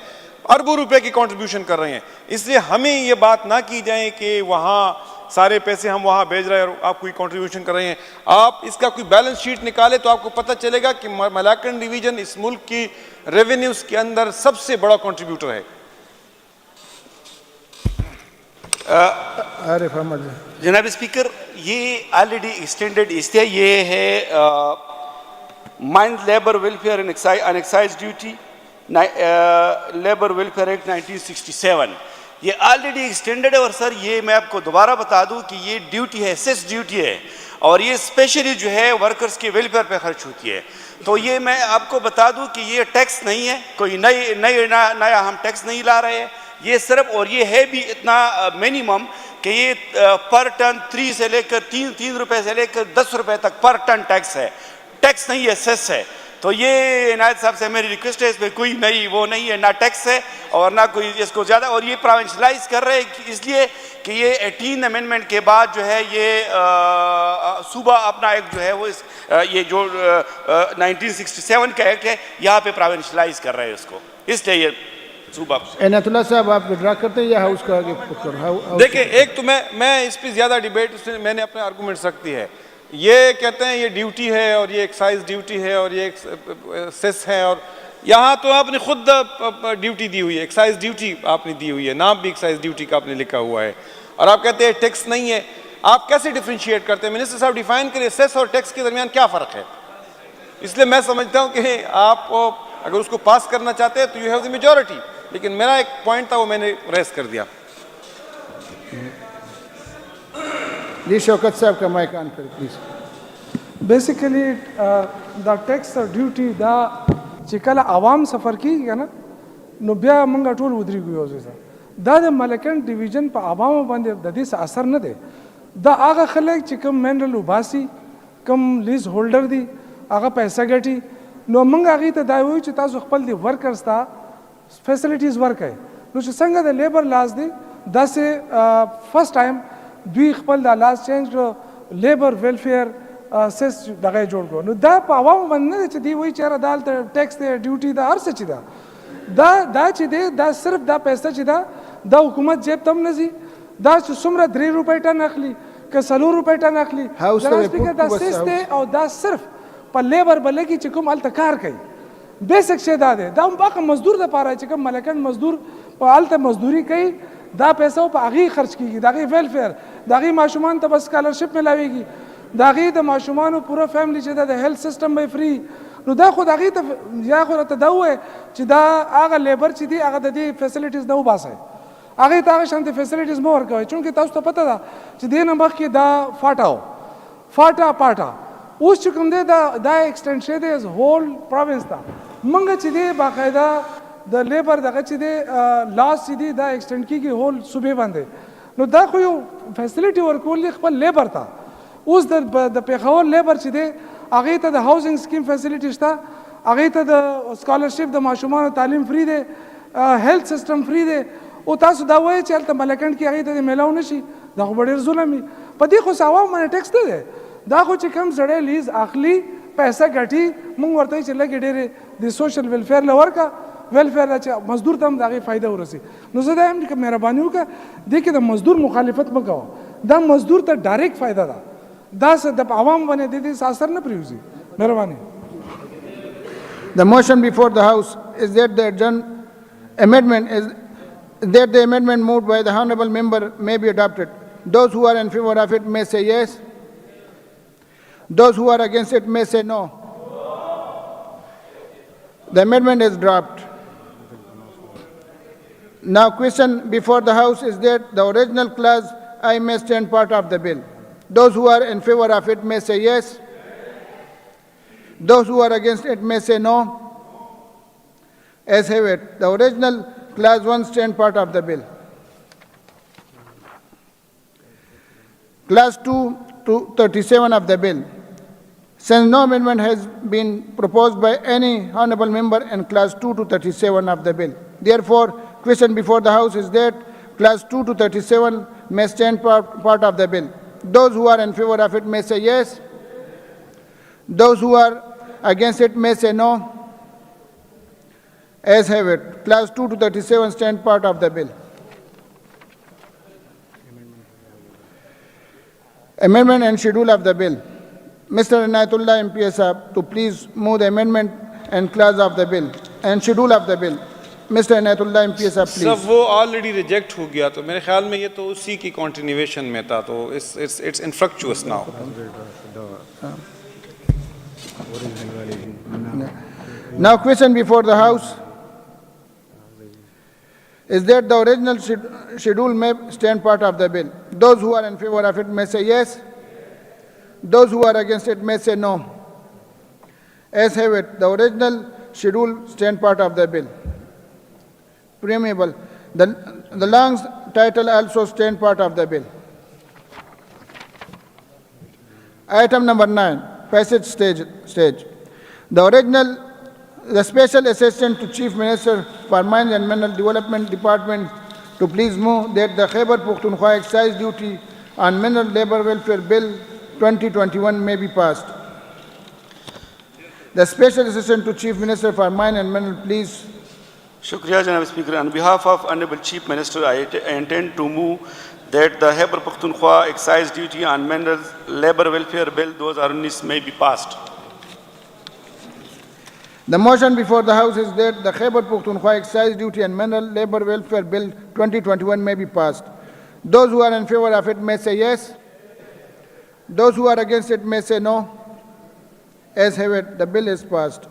اربوں روپے کی کنٹریبیوشن کر رہے ہیں. اس لیے ہمیں یہ بات نہ کی جائے کہ وہاں سارے پیسے ہم وہاں بھیج رہے ہیں اور آپ کوئی کنٹریبیوشن کر رہے ہیں. آپ اس کا کوئی بیلنس شیٹ نکالے تو آپ کو پتہ چلے گا کہ ملاکن ڈویژن اس ملک کی ریونیوز کے اندر سب سے بڑا کنٹریبیوٹر ہے. جناب اسپیکر, یہ آلریڈی ایکسٹینڈڈ اس لیے یہ ہے mines labour welfare and excise duty labour welfare act 1967. یہ آلریڈی ایکسٹینڈڈ ہے. اور سر یہ میں آپ کو دوبارہ بتا دوں کہ یہ ڈیوٹی ہے, سیس ڈیوٹی ہے, اور یہ اسپیشلی جو ہے ورکرز کے ویلفیئر پہ خرچ ہوتی ہے. تو یہ میں آپ کو بتا دوں کہ یہ ٹیکس نہیں ہے, کوئی نیا ہم ٹیکس نہیں لا رہے ہیں. یہ صرف, اور یہ ہے بھی اتنا منیمم کہ یہ پر ٹن 3 سے لے کر 3 روپے سے لے کر 10 روپے تک پر ٹن ٹیکس ہے. ٹیکس نہیں ہے, سیس ہے. تو یہ عنایت صاحب سے میری ریکویسٹ ہے, اس میں کوئی نئی وہ نہیں ہے, نہ ٹیکس ہے اور نہ کوئی اس کو زیادہ. اور یہ پروونشلائز کر رہے ہیں اس لیے کہ یہ 18 امینڈمنٹ کے بعد جو ہے یہ صوبہ اپنا ایک جو ہے وہ یہ جو 1967 کا ایکٹ ہے یہاں پہ پروونشلائز کر رہے ہیں اس کو. اس لیے یہ صوبہ. عنایت اللہ صاحب آپ ڈرا کرتے ہیں یا ہاؤس کا آگے پٹ کرو؟ دیکھیں, ایک تو میں اس پہ زیادہ ڈیبیٹ میں نے اپنے آرگومنٹس رکھ دی ہے. یہ کہتے ہیں یہ ڈیوٹی ہے اور یہ ایکسائز ڈیوٹی ہے اور یہ سیس ہے, اور یہاں تو آپ نے خود ڈیوٹی دی ہوئی ہے, ایکسائز ڈیوٹی آپ نے دی ہوئی ہے, نام بھی ایکسائز ڈیوٹی کا آپ نے لکھا ہوا ہے, اور آپ کہتے ہیں ٹیکس نہیں ہے. آپ کیسے ڈیفرینشیٹ کرتے ہیں؟ منسٹر صاحب ڈیفائن کریں سیس اور ٹیکس کے درمیان کیا فرق ہے. اس لیے میں سمجھتا ہوں کہ آپ اگر اس کو پاس کرنا چاہتے ہیں تو یو ہیو دی میجورٹی, لیکن میرا ایک پوائنٹ تھا وہ میں نے ریز کر دیا. جی شوکت صاحب کا مائک آن کریں پلیز. بیسیکلی دا ټیکس او ډیوټي دا چې کله عوام سفر کیږي کنه نو بیا موږ ټول ودرېږو یو ځای ته. دا د ملکن ډیویژن په عوامو باندې د دې څه اثر نه دی. دا هغه خلک چې کوم منرل وباسي, کوم لیز هولډر دي, هغه پیسې ګټي, نو موږ هغې ته دا وایو چې تاسو خپل د ورکرز ته فیسلټیز ورکړئ. نو چې څنګه د لیبر لاس دی داسې فرسټ ټایم دوی خپل دا لاس چینج کړو, لیبر ویلفیئر سیس دغه جوړ کړو. نو دا په عوامو باندې نه دی چې دوی وایي چې یاره دا هلته ټیکس دی, ډیوټي ده, هر څه چې ده دا چې دی دا صرف دا پیسه چې ده دا حکومت جیب ته هم نه ځي. دا چې څومره 3 روپۍ ټن اخلي که 4 روپۍ ټن اخلي, جناب سپیکر دا سیس دی او دا صرف په لیبر به لګي چې کوم هلته کار کوي. بیسک شی دا دی, دا هم هغه مزدور دپاره چې کوم ملکن مزدور په هلته مزدوري کوي, دا پیسه په هغې خرچ کېږي, د هغې ویلفیر, د هغې ماشومانو ته به سکالرشپ میلاویږي, د هغې د ماشومانو پوره فیملی چې ده د هیلث سسټم به فری. نو دا خو د هغې ته یا خو راته دا ووایه چې دا هغه لیبر چې دي هغه د دې فیسلیټیز نه وباسئ, هغې ته هغه شانتې فیسلیټیز مه ورکوئ. چونکې تاسو ته پته ده چې دې نه مخکې دا فاټا و, فاټا پاټا, اوس چې کوم دی دا ایکسټینډ شوی دی هول پروینس ته. موږ چې دی باقاعده د لیبر دغه چې دی لاس چې دی دا ایکسټینډ کېږي هول صوبې باندې. نو دا خو یو فیسلیټي ورکول دی خپل لیبر ته. اوس د پېښور لیبر چې دی هغه ته د هاوسینګ سکیم فیسیلیټی شته، هغه ته د سکالرشپ د ماشومانو تعلیم فری دی، هیلث سیستم فری دی. او تاسو دا وایي چې هلته ملکنډ کې هغې ته د میلاو نه شي، دا خو به ډېر ظلم وي. په دې خو عوامو باندې ټیکس نه دی، دا خو چې کوم سړی لیز اخلي پیسه ګټي، موږ ورته وایي چې لږې ډېرې د سوشل ویلفیر له ورکړه، ویلفیر له چې مزدور ته هم د هغې فایده ورسي. نو زه دا یم چې مهرباني وکړه دې کې د مزدور مخالفت مه کوه، دا مزدور ته ډایرکټ فایده ده، دا څه د عوام باندې د دې اثر نه پرېوځي. مهرباني. The motion before the House is that the amendment moved by the honorable member may be adopted. Those who are in favor of it may say yes. Those who are against it may say no. The amendment is dropped. Now, question before the House is that the original clause I may stand part of the bill. Those who are in favor of it may say yes. Those who are against it may say no. As have it, the original clause 1 stand part of the bill. Clause 2 to 37 of the bill. Since no amendment has been proposed by any honorable member in clause 2 to 37 of the bill, therefore, question before the House is that clause 2 to 37 may stand part of the bill. Those who are in favor of it may say yes. Those who are against it may say no. As have it, clause 2 to 37 stand part of the bill. Amendment and schedule of the bill. Mr. Inayatullah MPS Sahab to please move the amendment and clause of the bill and schedule of the bill. Mr. Inayatullah MPS Sahab, please. سب وہ آلریڈی ریجیکٹ ہو گیا، تو میرے خیال میں یہ تو اسی کی کنٹینیویشن میں تھا، تو it's infructuous now. Now question before the House is that the original schedule may stand part of the bill. Those who are in favor of it may say yes. Those who are against it may say no. As have it, the original schedule stand part of the bill. Preamble. The long title also stand part of the bill. Item number 9, passage stage. The Special Assistant to Chief Minister for Mines and Mineral Development Department to please move that the Khyber Pakhtunkhwa Excise Duty on Mineral Labour Welfare Bill 2021 may be passed. The Special Assistant to Chief Minister for Mines and Mineral, please. Shukriya, Janab Speaker. On behalf of Honorable Chief Minister, I intend to move that the Khyber Pakhtunkhwa Excise Duty on Mineral Labour Welfare Bill 2019 may be passed. The motion before the House is that the Khyber Pakhtunkhwa Excise Duty and Mineral Labour Welfare Bill 2021 may be passed. Those who are in favor of it may say yes. Those who are against it may say no. As have it, the bill is passed.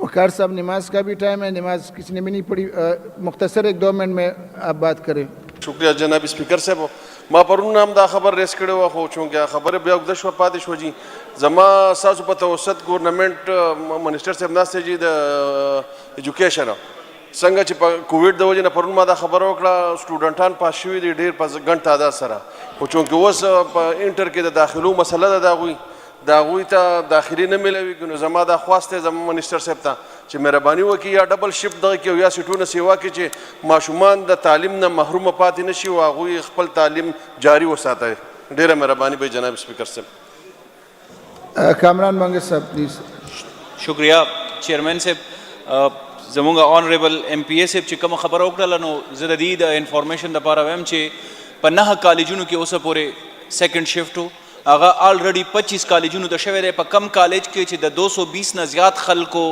وقار صاحب نماز کا بھی ٹائم ہے، نماز کسی نے بھی نہیں پڑھی، مختصر 1-2 منٹ میں آپ بات کریں. شکریہ جناب سپیکر صاحب. ما پرون هم دا خبر ریس کړی و، خو چونکه خبره بیا اوږده شوه پاتې شوه جي. زما ستاسو په توسط ګورنمنټ منسټر صاحب ناست دی د ایجوکیشن، څنګه چې په کووډ د وجې نه پرون ما دا خبره وکړه سټوډنټان پاس شوي دي ډېر په ګڼ تعداد سره، خو چونکه اوس په انټر کې د داخلو مسله ده د هغوی ته داخلي نه میلاویږي، نو زما دا خواست دی زما منسټر صاحب ته چې مهرباني وکړي یا ډبل شفټ دغه کړي او یا سیټونه سیوا کړي چې ماشومان د تعلیم نه محرومه پاتې نه شي او هغوی خپل تعلیم جاري وساتي. ډېره مهرباني به جناب سپیکر صاحب. کامران منگس صاحب پلیز. شکریہ چیئرمین صاحب. زموږ آنریبل ایم پی اے صاحب چې کومه خبره وکړله نو زه د دې د انفارمیشن دپاره وایم چې په 9 کالجونو کې اوسه پورې سیکنډ شفټ و، هغه آلریډي 25 کالجونو ته شوی دی. په کم کالج کې چې د 220 نه زیات خلکو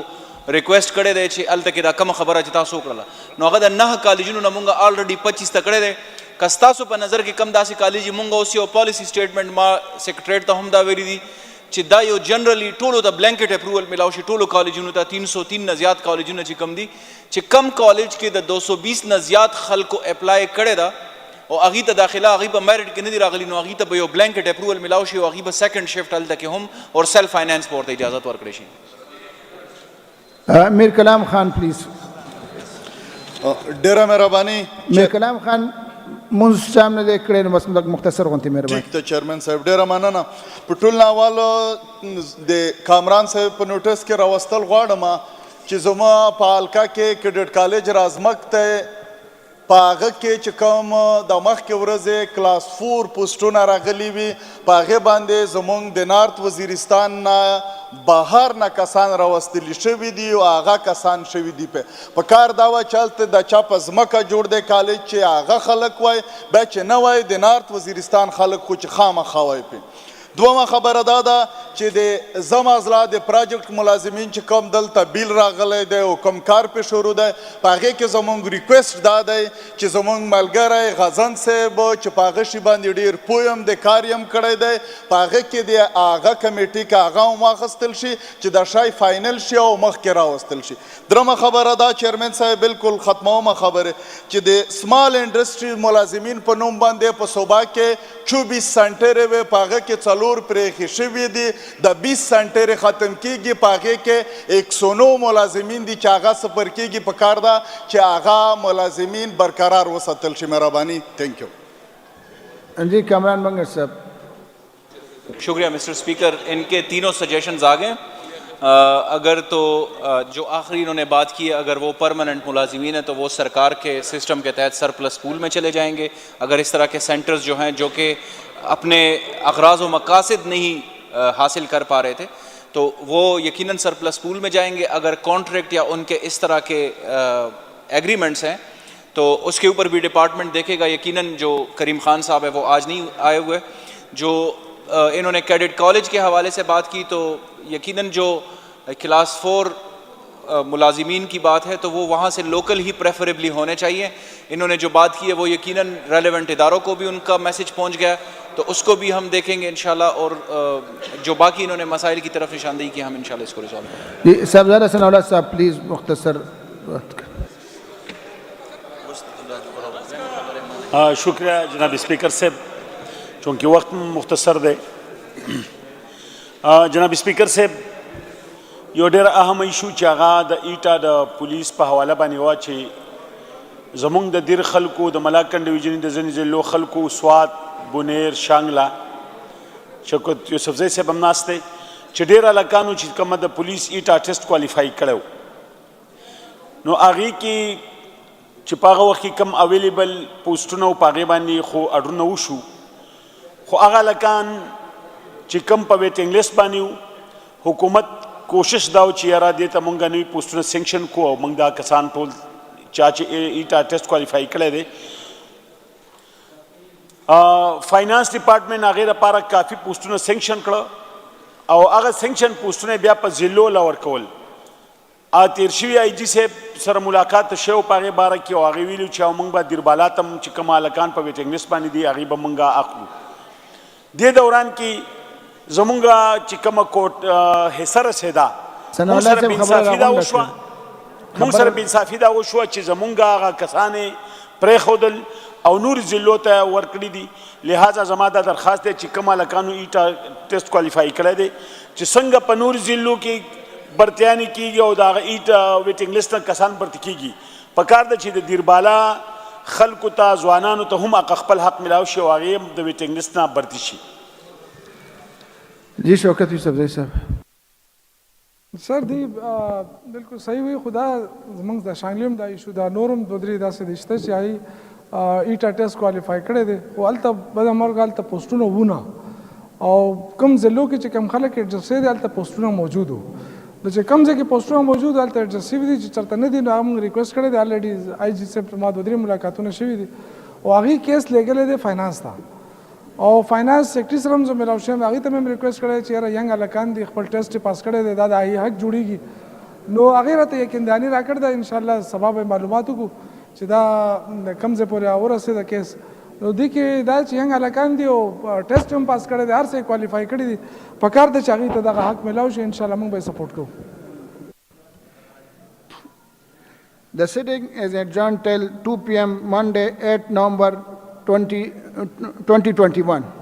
ریکویسټ کړی دی چې هلته کې دا کومه خبره چې تاسو وکړله، نو هغه د 9 کالجونو نه مونږ آلریډي 25 ته کړی دی. که ستاسو په نظر کې کم داسې کالج مونږ اوس یو پالیسي سټیټمنټ ما سیکرټریټ ته هم دا ویلي دي چې دا یو جنرلی ټولو ته بلینکټ اپروول ملاو شي ټولو کالجونو ته 303 نه زیات کالجونه چې کم دي چې کم کالج کې د 220 نه زیات خلکو اپلای کړی دا او هغې ته داخله هغې په میرټ کې نه دي راغلي نو هغې ته به یو بلینکټ اپروول ملاو شي او هغې به سیکنډ شفټ هلته کې هم اور سیلف فائنانس په ورته اجازت ورکړی شي. میر کلام خان پلیز. ډیره مهرباني. میر کلام خان مونږ شام نه دی کړی نو بس مختصر غونتې مهرباني. ټیک ده چیرمن صاحب ډیره مننه. په ټول ناوالو د کامران صاحب په نوټس کې راوستل غواړم چې زما په حلقه کې کیډټ کالج رازمک ته په هغه کې چې کوم د مخکې ورځې کلاس 4 پوسټونه راغلي وي په هغې باندې زموږ د نارت وزیرستان نه بهر نه کسان راوستلي شوي دي او هغه کسان شوي دي په کار دا وه چې هلته د چا په ځمکه جوړ دی کالج چې هغه خلک وای بیا چې نه وای د نارت وزیرستان خلک خو چې خامخا وای پې. دومه خبره دا ده چې د زما اضلاع د پراجیکټ ملازمین چې کوم دلته بیل راغلی دی او کوم کار پې شروع دی په هغې کې زموږ ریکویسټ دا دی چې زموږ ملګری غزن صاحب چې په هغه شي باندې ډېر پوه یم د کار یم کړی دی په هغه کې د هغه کمیټې کې هغه هم واخیستل شي چې دا شی فاینل شي او مخکې راوستل شي. درمه خبره دا چیرمن صاحب بالکل ختمومه خبره چې د سمال انډسټري ملازمین په نوم باندې په صوبه کې 24 سنټرې وې په هغه کې 4 پرېښې شوي دي د 20 سنټرې ختم کیږي په هغې کې 109 ملازمین دي چې هغه صفر کیږي په کار ده چې هغه ملازمین برقرار وساتل شي. مهرباني. Thank you. جی کامران بنگر صاحب. شکریہ مسٹر اسپیکر. ان کے تینوں سجیشنز آ گئے. اگر تو جو آخری انہوں نے بات کی ہے اگر وہ پرماننٹ ملازمین ہیں تو وہ سرکار کے سسٹم کے تحت سرپلس پول میں چلے جائیں گے. اگر اس طرح کے سینٹرز جو ہیں جو کہ اپنے اغراض و مقاصد نہیں حاصل کر پا رہے تھے تو وہ یقیناً سرپلس پول میں جائیں گے. اگر کانٹریکٹ یا ان کے اس طرح کے ایگریمنٹس ہیں تو اس کے اوپر بھی ڈپارٹمنٹ دیکھے گا. یقیناً جو کریم خان صاحب ہے وہ آج نہیں آئے ہوئے. جو انہوں نے کیڈٹ کالج کے حوالے سے بات کی تو یقیناً جو کلاس 4 ملازمین کی بات ہے تو وہ وہاں سے لوکل ہی پریفریبلی ہونے چاہیے. انہوں نے جو بات کی ہے وہ یقیناً ریلیونٹ اداروں کو بھی ان کا میسج پہنچ گیا تو اس کو بھی ہم دیکھیں گے انشاءاللہ. اور جو باقی انہوں نے مسائل کی طرف نشاندہی کی ہم انشاءاللہ اس کو ریزالو کریں گے. جی صاحبزادہ ثناءاللہ صاحب پلیز مختصر بات کریں. شکریہ جناب اسپیکر صاحب چونکہ وقت مختصر دے. جناب اسپیکر صاحب یو ډېر اهم ایشو چې هغه د ایټا د پولیس په حواله باندې وه چې زمونږ د دیر خلکو د ملاکنډ ډویژن د ځینې ضلعو خلکو سوات بونیر شانګله شوکت یوسفزی صاحب هم ناست دی چې ډېر هلکانو چې کومه د پولیس ایټا ټیسټ کوالیفای کړی و نو هغې کې چې په هغه وخت کې کم اویلیبل پوسټونه و په هغې باندې خو اډرونه وشو خو هغه هلکان چې کم په ویټینګ لیست باندې و حکومت کوشش دا و چې یاره دې ته مونږ نوي پوسټونه سینکشن کړو او مونږ دا کسان ټول چا چې ایټا ټیسټ کوالیفای کړی دی فاینانس ډپارټمنټ هغې دپاره کافي پوسټونه سینکشن کړه او هغه سینکشن پوسټونه بیا په ضلعو له ورکول. تیر شوي آی جي صاحب سره ملاقات شوی په هغې باره کې او هغې ویلي چې موږ به دیربالا ته چې کوم هلکان په ویټینګ لیست باندې دي هغې به موږ اخلو. دې دوران کې زمونږ چې کومه حصه رسېده موږ سره بېانصافي دا وشوه چې زمونږ هغه کسان یې پرېښودل او نورو ضلعو ته ورکړي دي. لہذا زما دا درخواست دی چې کوم هلکانو ایټا ټیسټ کوالیفای کړی دی چې څنګه په نورو ضلعو کې برتیانې کېږي او د هغه ایټا ویټینګ لیست نه کسان برتي کېږي پکار ده چې د دیربالا خلکو ته ځوانانو ته هم خپل حق ملاو شي او هغې هم د ویټینګ لیست نه برتي شي. جی شوکت یوسفزی صاحب. سر دی بالکل صحیح وي خو دا زموږ د شانګلې هم دا ایشو دا نور هم 2-3 داسې دي شته چې هغوی ایټا ټیسټ کوالیفای کړی دی خو هلته بدمرغه هلته پوسټونه وونه او کوم ضلعو کې چې کوم خلک ایډجسټ شوي دي هلته پوسټونه موجود وو. د چې کوم ځای کې پوسټونه موجود هلته ایډجسټ شوي دي چې چېرته نه دي نو هغه موږ ریکویسټ کړی دی الریډي آی جي صاحب ما 2-3 ملاقاتونه شوي دي او هغې کیس لېږلی دی فاینانس ته او فاینانس سیکرټري سره هم زه میلاو شوی یم هغې ته مې هم ریکویسټ کړی چې یاره ینګ هلکان دي خپل ټیسټ یې پاس کړی دی دا د هغې حق جوړېږي نو هغې راته یقینداني راکړې ده انشاءالله سبا به معلومات وکړو چې دا کوم ځای پورې ورسېده کیس نو دې کې دا چې ینګ هلکان دي او ټیسټ هم پاس کړی دی هر څه یې کوالیفای کړي دي پکار ده چې هغوی ته دغه حق میلاو شي انشاءالله موږ به یې support Koo. The sitting is adjourned till 2 p.m. Monday, 8 November 2021.